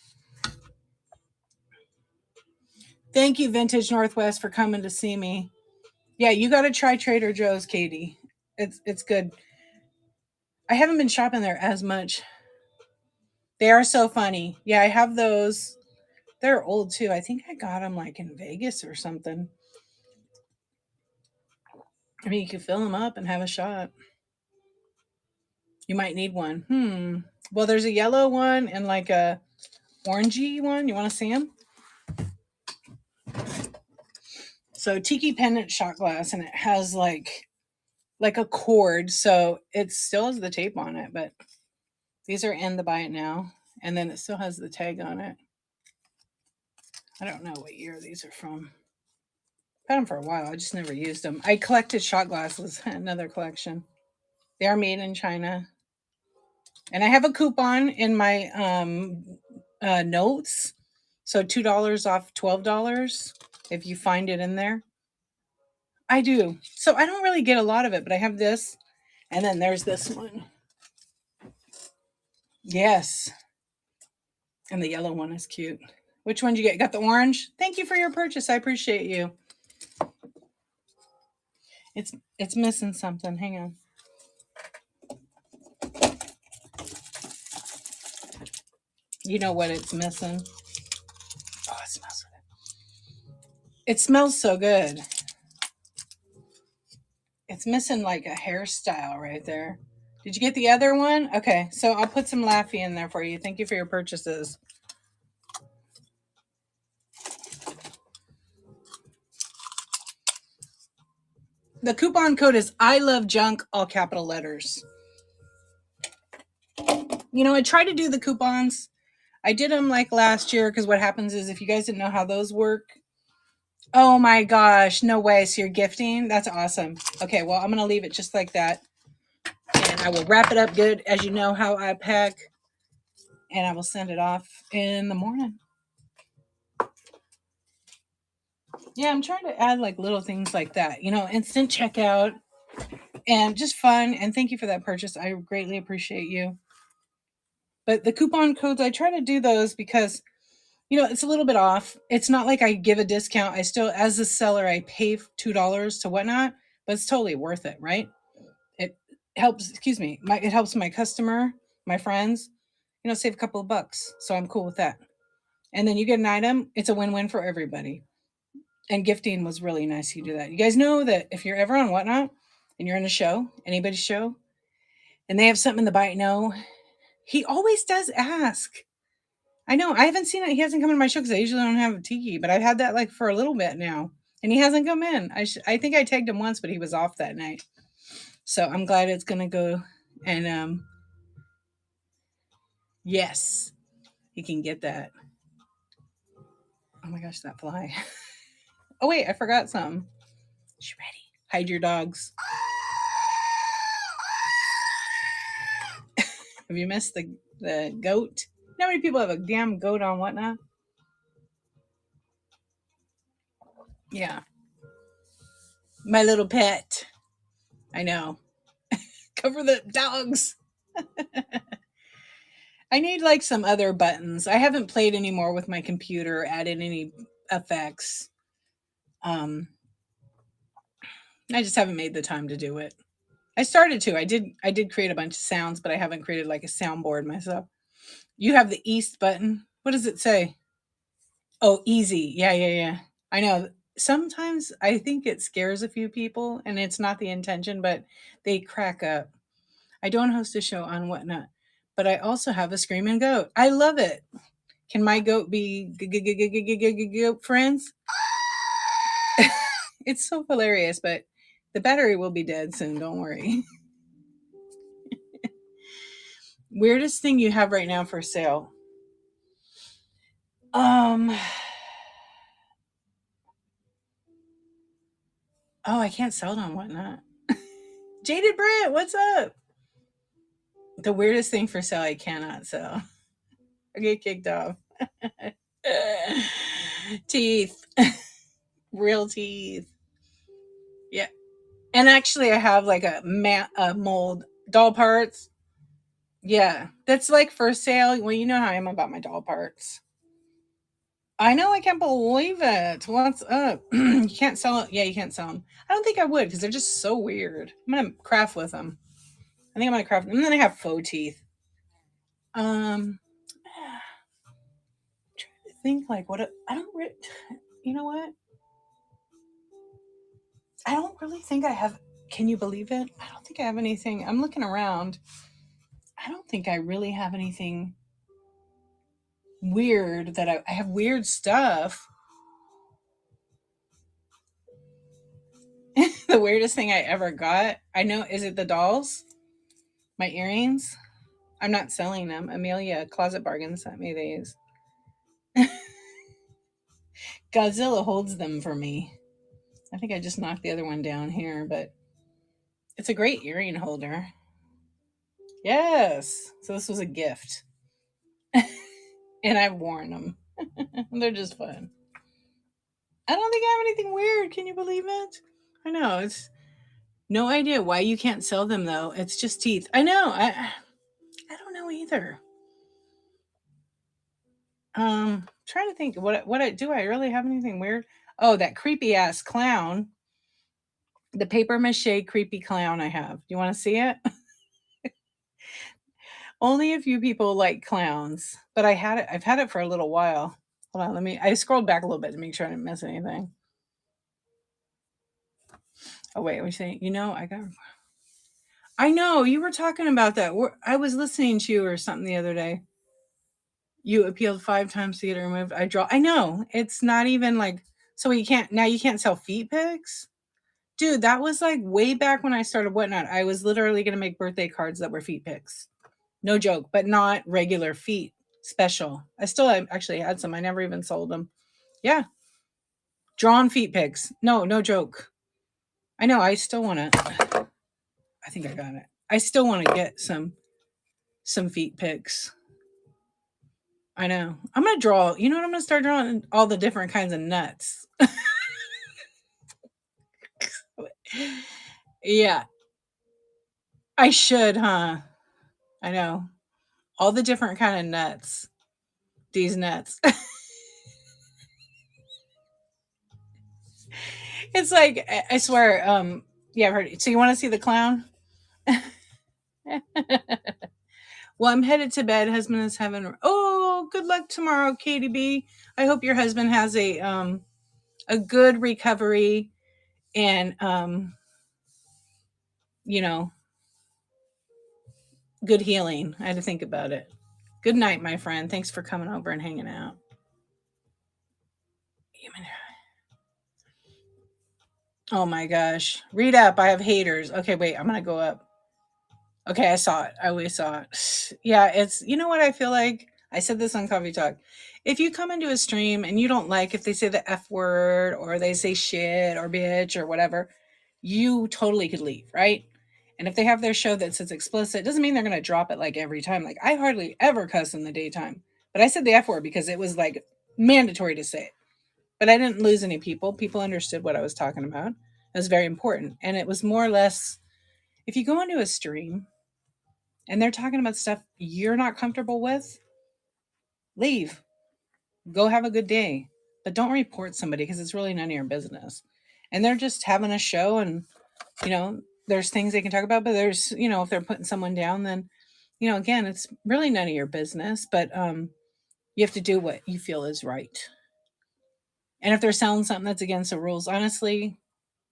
Thank you, Vintage Northwest, for coming to see me. Yeah, you got to try Trader Joe's, Katie. It's good. I haven't been shopping there as much. They are so funny. Yeah, I have those. They're old too. I think I got them like in Vegas or something. I mean, you can fill them up and have a shot. You might need one. Well, there's a yellow one and like a orangey one. You want to see them? So tiki pendant shot glass, and it has like a cord, so it still has the tape on it, but these are in the buy it now, and then it still has the tag on it. I don't know what year these are from. I've had them for a while. I just never used them. I collected shot glasses. Another collection. They are made in China. And I have a coupon in my notes. So $2 off $12 if you find it in there. I do. So I don't really get a lot of it, but I have this. And then there's this one. Yes. And the yellow one is cute. Which one did you get? Got the orange? Thank you for your purchase. I appreciate you. It's missing something. Hang on. You know what it's missing? Oh, it smells good. It smells so good. It's missing like a hairstyle right there. Did you get the other one? Okay, so I'll put some Laffy in there for you. Thank you for your purchases. The coupon code is I love junk, all capital letters. You know, I try to do the coupons. I did them like last year because what happens is if you guys didn't know how those work. Oh my gosh, no way. So you're gifting? That's awesome. Okay, well, I'm going to leave it just like that. And I will wrap it up good as you know how I pack. And I will send it off in the morning. Yeah, I'm trying to add like little things like that. You know, instant checkout and just fun. And thank you for that purchase. I greatly appreciate you. But the coupon codes, I try to do those because, you know, it's a little bit off. It's not like I give a discount. I still, as a seller, I pay $2 to whatnot, but it's totally worth it, right? It helps, excuse me, it helps my customer, my friends, you know, save a couple of bucks. So I'm cool with that. And then you get an item, it's a win-win for everybody. And gifting was really nice you do that. You guys know that if you're ever on Whatnot and you're in a show, anybody's show, and they have something in the bite, no, he always does ask. I know. I haven't seen it. He hasn't come in my show because I usually don't have a tiki, but I've had that like for a little bit now, and he hasn't come in. I think I tagged him once, but he was off that night. So I'm glad it's gonna go. And yes, he can get that. Oh my gosh, that fly! Oh wait, I forgot something. She's ready. Hide your dogs. Have you missed the goat? You know how many people have a damn goat on Whatnot? Yeah. My little pet. I know. Cover the dogs. I need like some other buttons. I haven't played anymore with my computer, added any effects. I just haven't made the time to do it. I started to. I did create a bunch of sounds, but I haven't created like a soundboard myself. You have the east button. What does it say? Oh, easy. Yeah, yeah, yeah. I know. Sometimes I think it scares a few people and it's not the intention, but they crack up. I don't host a show on Whatnot, but I also have a screaming goat. I love it. Can my goat be goat friends? It's so hilarious, but the battery will be dead soon. Don't worry. Weirdest thing you have right now for sale? Um. Oh, I can't sell it on Whatnot. Jaded Brett, what's up? The weirdest thing for sale I cannot sell. I get kicked off. Teeth. Real teeth. Yeah. And actually I have like a mold doll parts. Yeah. That's like for sale. Well, you know how I am about my doll parts. I know, I can't believe it. What's up? You can't sell it. Yeah, you can't sell them. I don't think I would because they're just so weird. I'm gonna craft with them. I think I'm gonna craft them. And then I have faux teeth. Um, trying to think like I don't. You know what? I don't really think I have. Can you believe it? I don't think I have anything. I'm looking around. I don't think I really have anything weird that I have weird stuff. The weirdest thing I ever got. I know. Is it the dolls? My earrings? I'm not selling them. Amelia Closet Bargain sent me these. Godzilla holds them for me. I think I just knocked the other one down here, but it's a great earring holder. Yes. So this was a gift. And I've worn them. They're just fun. I don't think I have anything weird. Can you believe it? I know. It's no idea why you can't sell them though. It's just teeth. I know. I don't know either. Trying to think what I do. I really have anything weird? Oh, that creepy ass clown. The paper mache creepy clown I have. Do you want to see it? Only a few people like clowns, but I had it. I've had it for a little while. Hold on, I scrolled back a little bit to make sure I didn't miss anything. Oh wait, we're saying, you know, I got. I know you were talking about that. I was listening to you or something the other day. You appealed 5 times to get it removed. I know. It's not even like so you can't sell feet pics? Dude, that was like way back when I started Whatnot. I was literally gonna make birthday cards that were feet pics. No joke, but not regular feet. Special. Actually had some. I never even sold them. Yeah. Drawn feet pics. No, no joke. I know. I still wanna I think I got it. I still want to get some feet pics. I know. I'm gonna draw. You know what? I'm gonna start drawing all the different kinds of nuts. Yeah, I should, huh? I know. All the different kind of nuts. These nuts. It's like I swear. Yeah, I've heard it. So you want to see the clown? Well, I'm headed to bed. Husband is having. Oh, good luck tomorrow, Katie B. I hope your husband has a good recovery and you know, good healing. I had to think about it. Good night, my friend. Thanks for coming over and hanging out. Oh my gosh. Read up. I have haters. Okay, wait. I'm going to go up. Okay, I saw it. I always saw it. Yeah, it's, you know what I feel like? I said this on Coffee Talk. If you come into a stream and you don't like if they say the F word or they say shit or bitch or whatever, you totally could leave, right? And if they have their show that says explicit, it doesn't mean they're going to drop it like every time. Like I hardly ever cuss in the daytime, but I said the F word because it was like mandatory to say it. But I didn't lose any people. People understood what I was talking about. It was very important. And it was more or less if you go into a stream and they're talking about stuff you're not comfortable with, leave. Go have a good day. But don't report somebody because it's really none of your business. And they're just having a show and, you know, there's things they can talk about, but there's, you know, if they're putting someone down, then, you know, again, it's really none of your business, but you have to do what you feel is right. And if they're selling something that's against the rules, honestly,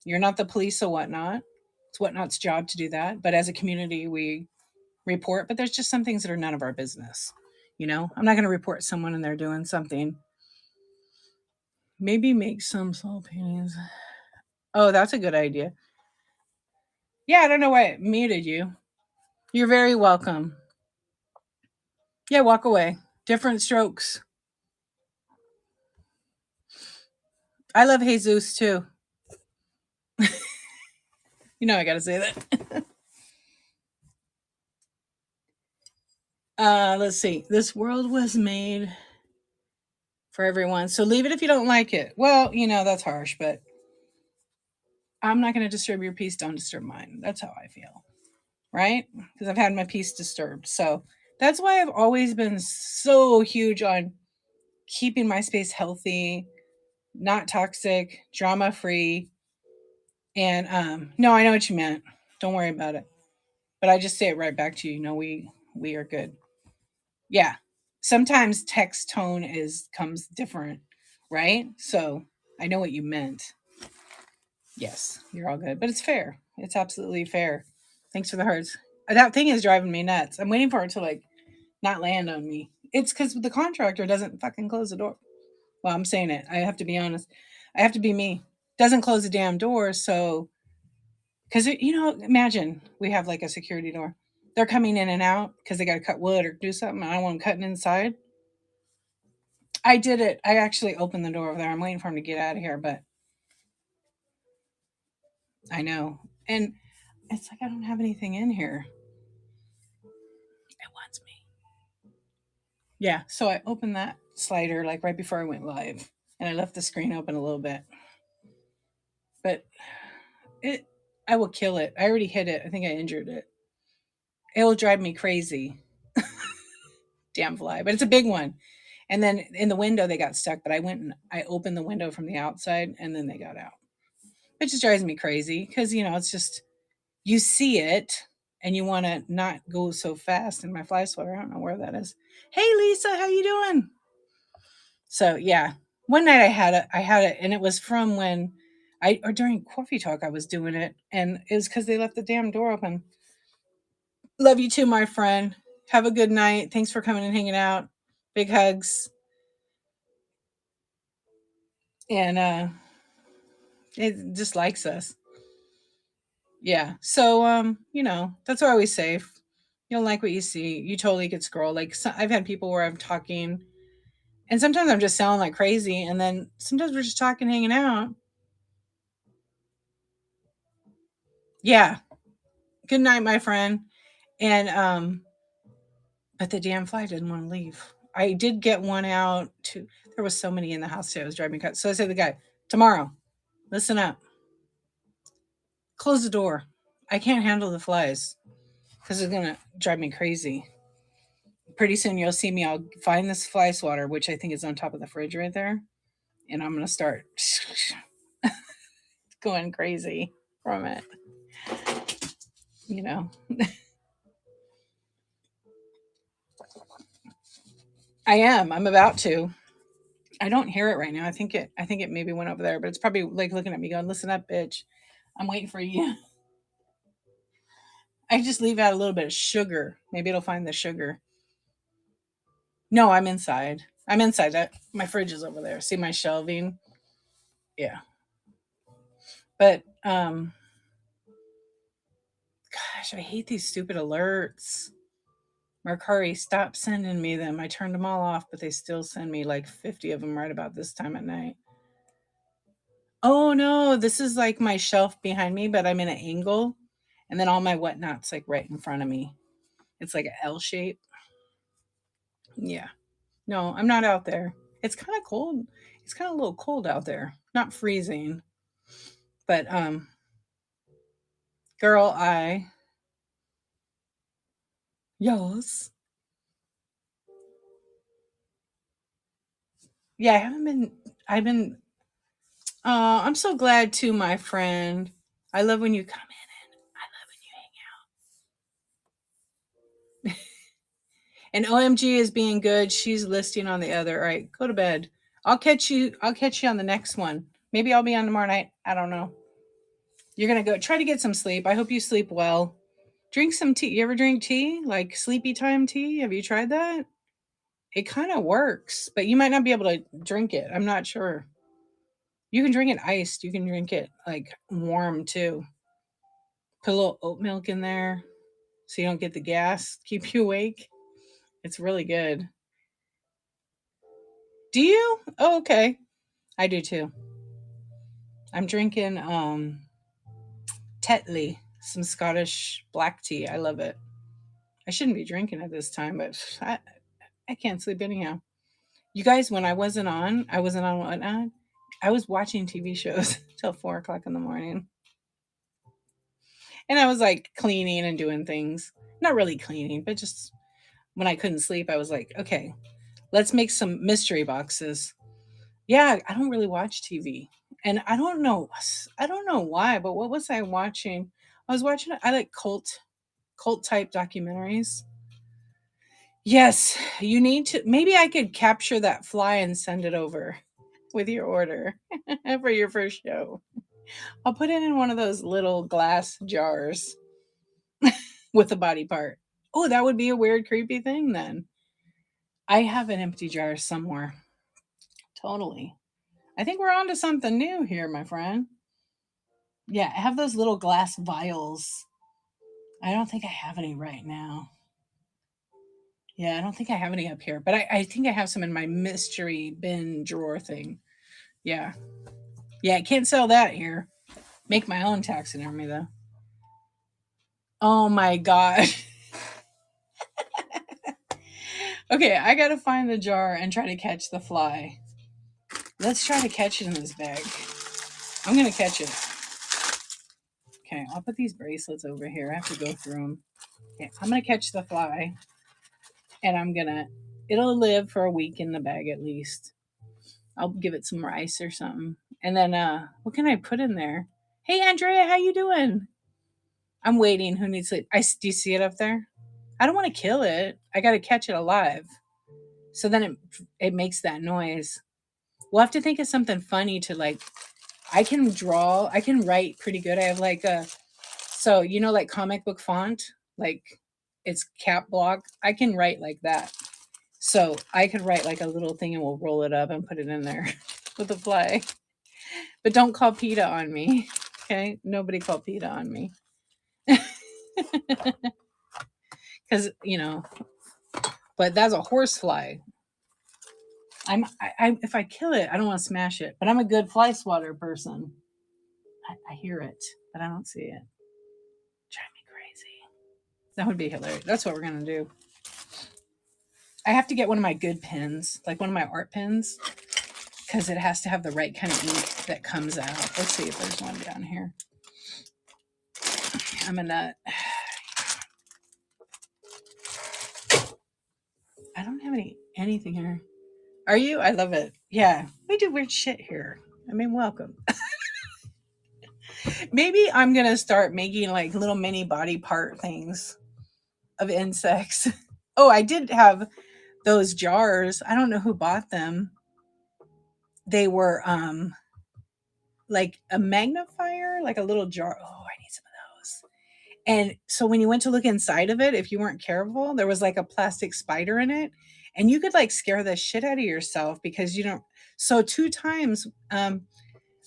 you're not the police or whatnot. It's whatnot's job to do that. But as a community, we report, but there's just some things that are none of our business. You know, I'm not going to report someone and they're doing something. Maybe make some soul paintings. Oh, that's a good idea. Yeah, I don't know why it muted you. You're very welcome. Yeah, walk away. Different strokes. I love Jesus too. You know, I got to say that. Let's see. This world was made for everyone. So leave it if you don't like it. Well, you know, that's harsh, but I'm not going to disturb your peace. Don't disturb mine. That's how I feel. Right? Because I've had my peace disturbed. So that's why I've always been so huge on keeping my space healthy, not toxic, drama free. And no, I know what you meant. Don't worry about it. But I just say it right back to you. You know, we are good. Yeah. Sometimes text tone is comes different, right? So I know what you meant. Yes, you're all good. But it's fair. It's absolutely fair. Thanks for the hearts. That thing is driving me nuts. I'm waiting for it to like not land on me. It's because the contractor doesn't fucking close the door. Well, I'm saying it. I have to be honest. I have to be me. Doesn't close the damn door. So, because, you know, imagine we have like a security door. They're coming in and out because they got to cut wood or do something. I don't want them cutting inside. I did it. I actually opened the door over there. I'm waiting for him to get out of here, but I know. And it's like I don't have anything in here. It wants me. Yeah. So I opened that slider like right before I went live and I left the screen open a little bit. But it I will kill it. I already hit it. I think I injured it. It will drive me crazy. Damn fly. But it's a big one. And then in the window they got stuck, but I went and I opened the window from the outside and then they got out. It just drives me crazy because you know it's just you see it and you want to not go so fast in my fly swatter. I don't know where that is. Hey Lisa, how you doing? So yeah, one night I had it, and it was from when I or during coffee talk I was doing it, and it was because they left the damn door open. Love you too, my friend. Have a good night. Thanks for coming and hanging out. Big hugs. And it just likes us. Yeah. So that's what I always say. If you don't like what you see, you totally could scroll. Like I've had people where I'm talking and sometimes I'm just sounding like crazy and then sometimes we're just talking, hanging out. Yeah. Good night, my friend. And but the damn fly didn't want to leave. I did get one out to there was so many in the house too. I was driving me cut. So I said to the guy, tomorrow, listen up. Close the door. I can't handle the flies because it's gonna drive me crazy. Pretty soon you'll see me. I'll find this fly swatter, which I think is on top of the fridge right there, and I'm gonna start going crazy from it. You know, I am. I'm about to. I don't hear it right now. I think it. I think it maybe went over there, but it's probably like looking at me, going, "Listen up, bitch. I'm waiting for you." I just leave out a little bit of sugar. Maybe it'll find the sugar. No, I'm inside. I'm inside. That my fridge is over there. See my shelving? Yeah. But gosh, I hate these stupid alerts. Mercari, stop sending me them. I turned them all off, but they still send me like 50 of them right about this time at night. Oh no, this is like my shelf behind me, but I'm in an angle. And then all my whatnot's like right in front of me. It's like an L shape. Yeah. No, I'm not out there. It's kind of cold. It's kind of a little cold out there. Not freezing. But girl, yes. Yeah, I haven't been I've been I'm so glad too, my friend. I love when you come in and I love when you hang out. And OMG is being good. She's listing on the other. All right, go to bed. I'll catch you on the next one. Maybe I'll be on tomorrow night. I don't know. You're gonna go try to get some sleep. I hope you sleep well. Drink some tea. You ever drink tea? Like sleepy time tea? Have you tried that? It kind of works, but you might not be able to drink it. I'm not sure. You can drink it iced. You can drink it like warm too. Put a little oat milk in there so you don't get the gas. Keep you awake. It's really good. Do you? Oh, okay. I do too. I'm drinking Tetley, some Scottish black tea. I love it. I shouldn't be drinking it this time, but I can't sleep anyhow. You guys, when I wasn't on whatnot. I was watching TV shows till 4 o'clock in the morning. And I was like cleaning and doing things. Not really cleaning, but just when I couldn't sleep, I was like, okay, let's make some mystery boxes. Yeah, I don't really watch TV. And I don't know why, but what was I watching? I was watching I like cult type documentaries. Yes, you need to maybe I could capture that fly and send it over with your order for your first show. I'll put it in one of those little glass jars with a body part. Oh, that would be a weird, creepy thing then. I have an empty jar somewhere. Totally. I think we're on to something new here, my friend. Yeah, I have those little glass vials. I don't think I have any right now. Yeah, I don't think I have any up here, but I think I have some in my mystery bin drawer thing. Yeah. Yeah, I can't sell that here. Make my own taxidermy, though. Oh my God. Okay, I gotta find the jar and try to catch the fly. Let's try to catch it in this bag. I'm gonna catch it. Okay, I'll put these bracelets over here. I have to go through them. Okay, I'm gonna catch the fly, and it'll live for a week in the bag at least. I'll give it some rice or something, and then what can I put in there? Hey, Andrea, how you doing? I'm waiting. Who needs sleep? Do you see it up there? I don't want to kill it. I got to catch it alive. So then it makes that noise. We'll have to think of something funny to like. I can write pretty good. I have like a, so like comic book font, like it's cap block. I can write like that. So I could write like a little thing and we'll roll it up and put it in there with a fly. But don't call PETA on me. Okay? Nobody call PETA on me. Because, but that's a horsefly. If I kill it, I don't want to smash it. But I'm a good fly swatter person. I hear it, but I don't see it. Drive me crazy. That would be hilarious. That's what we're gonna do. I have to get one of my good pens, like one of my art pens, because it has to have the right kind of ink that comes out. Let's see if there's one down here. I'm a nut. I don't have anything here. Are you? I love it. Yeah, we do weird shit here. I mean, welcome. Maybe I'm gonna start making like little mini body part things of insects. Oh, I did have those jars. I don't know who bought them. They were like a magnifier, like a little jar. Oh, I need some of those. And so when you went to look inside of it, if you weren't careful, there was like a plastic spider in it. And you could like scare the shit out of yourself because you don't. So 2 times,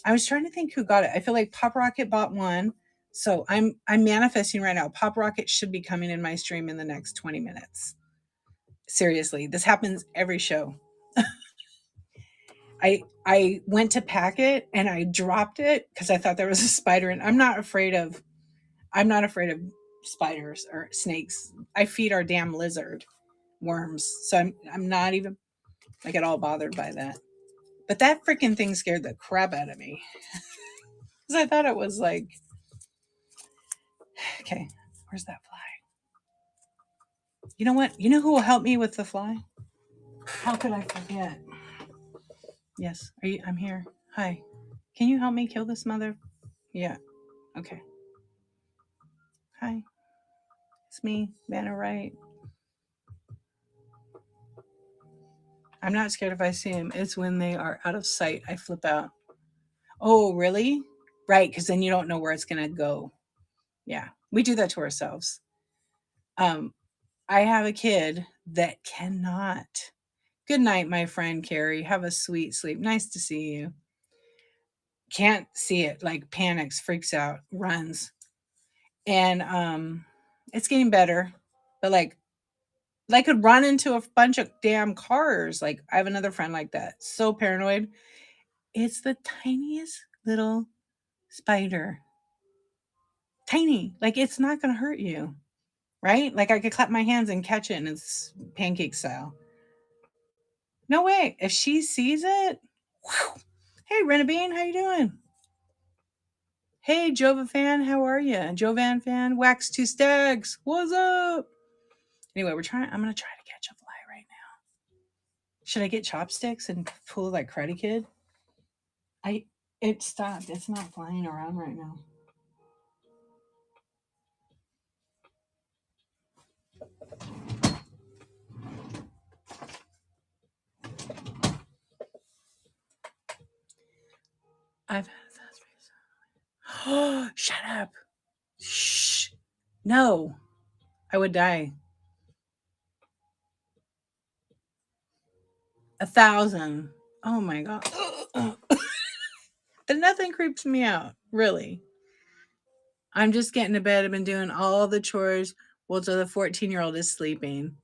I was trying to think who got it. I feel like Pop Rocket bought one. So I'm manifesting right now. Pop Rocket should be coming in my stream in the next 20 minutes. Seriously, this happens every show. I went to pack it and I dropped it because I thought there was a spider in. I'm not afraid of spiders or snakes. I feed our damn lizard worms. So I'm not even like at all bothered by that. But that freaking thing scared the crap out of me. Because I thought it was like, okay, where's that fly? You know what? You know who will help me with the fly? How could I forget? Yes, I'm here. Hi. Can you help me kill this mother? Yeah. Okay. Hi. It's me, Vanna Wright. I'm not scared if I see him. It's when they are out of sight, I flip out. Oh, really? Right, because then you don't know where it's going to go. Yeah, we do that to ourselves. I have a kid that cannot. Good night, my friend Carrie. Have a sweet sleep. Nice to see you. Can't see it, like panics, freaks out, runs. And it's getting better. But like could run into a bunch of damn cars. Like I have another friend like that. So paranoid. It's the tiniest little spider. Tiny. Like it's not going to hurt you. Right? Like I could clap my hands and catch it and it's pancake style. No way. If she sees it, whew. Hey, Renabean, how you doing? Hey, Jova fan, how are you? Jovan fan, Wax 2 Stags, what's up? Anyway, I'm going to try to catch a fly right now. Should I get chopsticks and pull like Karate Kid? It stopped. It's not flying around right now. I've had that. Oh, shut up. Shh. No. I would die. 1,000. Oh my God. Then nothing creeps me out, really. I'm just getting to bed. I've been doing all the chores while the 14-year-old is sleeping.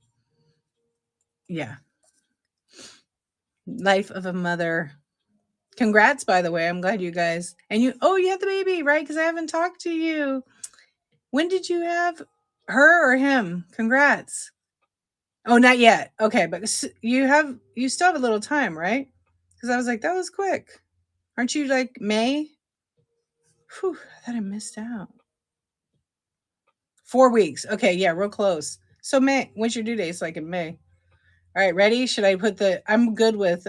Yeah. Life of a mother. Congrats, by the way. I'm glad you guys. And you had the baby, right? Because I haven't talked to you. When did you have her or him? Congrats. Oh, not yet. Okay, but you still have a little time, right? Because I was like, that was quick. Aren't you like May? Whew, I thought I missed out. 4 weeks. Okay, yeah, real close. So May, when's your due date? It's like in May. All right, ready? Should I put I'm good with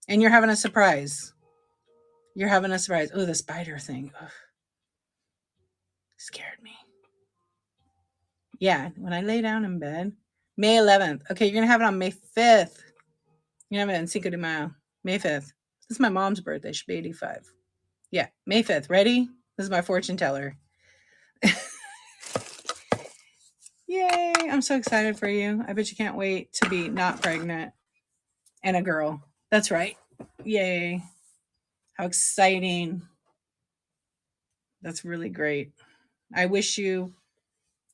and you're having a surprise. You're having a surprise. Oh, the spider thing. Ugh. Scared me. Yeah, when I lay down in bed. May 11th. Okay, you're going to have it on May 5th. You're going to have it in Cinco de Mayo. May 5th. This is my mom's birthday. She'll be 85. Yeah, May 5th. Ready? This is my fortune teller. Yay. I'm so excited for you. I bet you can't wait to be not pregnant and a girl. That's right. Yay. How exciting. That's really great. I wish you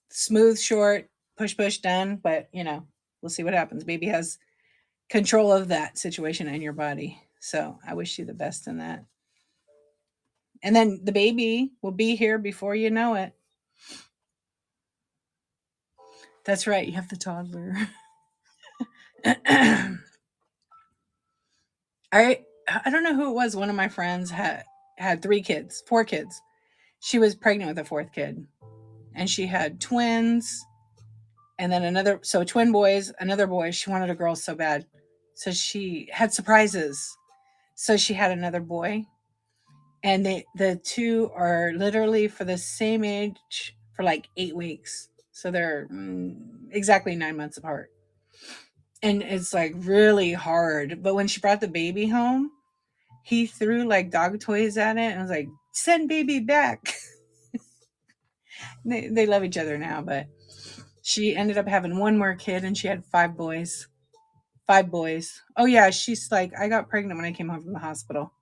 smooth, short, push, push, done. But, we'll see what happens. Baby has control of that situation in your body. So I wish you the best in that. And then the baby will be here before you know it. That's right. You have the toddler. I don't know who it was. One of my friends had 3 kids, 4 kids. She was pregnant with a 4th kid, and she had twins, and then twin boys, another boy. She wanted a girl so bad, so she had surprises. So she had another boy, and the two are literally for the same age for like 8 weeks. So they're exactly 9 months apart. And it's like really hard. But when she brought the baby home, he threw like dog toys at it and was like, send baby back. They love each other now, but she ended up having one more kid and she had 5 boys. 5 boys. Oh, yeah. She's like, I got pregnant when I came home from the hospital.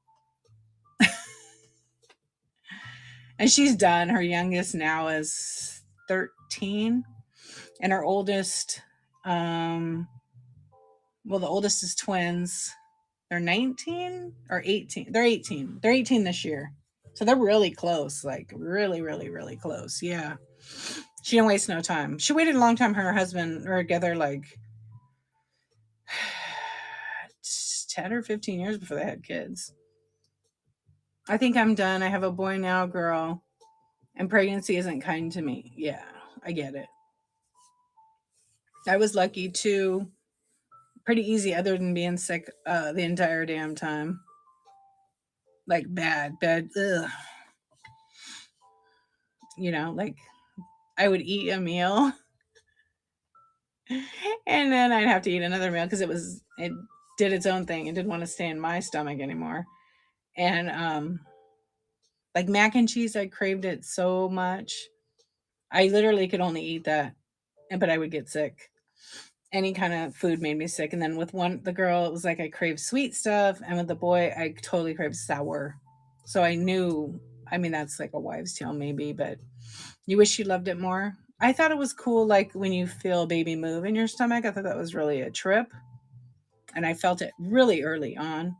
And she's done. Her youngest now is 13. And her oldest, the oldest is twins. They're 19 or 18. They're 18. They're 18 this year. So they're really close, like really, really, really close. Yeah. She didn't waste no time. She waited a long time. Her and her husband were together like 10 or 15 years before they had kids. I think I'm done. I have a boy now, girl. And pregnancy isn't kind to me. Yeah, I get it. I was lucky too. Pretty easy other than being sick the entire damn time. Like bad. Ugh. Like I would eat a meal and then I'd have to eat another meal because it did its own thing. It didn't want to stay in my stomach anymore. And like mac and cheese, I craved it so much. I literally could only eat that, but I would get sick. Any kind of food made me sick. And then with the girl, it was like I craved sweet stuff, and with the boy, I totally craved sour. So I knew. I mean, that's like a wives' tale, maybe, but you wish you loved it more. I thought it was cool, like when you feel baby move in your stomach. I thought that was really a trip, and I felt it really early on.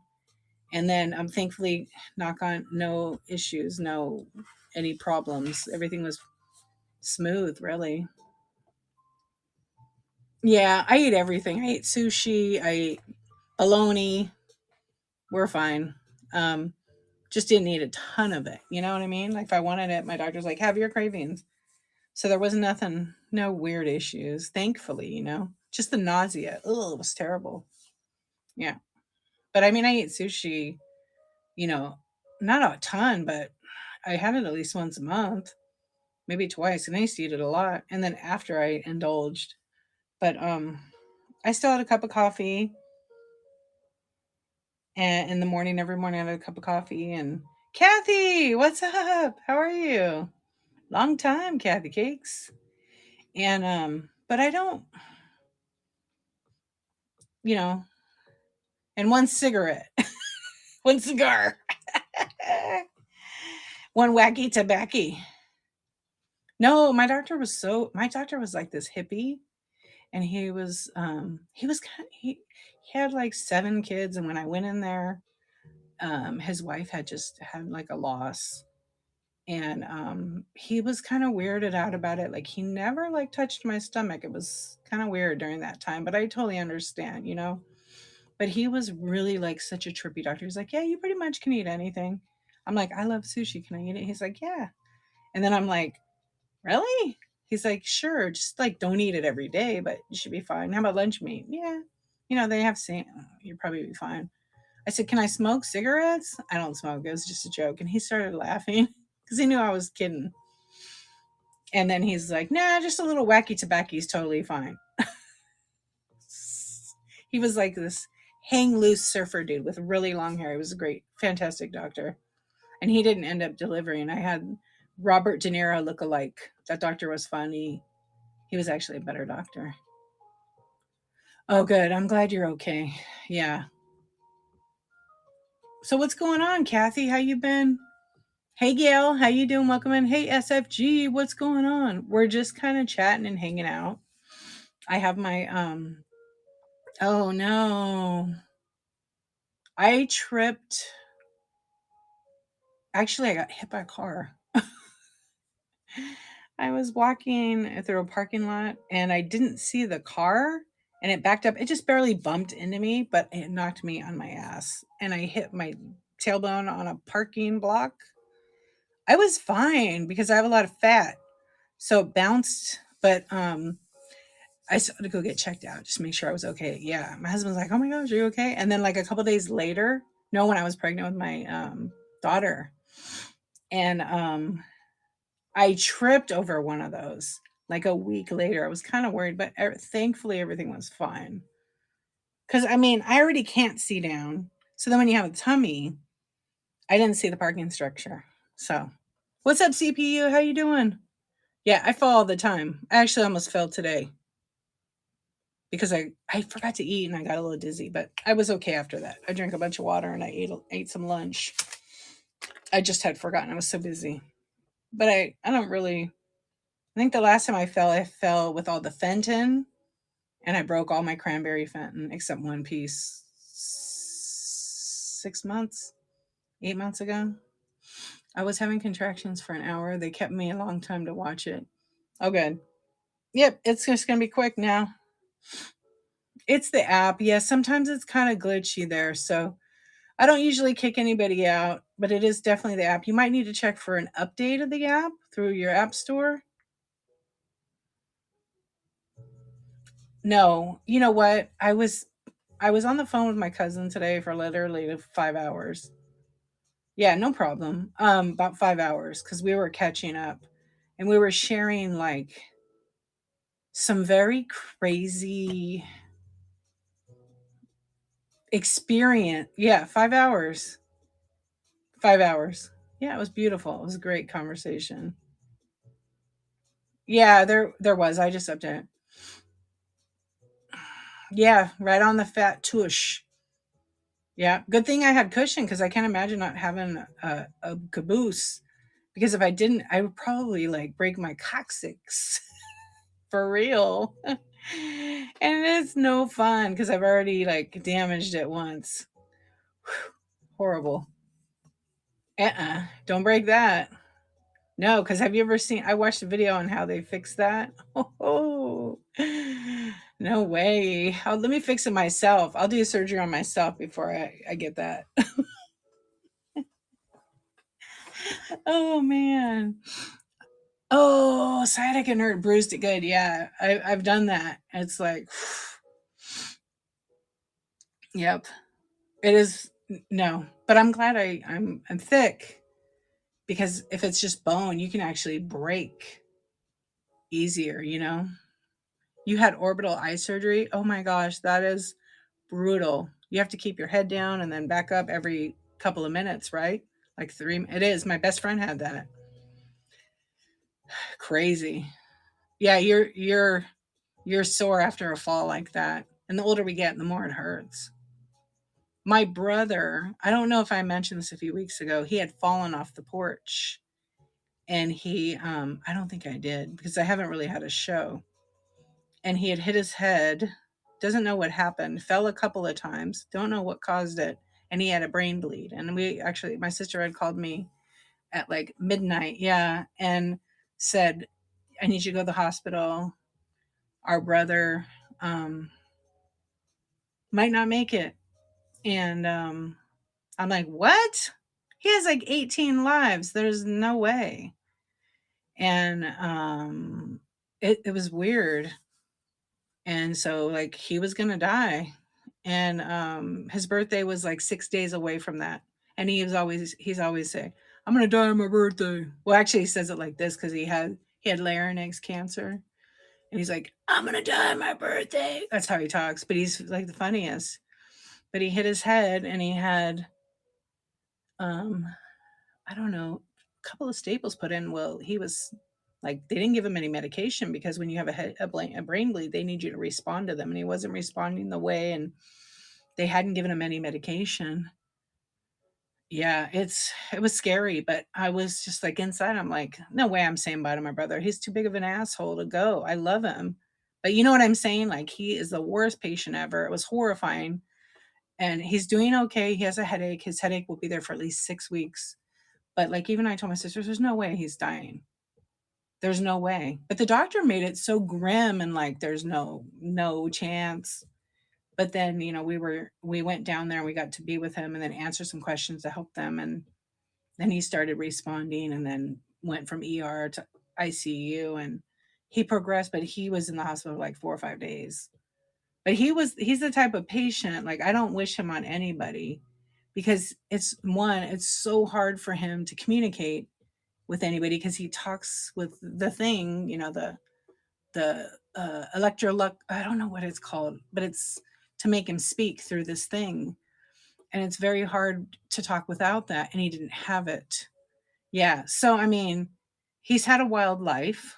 And then I'm thankfully, knock on, no issues, no any problems. Everything was smooth, really. Yeah, I ate everything. I ate sushi. I ate bologna. We're fine. Um, just didn't eat a ton of it. You know what I mean? Like if I wanted it, my doctor's like, have your cravings. So there was nothing, no weird issues. Thankfully. Just the nausea. Ugh, it was terrible. Yeah. But I mean, I ate sushi, you know, not a ton, but I had it at least once a month, maybe twice, and I used to eat it a lot. And then after I indulged, but I still had a cup of coffee, and in the morning, every morning, I had a cup of coffee. And Kathy, what's up? How are you? Long time, Kathy Cakes. And but I don't, you know, and one cigarette, one cigar, one wacky tobacco. No, my doctor was like this hippie, and he was he had like 7 kids, and when I went in there, his wife had just had like a loss, and he was kind of weirded out about it. Like he never like touched my stomach. It was kind of weird during that time, but I totally understand. But he was really like such a trippy doctor. He's like, yeah, you pretty much can eat anything. I'm like, I love sushi, can I eat it? He's like, yeah. And then I'm like, really? He's like, sure, just like don't eat it every day, but you should be fine. How about lunch meat? Yeah. They have same, you'll probably be fine. I said, can I smoke cigarettes? I don't smoke. It was just a joke. And he started laughing because he knew I was kidding. And then he's like, nah, just a little wacky tobacco is totally fine. He was like this hang loose surfer dude with really long hair. He was a great, fantastic doctor. And he didn't end up delivering. I had Robert De Niro look alike. That doctor was funny. He was actually a better doctor. Oh, good. I'm glad you're okay. Yeah. So what's going on, Kathy? How you been? Hey, Gail. How you doing? Welcome in. Hey, SFG. What's going on? We're just kind of chatting and hanging out. I have my Oh no. I tripped. Actually, I got hit by a car. I was walking through a parking lot and I didn't see the car and it backed up. It just barely bumped into me, but it knocked me on my ass and I hit my tailbone on a parking block. I was fine because I have a lot of fat. So it bounced, but I still had to go get checked out just to make sure I was okay. Yeah. My husband's like, "Oh my gosh, are you okay?" And then like a couple days later, no, when I was pregnant with my daughter, and I tripped over one of those like a week later. I was kind of worried, but thankfully everything was fine. Because I mean, I already can't see down. So then when you have a tummy, I didn't see the parking structure. So, what's up, CPU? How you doing? Yeah, I fall all the time. I actually almost fell today because I forgot to eat and I got a little dizzy, but I was okay after that. I drank a bunch of water and I ate some lunch. I just had forgotten. I was so busy. But I don't really. I think the last time I fell with all the Fenton and I broke all my cranberry Fenton except one piece 6 months, 8 months ago. I was having contractions for an hour. They kept me a long time to watch it. Oh, good. Yep, it's just going to be quick now. It's the app. Yeah, sometimes it's kind of glitchy there. So I don't usually kick anybody out, but it is definitely the app. You might need to check for an update of the app through your app store. No, you know what? I was on the phone with my cousin today for literally 5 hours. Yeah, no problem. About 5 hours because we were catching up and we were sharing like some very crazy experience. Yeah, 5 hours. 5 hours. Yeah, it was beautiful. It was a great conversation. Yeah, there was. I just upped it. Yeah, right on the fat tush. Yeah, good thing I had cushion because I can't imagine not having a caboose. Because if I didn't, I would probably like break my coccyx for real. And it's no fun because I've already like damaged it once. Whew, horrible. Don't break that. No, because have you ever seen? I watched a video on how they fix that. Oh, no way. Let me fix it myself. I'll do surgery on myself before I get that. Oh man. Oh, sciatica nerve bruised it good. Yeah, I've done that. It's like, yep. It is no, but I'm glad I'm thick because if it's just bone, you can actually break easier. You had orbital eye surgery. Oh my gosh, that is brutal. You have to keep your head down and then back up every couple of minutes, right? Like three. It is. My best friend had that. Crazy. Yeah, you're sore after a fall like that, and the older we get, the more it hurts. My brother, I don't know if I mentioned this a few weeks ago. He had fallen off the porch, and I don't think I did because I haven't really had a show. And he had hit his head. Doesn't know what happened. Fell a couple of times. Don't know what caused it. And he had a brain bleed. And my sister had called me at like midnight. Yeah. And said, "I need you to go to the hospital. Our brother might not make it." And I'm like, "What? He has like 18 lives. There's no way." And it was weird. And so like he was gonna die. And his birthday was like 6 days away from that. And he's always say, "I'm gonna die on my birthday." Well, actually he says it like this because he had larynx cancer. And he's like, "I'm gonna die on my birthday." That's how he talks, but he's like the funniest. But he hit his head and he had um I don't know, a couple of staples put in. Well, he was Like, they didn't give him any medication because when you have a brain bleed, they need you to respond to them, and he wasn't responding the way, and they hadn't given him any medication. Yeah, it was scary, but I was just like inside, I'm like, no way I'm saying bye to my brother. He's too big of an asshole to go. I love him. But you know what I'm saying? Like, he is the worst patient ever. It was horrifying. And he's doing okay. He has a headache. His headache will be there for at least 6 weeks. But like, even I told my sisters, there's no way he's dying. There's no way. But the doctor made it so grim and like there's no chance. But then, we went down there and we got to be with him and then answer some questions to help them, and then he started responding and then went from ER to ICU, and he progressed, but he was in the hospital like 4 or 5 days. But he's the type of patient, like, I don't wish him on anybody because it's so hard for him to communicate with anybody because he talks with the thing, the I don't know what it's called, but it's to make him speak through this thing. And it's very hard to talk without that. And he didn't have it. Yeah. So, I mean, he's had a wild life.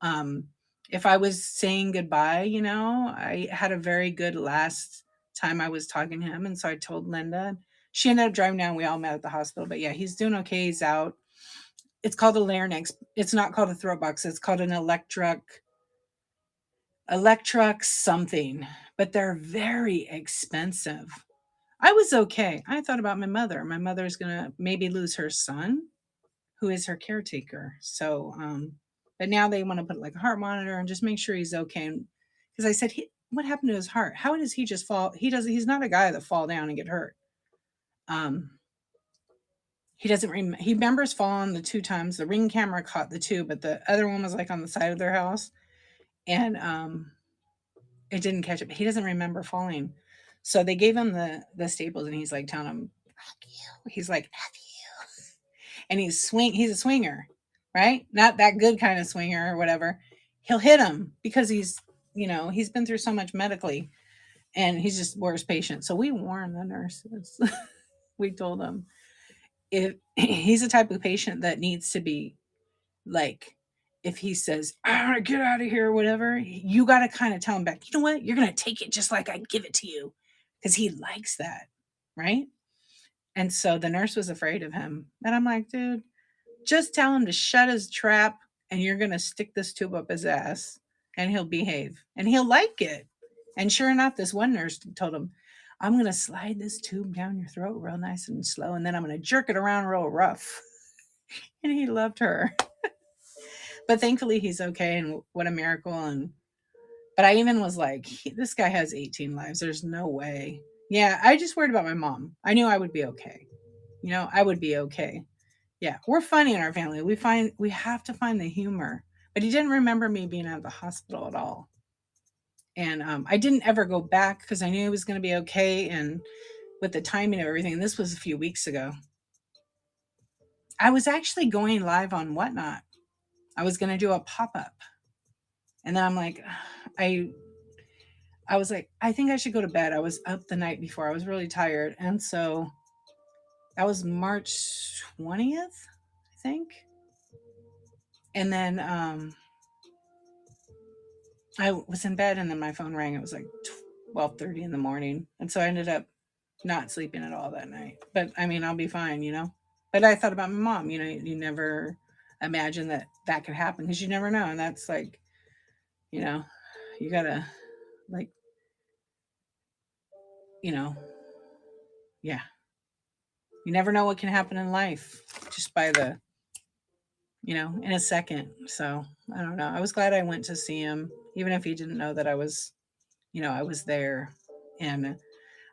Um, if I was saying goodbye, I had a very good last time I was talking to him. And so I told Linda, she ended up driving down. We all met at the hospital, but yeah, he's doing okay. He's out. It's called a larynx. It's not called a throat box. It's called an electric something, but they're very expensive. I was okay. I thought about my mother. My mother's going to maybe lose her son, who is her caretaker. So, but now they want to put like a heart monitor and just make sure he's okay. Because I said, what happened to his heart? How does he just fall? He's not a guy that fall down and get hurt. He doesn't he remembers falling the 2 times. The Ring camera caught the 2, but the other one was like on the side of their house. And, it didn't catch it, but he doesn't remember falling. So they gave him the staples and he's like telling him, fuck you. He's like, F you. And he's a swinger, right? Not that good kind of swinger or whatever. He'll hit him because he's been through so much medically and he's just worst patient. So we warned the nurses. We told them, if he's the type of patient that needs to be like, if he says, I want to get out of here or whatever, you got to kind of tell him back, you know what? You're going to take it just like I give it to you because he likes that. Right. And so the nurse was afraid of him. And I'm like, dude, just tell him to shut his trap and you're going to stick this tube up his ass and he'll behave and he'll like it. And sure enough, this one nurse told him, I'm going to slide this tube down your throat real nice and slow. And then I'm going to jerk it around real rough. And he loved her. But thankfully he's okay, and what a miracle. But I even was like, this guy has 18 lives. There's no way. Yeah, I just worried about my mom. I knew I would be okay. I would be okay. Yeah, we're funny in our family. We have to find the humor. But he didn't remember me being out of the hospital at all. And I didn't ever go back because I knew he was going to be okay. And with the timing of everything, this was a few weeks ago. I was actually going live on Whatnot. I was going to do a pop-up. And then I'm like, I was like, I think I should go to bed. I was up the night before. I was really tired. And so that was March 20th, I think. And then I was in bed and then my phone rang. It was like 12:30 in the morning. And so I ended up not sleeping at all that night. But I mean, I'll be fine, But I thought about my mom, you never imagine that could happen because you never know. And that's like, you gotta like, yeah, you never know what can happen in life just by in a second. So I don't know. I was glad I went to see him, even if he didn't know that I was there. And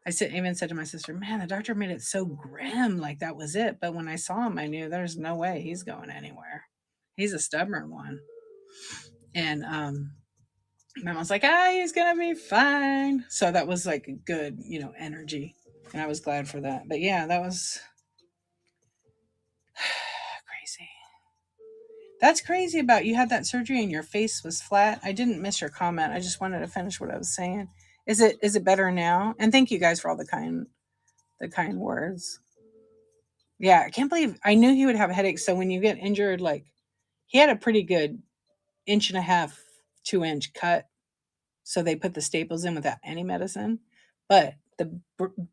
I even said to my sister, man, the doctor made it so grim, like that was it. But when I saw him, I knew there's no way he's going anywhere. He's a stubborn one. And my mom's like, he's gonna be fine. So that was like a good, energy. And I was glad for that. But yeah, that was crazy. That's crazy about you had that surgery and your face was flat. I didn't miss your comment. I just wanted to finish what I was saying. Is it better now? And thank you guys for all the kind words. Yeah, I can't believe I knew he would have a headache. So when you get injured, like he had a pretty good inch and a half, 2-inch cut. So they put the staples in without any medicine. But the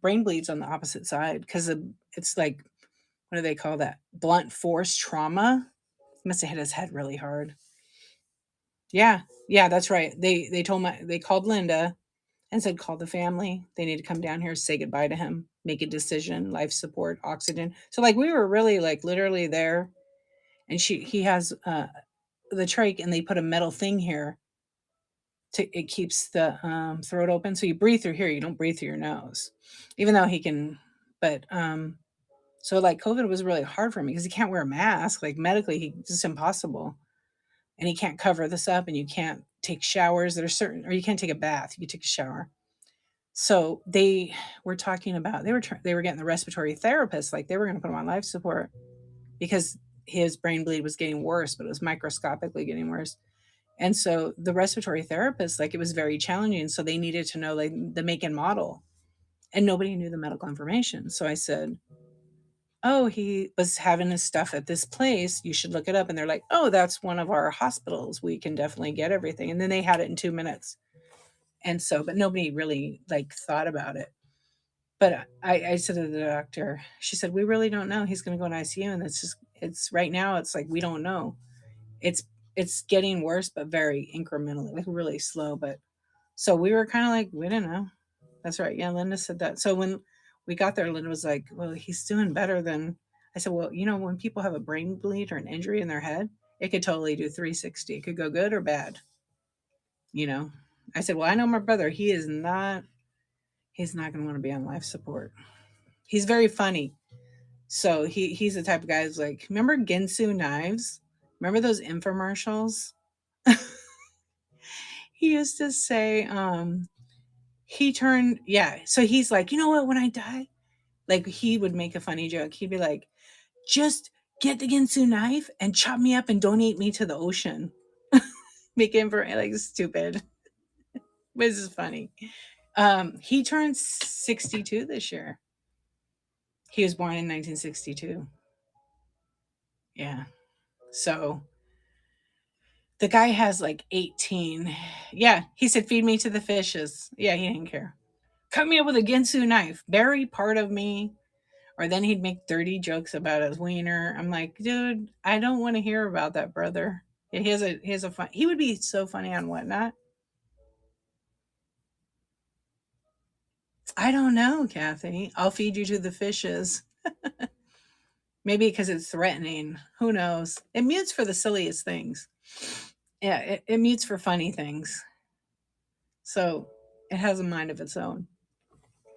brain bleeds on the opposite side because it's like, what do they call that? Blunt force trauma. Must have hit his head really hard. Yeah, yeah, that's right. They called Linda and said call the family. They need to come down here, say goodbye to him, make a decision, life support, oxygen. So like we were really like literally there, and he has the trach, and they put a metal thing here to it keeps the throat open. So you breathe through here. You don't breathe through your nose, even though he can. But so like COVID was really hard for me because he can't wear a mask. Like medically, it's just impossible, and he can't cover this up, and you can't take showers that are certain, or you can't take a bath. You can take a shower. So they were talking about they were getting the respiratory therapist, like they were going to put him on life support because his brain bleed was getting worse, but it was microscopically getting worse. And so the respiratory therapist, like it was very challenging. So they needed to know like the make and model, and nobody knew the medical information. So I said, "Oh, he was having his stuff at this place. You should look it up." And they're like, "Oh, that's one of our hospitals. We can definitely get everything." And then they had it in 2 minutes. And so, but nobody really like thought about it. But I said to the doctor, she said, "We really don't know. He's going to go in ICU." And it's right now, it's like, we don't know. It's, it's getting worse, but very incrementally, like really slow. But so we were kind of like, we don't know. That's right. Yeah. Linda said that. So when we got there, Linda was like, well, he's doing better than, I said, well, when people have a brain bleed or an injury in their head, it could totally do 360. It could go good or bad. You know, I said, well, I know my brother, he's not going to want to be on life support. He's very funny. So he's the type of guy who's like, remember Ginsu knives? Remember those infomercials? He used to say, he turned, yeah. So he's like, you know what, when I die, like he would make a funny joke. He'd be like, just get the Ginsu knife and chop me up and donate me to the ocean. Make him for like stupid. This is funny. He turned 62 this year. He was born in 1962. Yeah. So the guy has like 18. Yeah, he said, feed me to the fishes. Yeah, he didn't care. Cut me up with a Ginsu knife. Bury part of me. Or then he'd make dirty jokes about his wiener. I'm like, dude, I don't want to hear about that, brother. Yeah, he has a fun. He would be so funny on Whatnot. I don't know, Kathy. I'll feed you to the fishes. Maybe because it's threatening. Who knows? It mutes for the silliest things. Yeah, it mutes for funny things. So it has a mind of its own.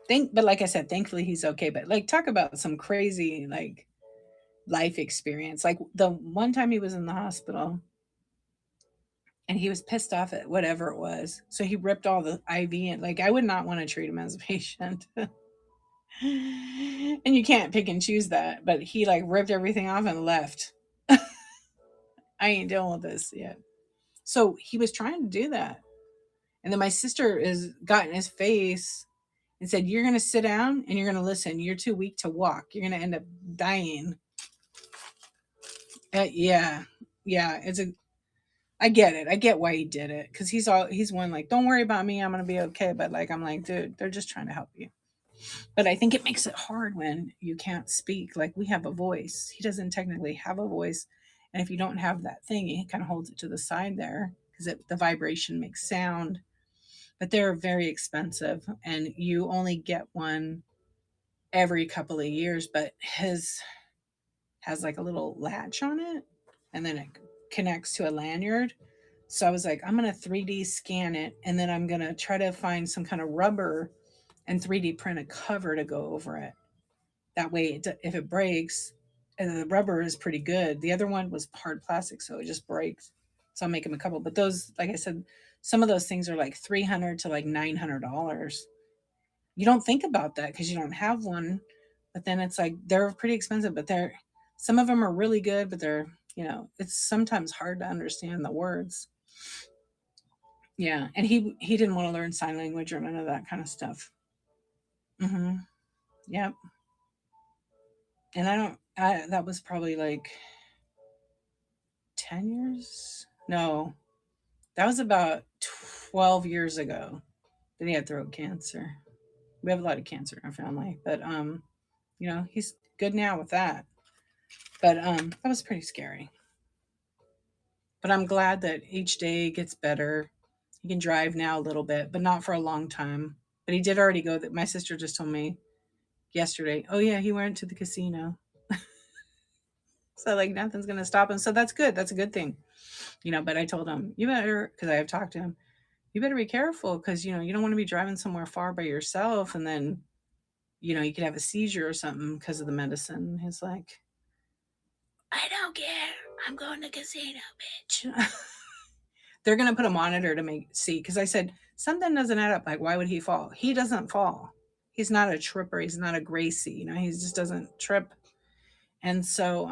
But like I said, thankfully he's okay. But like, talk about some crazy like life experience. Like the one time he was in the hospital and he was pissed off at whatever it was, so he ripped all the IV. And like, I would not want to treat him as a patient. And you can't pick and choose that. But he like ripped everything off and left. I ain't dealing with this yet. So he was trying to do that. And then my sister is got in his face and said, "You're going to sit down and you're going to listen. You're too weak to walk. You're going to end up dying." Yeah. Yeah. I get it. I get why he did it. Cause he's one like, don't worry about me. I'm going to be okay. But like, I'm like, dude, they're just trying to help you. But I think it makes it hard when you can't speak. Like we have a voice. He doesn't technically have a voice. And if you don't have that thing, he kind of holds it to the side there because the vibration makes sound. But they're very expensive and you only get one every couple of years. But his has like a little latch on it and then it connects to a lanyard. So I was like, I'm going to 3D scan it and then I'm going to try to find some kind of rubber and 3D print a cover to go over it. That way, if it breaks, and the rubber is pretty good. The other one was hard plastic, so it just breaks. So I'll make them a couple. But those, like I said, some of those things are like $300 to like $900. You don't think about that because you don't have one, but then it's like they're pretty expensive. But some of them are really good, but it's sometimes hard to understand the words. Yeah, and he didn't want to learn sign language or none of that kind of stuff. Mm-hmm. Yep. And I don't. That was probably like 10 years. No. That was about 12 years ago. Then he had throat cancer. We have a lot of cancer in our family, but he's good now with that. But that was pretty scary. But I'm glad that each day gets better. He can drive now a little bit, but not for a long time. But he did already go. That my sister just told me yesterday. Oh yeah, he went to the casino. So like nothing's gonna stop him. So that's good. That's a good thing. But I told him, you better, because I have talked to him, you better be careful because you don't want to be driving somewhere far by yourself and then you could have a seizure or something because of the medicine. He's like, I don't care. I'm going to casino, bitch. They're going to put a monitor to see. Because I said, something doesn't add up. Like, why would he fall? He doesn't fall. He's not a tripper. He's not a Gracie. He just doesn't trip. And so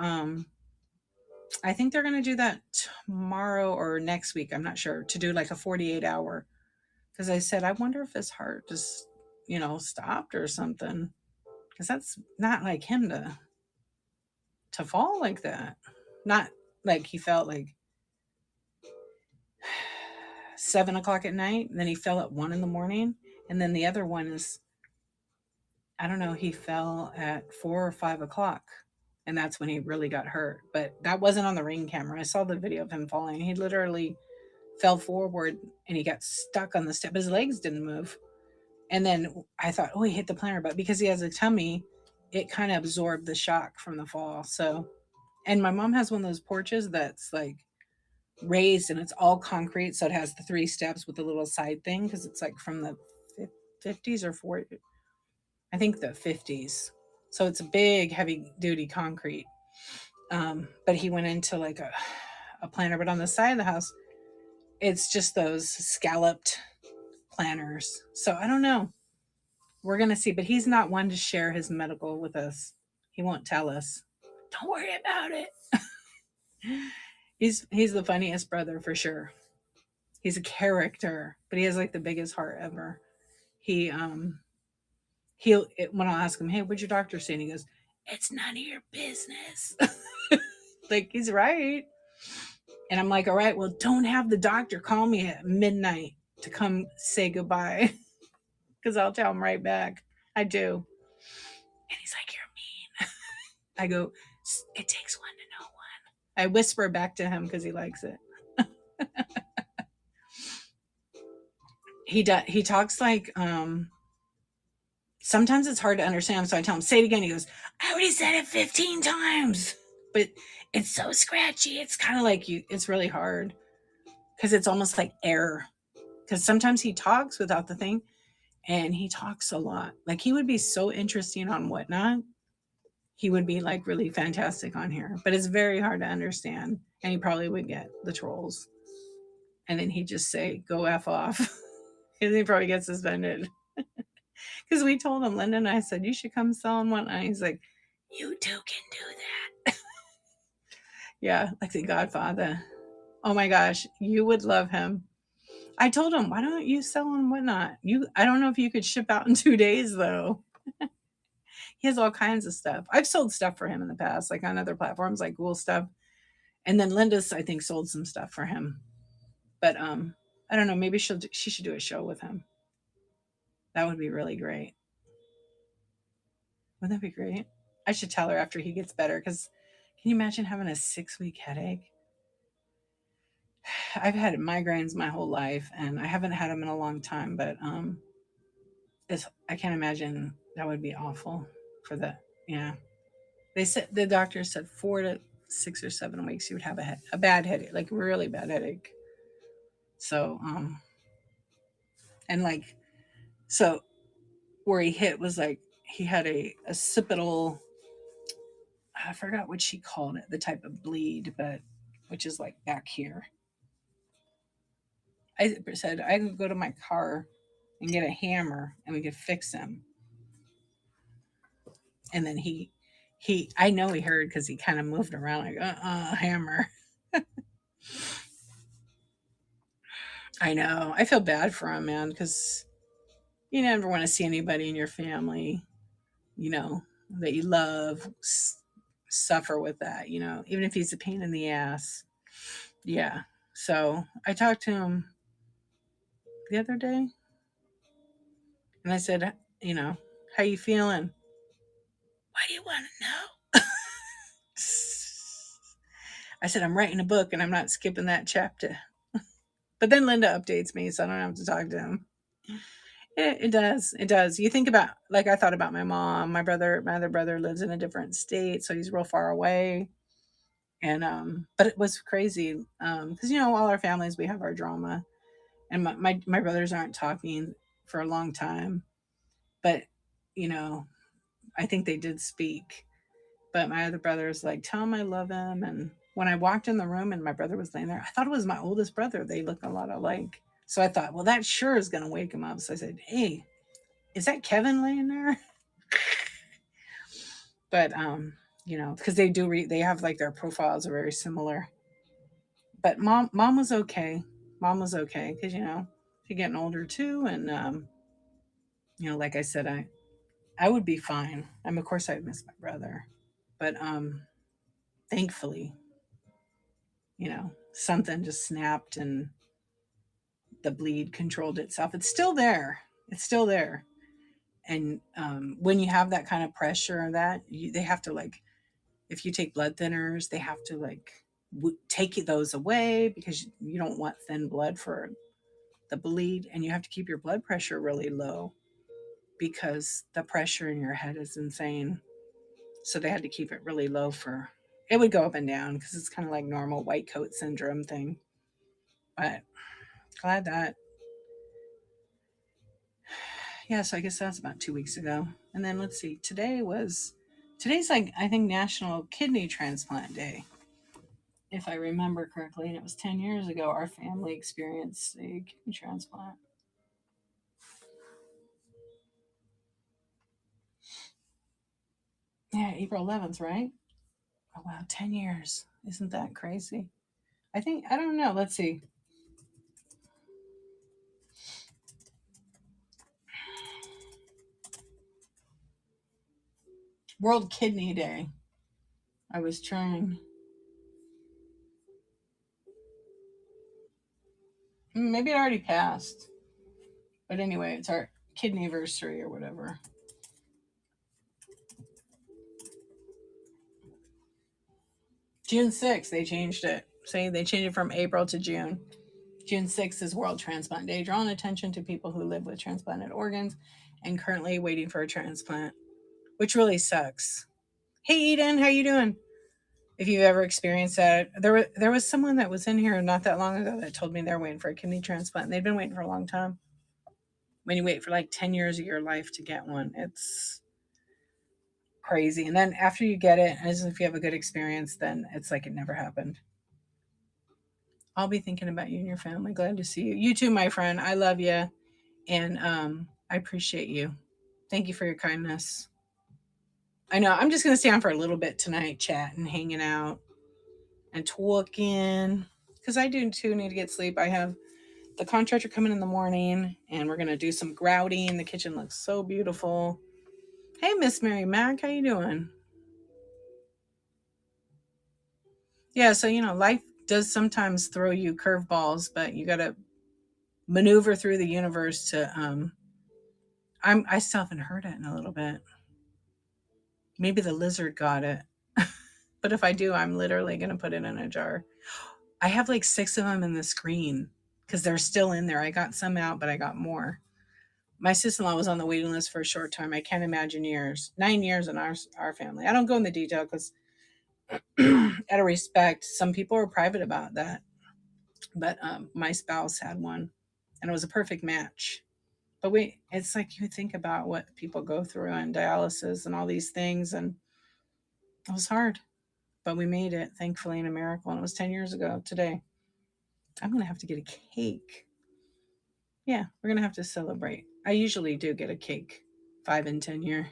I think they're going to do that tomorrow or next week. I'm not sure. To do like a 48-hour. Because I said, I wonder if his heart just, stopped or something. Because that's not like him to fall like that. Not like he felt like 7 o'clock at night, then he fell at 1 in the morning, and then the other one is, I don't know, he fell at 4 or 5 o'clock, and that's when he really got hurt. But that wasn't on the Ring camera. I saw the video of him falling. He literally fell forward and he got stuck on the step. His legs didn't move, and then I thought, oh, he hit the planter, but because he has a tummy, it kind of absorbed the shock from the fall. So, and my mom has one of those porches that's like raised and it's all concrete, so it has the 3 steps with the little side thing because it's like from the 50s or 40, I think the 50s. So it's a big heavy duty concrete. But he went into like a planter, but on the side of the house it's just those scalloped planters. So I don't know, we're gonna see. But he's not one to share his medical with us. He won't tell us. Don't worry about it. He's the funniest brother for sure. He's a character, but he has like the biggest heart ever. He'll when I'll ask him, hey, what'd your doctor say? And he goes, it's none of your business. Like, he's right. And I'm like, all right, well, don't have the doctor call me at midnight to come say goodbye. Because I'll tell him right back. I do. And he's like, you're mean. I go, it takes one to know one. I whisper back to him because he likes it. He talks like sometimes it's hard to understand, so I tell him, say it again. He goes, I already said it 15 times. But it's so scratchy. It's kind of like it's really hard because it's almost like air. Because sometimes he talks without the thing, and he talks a lot. Like, he would be so interesting on Whatnot. He would be like really fantastic on here, but it's very hard to understand. And he probably would get the trolls. And then he'd just say, go F off. And he probably gets suspended. Because we told him, Linda and I said, you should come sell on Whatnot. He's like, you two can do that. Yeah, like the Godfather. Oh my gosh, you would love him. I told him, why don't you sell on Whatnot? I don't know if you could ship out in 2 days though. He has all kinds of stuff. I've sold stuff for him in the past, like on other platforms, like Google stuff. And then Linda's, I think, sold some stuff for him. But I don't know. Maybe she should do a show with him. That would be really great. Wouldn't that be great? I should tell her after he gets better. Because can you imagine having a 6-week headache? I've had migraines my whole life, and I haven't had them in a long time. But I can't imagine. That would be awful for the. Yeah, they said the doctor said 4 to 6 or 7 weeks you would have a bad headache, like a really bad headache. So and like, so where he hit was like he had a occipital, I forgot what she called it, the type of bleed, but which is like back here. I said I could go to my car and get a hammer and we could fix him. And then I know he heard because he kind of moved around like hammer. I know. I feel bad for him, man, because you never want to see anybody in your family, that you love suffer with that, even if he's a pain in the ass. Yeah. So I talked to him the other day and I said, you know, how you feeling? Why do you want to know? I said, I'm writing a book and I'm not skipping that chapter. But then Linda updates me, so I don't have to talk to him. It does. It does. You think about, like, I thought about my mom. My other brother lives in a different state, so he's real far away. And, but it was crazy. Cause all our families, we have our drama and my brothers aren't talking for a long time, but, you know, I think they did speak, but my other brother is like, tell him I love him. And when I walked in the room and my brother was laying there, I thought it was my oldest brother. They look a lot alike. So I thought, well, that sure is going to wake him up. So I said, hey, is that Kevin laying there? But, because they have like their profiles are very similar. But mom was okay. Mom was okay because, she's getting older too. And, like I said, I would be fine. Of course I'd miss my brother, but, thankfully, something just snapped and the bleed controlled itself. It's still there. It's still there. And when you have that kind of pressure, they have to, like, if you take blood thinners, they have to, like, take those away because you don't want thin blood for the bleed, and you have to keep your blood pressure really low because the pressure in your head is insane. So they had to keep it really low it would go up and down because it's kind of like normal white coat syndrome thing. But glad that, yeah, so I guess that's about 2 weeks ago. And then let's see, today's like, I think, National Kidney Transplant Day, if I remember correctly. And it was 10 years ago our family experienced a kidney transplant. Yeah, April 11th, right? Oh, wow, 10 years. Isn't that crazy? I don't know. Let's see. World Kidney Day. I was trying. Maybe it already passed. But anyway, it's our kidney anniversary or whatever. June 6th, they changed it. Say they changed it from April to June. June 6th is World Transplant Day, drawing attention to people who live with transplanted organs and currently waiting for a transplant, which really sucks. Hey, Eden, how you doing? If you've ever experienced that, there was someone that was in here not that long ago that told me they're waiting for a kidney transplant. And they've been waiting for a long time. When you wait for like 10 years of your life to get one, it's crazy. And then after you get it, as if you have a good experience, then it's like it never happened. I'll be thinking about you and your family. Glad to see you. You too, my friend. I love you. And I appreciate you. Thank you for your kindness. I know I'm just going to stay on for a little bit tonight, chatting, hanging out, and talking. Because I do too need to get sleep. I have the contractor coming in the morning, and we're going to do some grouting. The kitchen looks so beautiful. Hey, Miss Mary Mac, how you doing? Yeah, so life does sometimes throw you curveballs, but you got to maneuver through the universe to. I still haven't heard it in a little bit. Maybe the lizard got it, but if I do, I'm literally gonna put it in a jar. I have like 6 of them in the screen because they're still in there. I got some out, but I got more. My sister-in-law was on the waiting list for a short time. I can't imagine years. 9 years in our family. I don't go in the detail because, out of respect, some people are private about that. But my spouse had one, and it was a perfect match. But it's like you think about what people go through and dialysis and all these things, and it was hard. But we made it, thankfully, in a miracle. And it was 10 years ago today. I'm going to have to get a cake. Yeah, we're going to have to celebrate. I usually do get a cake 5 and 10 year.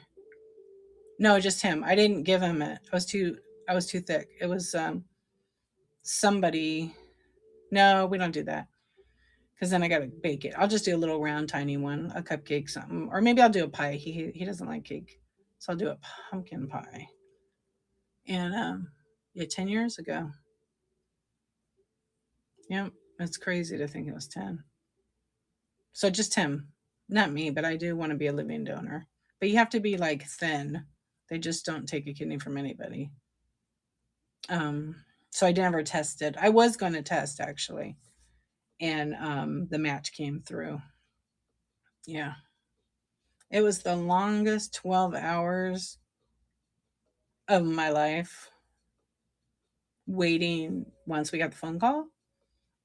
No, just him. I didn't give him it. I was too thick. It was somebody. No, we don't do that. Because then I got to bake it. I'll just do a little round, tiny one, a cupcake, something. Or maybe I'll do a pie. He doesn't like cake. So I'll do a pumpkin pie. And yeah, 10 years ago. Yep. It's crazy to think it was 10. So just him, not me, but I do want to be a living donor. But you have to be like thin. They just don't take a kidney from anybody. Um, so I never tested. I was going to test actually, and the match came through. Yeah, it was the longest 12 hours of my life waiting once we got the phone call.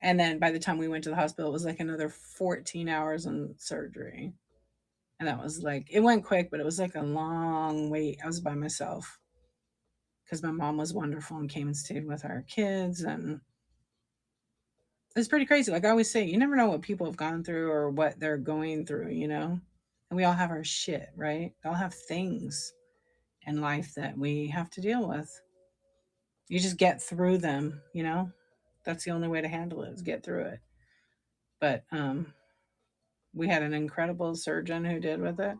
And then by the time we went to the hospital, it was like another 14 hours in surgery. And that was like, it went quick, but it was like a long wait. I was by myself because my mom was wonderful and came and stayed with our kids. And it's pretty crazy. Like I always say, you never know what people have gone through or what they're going through, you know? And we all have our shit, right? We all have things in life that we have to deal with. You just get through them, you know? That's the only way to handle it is get through it. But we had an incredible surgeon who did with it.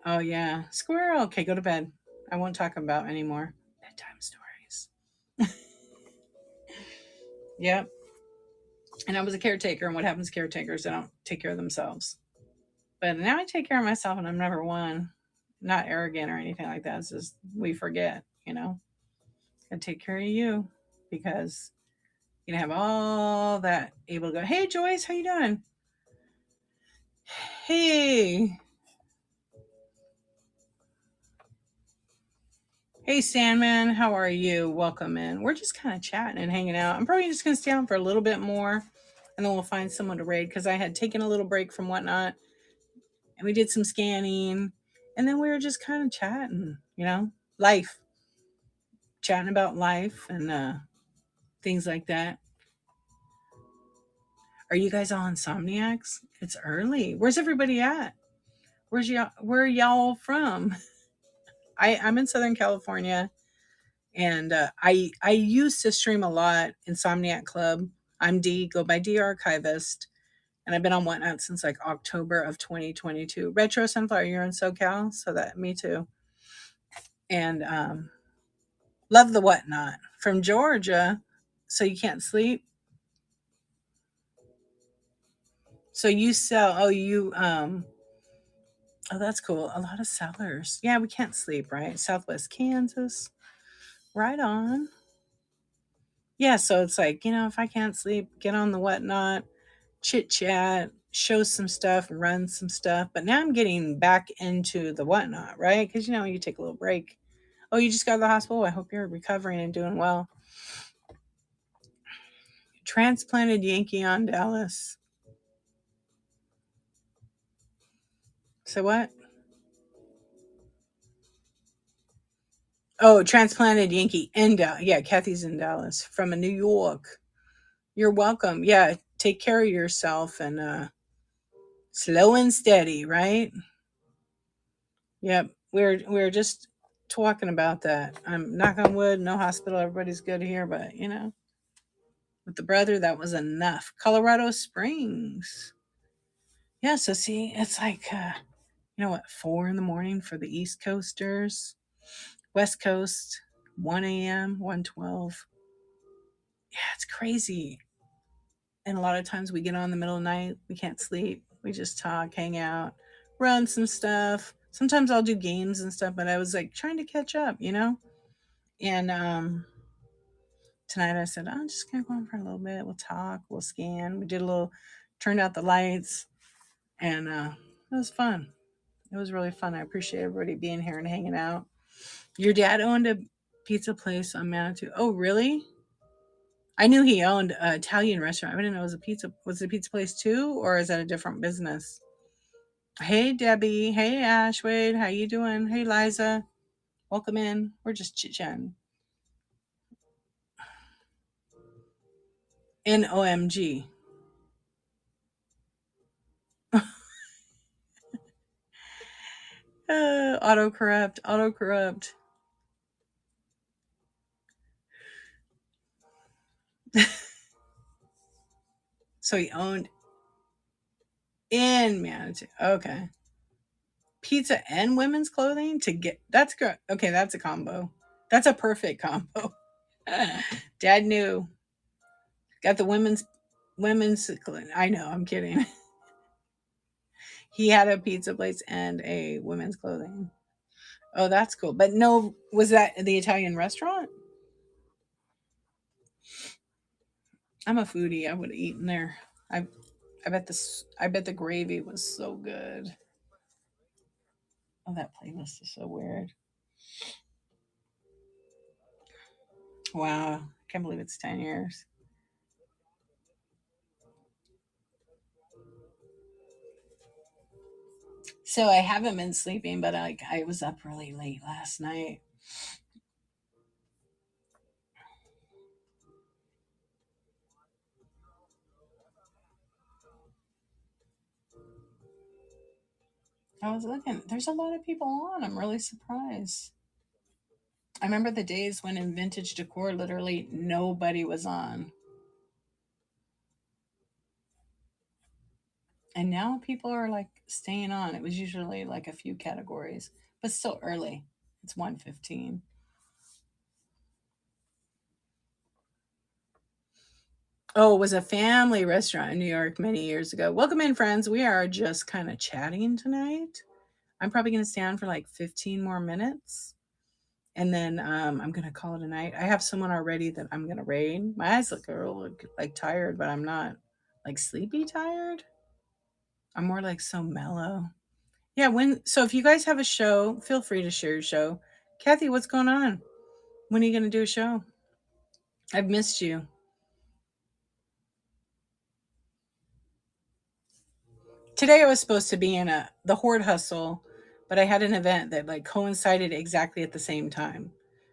Oh yeah, squirrel. Okay, go to bed. I won't talk about anymore bedtime stories. Yep. And I was a caretaker, and what happens to caretakers? They don't take care of themselves. But now I take care of myself, and I'm number one. Not arrogant or anything like that. It's just we forget, you know. I take care of you because you have all that able to go. Hey Joyce, how you doing? Hey, hey Sandman, how are you? Welcome in. We're just kind of chatting and hanging out. I'm probably just gonna stay on for a little bit more, and then we'll find someone to raid because I had taken a little break from whatnot, and we did some scanning, and then we were just kind of chatting, you know, life, chatting about life and things like that. Are you guys all insomniacs? It's early. Where's everybody at? Where are y'all from? I'm in Southern California, and I used to stream a lot. Insomniac Club. I'm D. Go by D Archivist, and I've been on Whatnot since like October of 2022. Retro Sunflower, you're in SoCal, so that me too. And love the Whatnot from Georgia. So you can't sleep. So you sell. Oh, you Oh, that's cool. A lot of sellers. Yeah, we can't sleep, right? Southwest Kansas. Right on. Yeah, so it's like, you know, if I can't sleep, get on the Whatnot, chit chat, show some stuff, run some stuff. But now I'm getting back into the Whatnot, right? Because, you know, you take a little break. Oh, you just got to the hospital? I hope you're recovering and doing well. Transplanted Yankee on Dallas. So what? Oh, transplanted Yankee in Dallas. Yeah, Kathy's in Dallas from New York. You're welcome. Yeah, take care of yourself and slow and steady, right? Yep. We're just talking about that. I'm knock on wood, no hospital, everybody's good here, but you know, with the brother, that was enough. Colorado Springs. Yeah, so see, it's like you know what, 4 in the morning for the East Coasters, West Coast, 1 a.m., 1:12. Yeah, it's crazy. And a lot of times we get on in the middle of the night, we can't sleep. We just talk, hang out, run some stuff. Sometimes I'll do games and stuff, but I was like trying to catch up, you know? And tonight I said, I'm just gonna go on for a little bit. We'll talk, we'll scan. We did a little, turned out the lights, and it was fun. It was really fun. I appreciate everybody being here and hanging out. Your dad owned a pizza place on Manitou. Oh, really? I knew he owned an Italian restaurant. I didn't know it was a pizza. Was it a pizza place too, or is that a different business? Hey, Debbie. Hey, Ashwade. How you doing? Hey, Liza. Welcome in. We're just chit-chatting. NOMG. Autocorrupt. So he owned in Manitou. Okay. Pizza and women's clothing to get, that's good. Okay, that's a combo. That's a perfect combo. Dad knew. Got the women's women's. I know, I'm kidding. He had a pizza place and a women's clothing. Oh, that's cool. But no, was that the Italian restaurant? I'm a foodie. I would have eaten there. I I bet this. I bet the gravy was so good. Oh, that playlist is so weird. Wow, I can't believe it's 10 years. So I haven't been sleeping, but I was up really late last night. I was looking. There's a lot of people on. I'm really surprised. I remember the days when in vintage decor, literally nobody was on, and now people are like staying on. It was usually like a few categories, but still early. It's 1:15. Oh, it was a family restaurant in New York many years ago. Welcome in, friends. We are just kind of chatting tonight. I'm probably going to stay on for like 15 more minutes. And then I'm going to call it a night. I have someone already that I'm going to raid. My eyes look a little like tired, but I'm not like sleepy tired. I'm more like so mellow. Yeah, so if you guys have a show, feel free to share your show. Kathy, what's going on? When are you going to do a show? I've missed you. Today I was supposed to be in the Horde Hustle, but I had an event that like coincided exactly at the same time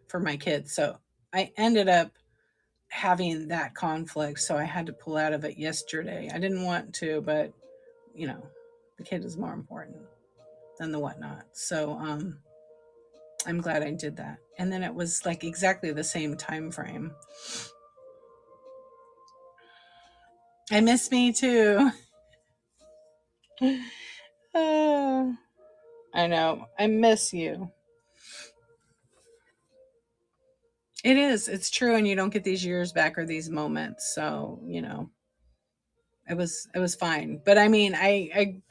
for my kids. So I ended up having that conflict, so I had to pull out of it yesterday. I didn't want to, but you know, the kid is more important than the whatnot. So I'm glad I did that. And then it was like exactly the same time frame. I miss me too. Oh, I know. I miss you. It is. It's true, and you don't get these years back or these moments. So it was fine. But I mean, I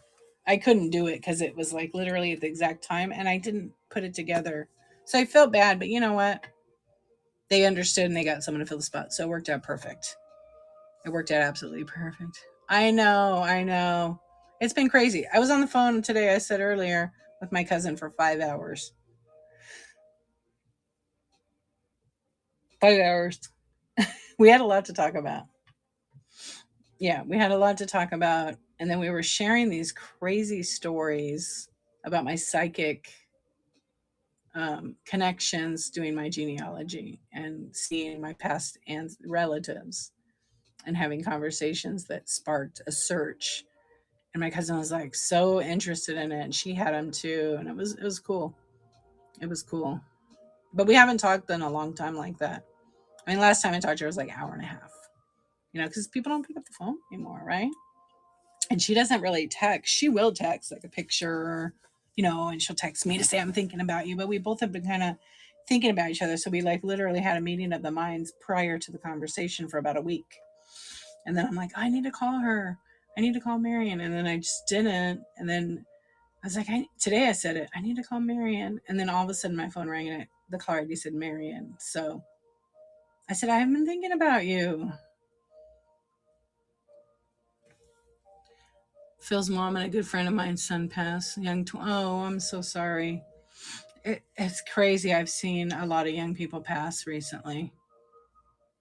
couldn't do it because it was like literally at the exact time, and I didn't put it together. So I felt bad. But you know what? They understood, and they got someone to fill the spot. So it worked out perfect. It worked out absolutely perfect. I know. I know. It's been crazy. I was on the phone today. I said earlier with my cousin for 5 hours. 5 hours. We had a lot to talk about. Yeah, we had a lot to talk about. And then we were sharing these crazy stories about my psychic connections doing my genealogy and seeing my past and relatives and having conversations that sparked a search. And my cousin was like so interested in it, and she had him too, and it was cool. It was cool. But we haven't talked in a long time like that. I mean, last time I talked to her was like an hour and a half. Because people don't pick up the phone anymore, right? And she doesn't really text. She will text like a picture, and she'll text me to say I'm thinking about you. But we both have been kind of thinking about each other, so we like literally had a meeting of the minds prior to the conversation for about a week. And then I'm like, I need to call her. I need to call Marion, and then I just didn't. And then I was like, today I said it. I need to call Marion, and then all of a sudden my phone rang and the caller ID said Marion. So I said I have been thinking about you. Phil's mom and a good friend of mine's son passed. Oh, I'm so sorry. It's crazy. I've seen a lot of young people pass recently.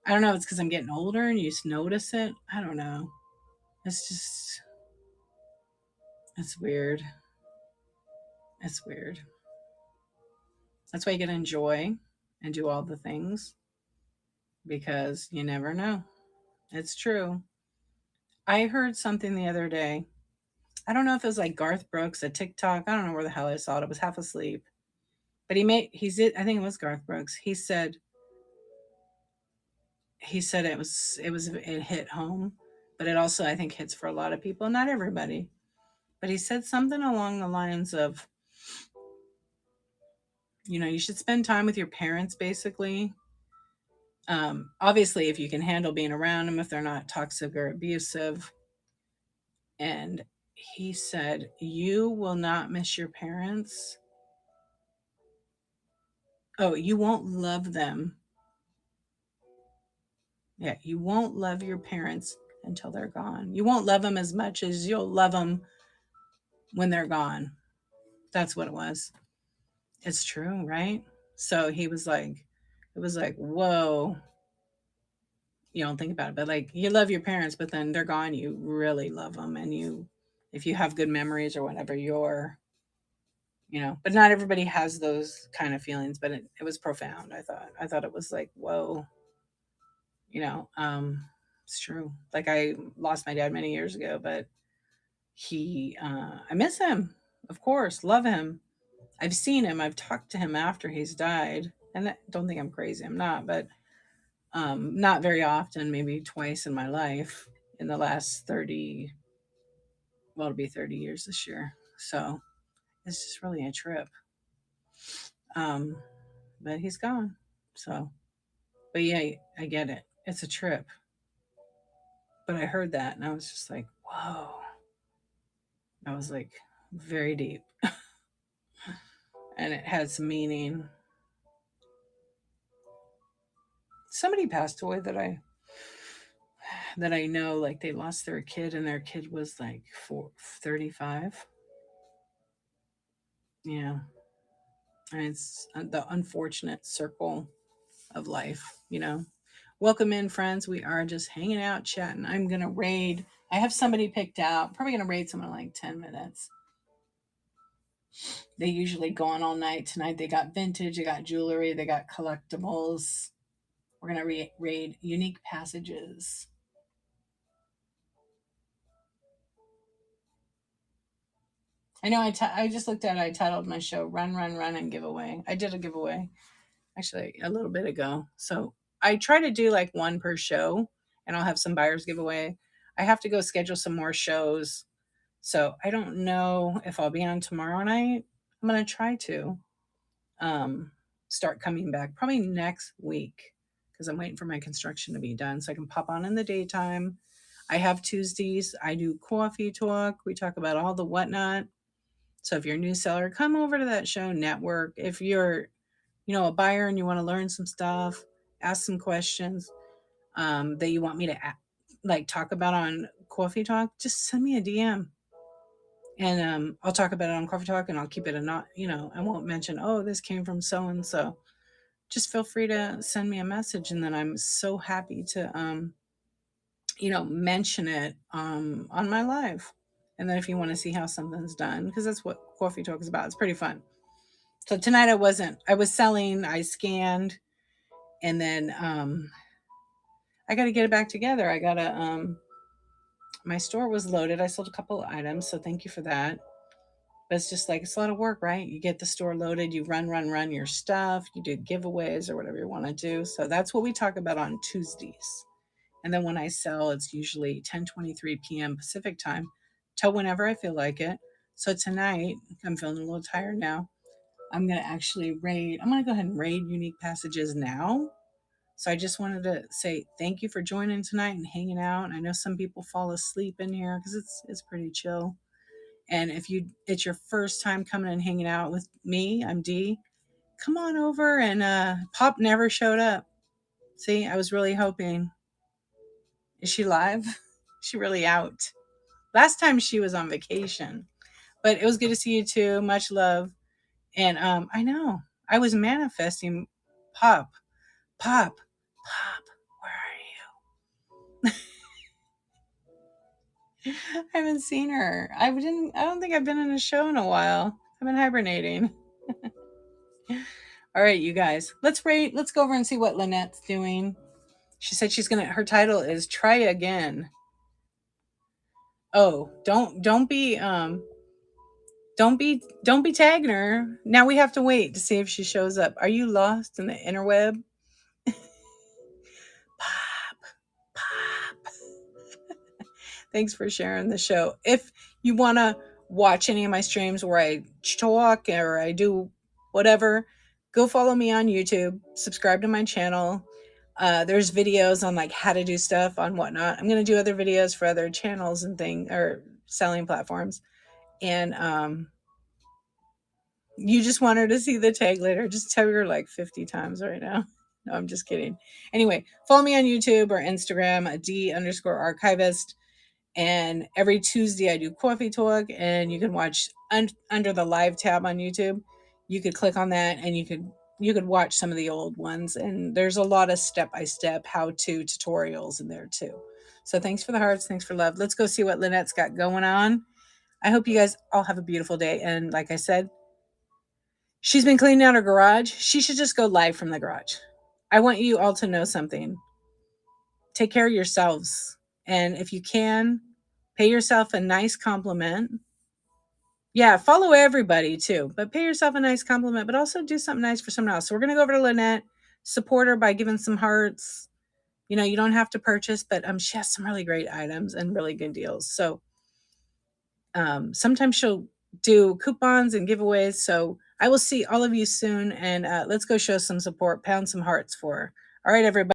I don't know if it's because I'm getting older and you just notice it. I don't know. It's just, it's weird. It's weird. That's why you gotta enjoy and do all the things because you never know. It's true. I heard something the other day. I don't know if it was like Garth Brooks, a TikTok. I don't know where the hell I saw it. I was half asleep. But I think it was Garth Brooks. He said it hit home, but it also I think hits for a lot of people, not everybody. But he said something along the lines of, you should spend time with your parents basically, Obviously, if you can handle being around them, if they're not toxic or abusive. And he said, "You will not miss your parents. Oh, you won't love them. Yeah, you won't love your parents until they're gone. You won't love them as much as you'll love them when they're gone." That's what it was. It's true, right? So he was like, it was like, whoa, you don't think about it, but like you love your parents, but then they're gone. You really love them. And you, if you have good memories or whatever, but not everybody has those kind of feelings, but it was profound. I thought it was like, whoa, you know, um, it's true. Like I lost my dad many years ago, but I miss him. Of course, love him. I've seen him. I've talked to him after he's died, and I don't think I'm crazy. I'm not, but not very often. Maybe twice in my life in the last 30. Well, it'll be 30 years this year. So it's just really a trip. Um, but he's gone. So, but yeah, I get it. It's a trip. But I heard that, and I was just like, whoa. I was like, very deep, and it had some meaning. Somebody passed away that I know, like they lost their kid and their kid was like 35. Yeah. And it's the unfortunate circle of life. Welcome in, friends. We are just hanging out, chatting. I'm going to raid. I have somebody picked out. Probably going to raid someone in like 10 minutes. They usually go on all night. Tonight they got vintage, they got jewelry, they got collectibles. We're going to raid unique passages. I know I just looked at it. I titled my show Run, Run, Run and Giveaway. I did a giveaway actually a little bit ago. So I try to do like one per show and I'll have some buyers giveaway. I have to go schedule some more shows. So I don't know if I'll be on tomorrow night. I'm going to try to um, start coming back probably next week because I'm waiting for my construction to be done so I can pop on in the daytime. I have Tuesdays. I do coffee talk. We talk about all the whatnot. So if you're a new seller, come over to that show, network. If you're, a buyer and you want to learn some stuff, ask some questions that you want me to talk about on Coffee Talk, just send me a DM. And I'll talk about it on Coffee Talk and I'll keep it I won't mention, oh, this came from so and so. Just feel free to send me a message. And then I'm so happy to, mention it on my live. And then if you want to see how something's done, because that's what Coffee Talk is about, it's pretty fun. So tonight I was selling, I scanned, and then I got to get it back together. My store was loaded. I sold a couple of items, so thank you for that. But it's just like, it's a lot of work, right? You get the store loaded, you run your stuff, you do giveaways or whatever you want to do. So that's what we talk about on Tuesdays. And then when I sell, it's usually 10:23 p.m. Pacific time till whenever I feel like it. So tonight, I'm feeling a little tired now. I'm going to go ahead and raid unique passages now. So I just wanted to say thank you for joining tonight and hanging out. I know some people fall asleep in here because it's pretty chill. And if it's your first time coming and hanging out with me, I'm Dee. Come on over, and Pop never showed up. See, I was really hoping. Is she live? She really out. Last time she was on vacation. But it was good to see you too. Much love. And I know. I was manifesting Pop. Pop. Pop. Where are you? I haven't seen her. I don't think I've been in a show in a while. I've been hibernating. All right, you guys. Let's go over and see what Lynette's doing. She said her title is Try Again. Oh, don't be tagging her. Now we have to wait to see if she shows up. Are you lost in the interweb? Pop. Thanks for sharing the show. If you want to watch any of my streams where I talk or I do whatever, go follow me on YouTube. Subscribe to my channel. There's videos on like how to do stuff on whatnot. I'm going to do other videos for other channels and things or selling platforms. And you just want her to see the tag later. Just tell her like 50 times right now. No, I'm just kidding. Anyway, follow me on YouTube or Instagram at D_archivist. And every Tuesday I do coffee talk, and you can watch under the live tab on YouTube. You could click on that and you could watch some of the old ones. And there's a lot of step-by-step how-to tutorials in there too. So thanks for the hearts. Thanks for love. Let's go see what Lynette's got going on. I hope you guys all have a beautiful day. And like I said, she's been cleaning out her garage. She should just go live from the garage. I want you all to know something. Take care of yourselves. And if you can, pay yourself a nice compliment. Yeah, follow everybody too, but pay yourself a nice compliment, but also do something nice for someone else. So we're going to go over to Lynette, support her by giving some hearts. You know, you don't have to purchase, but she has some really great items and really good deals. So sometimes she'll do coupons and giveaways. So I will see all of you soon, and let's go show some support, pound some hearts for her. All right, everybody.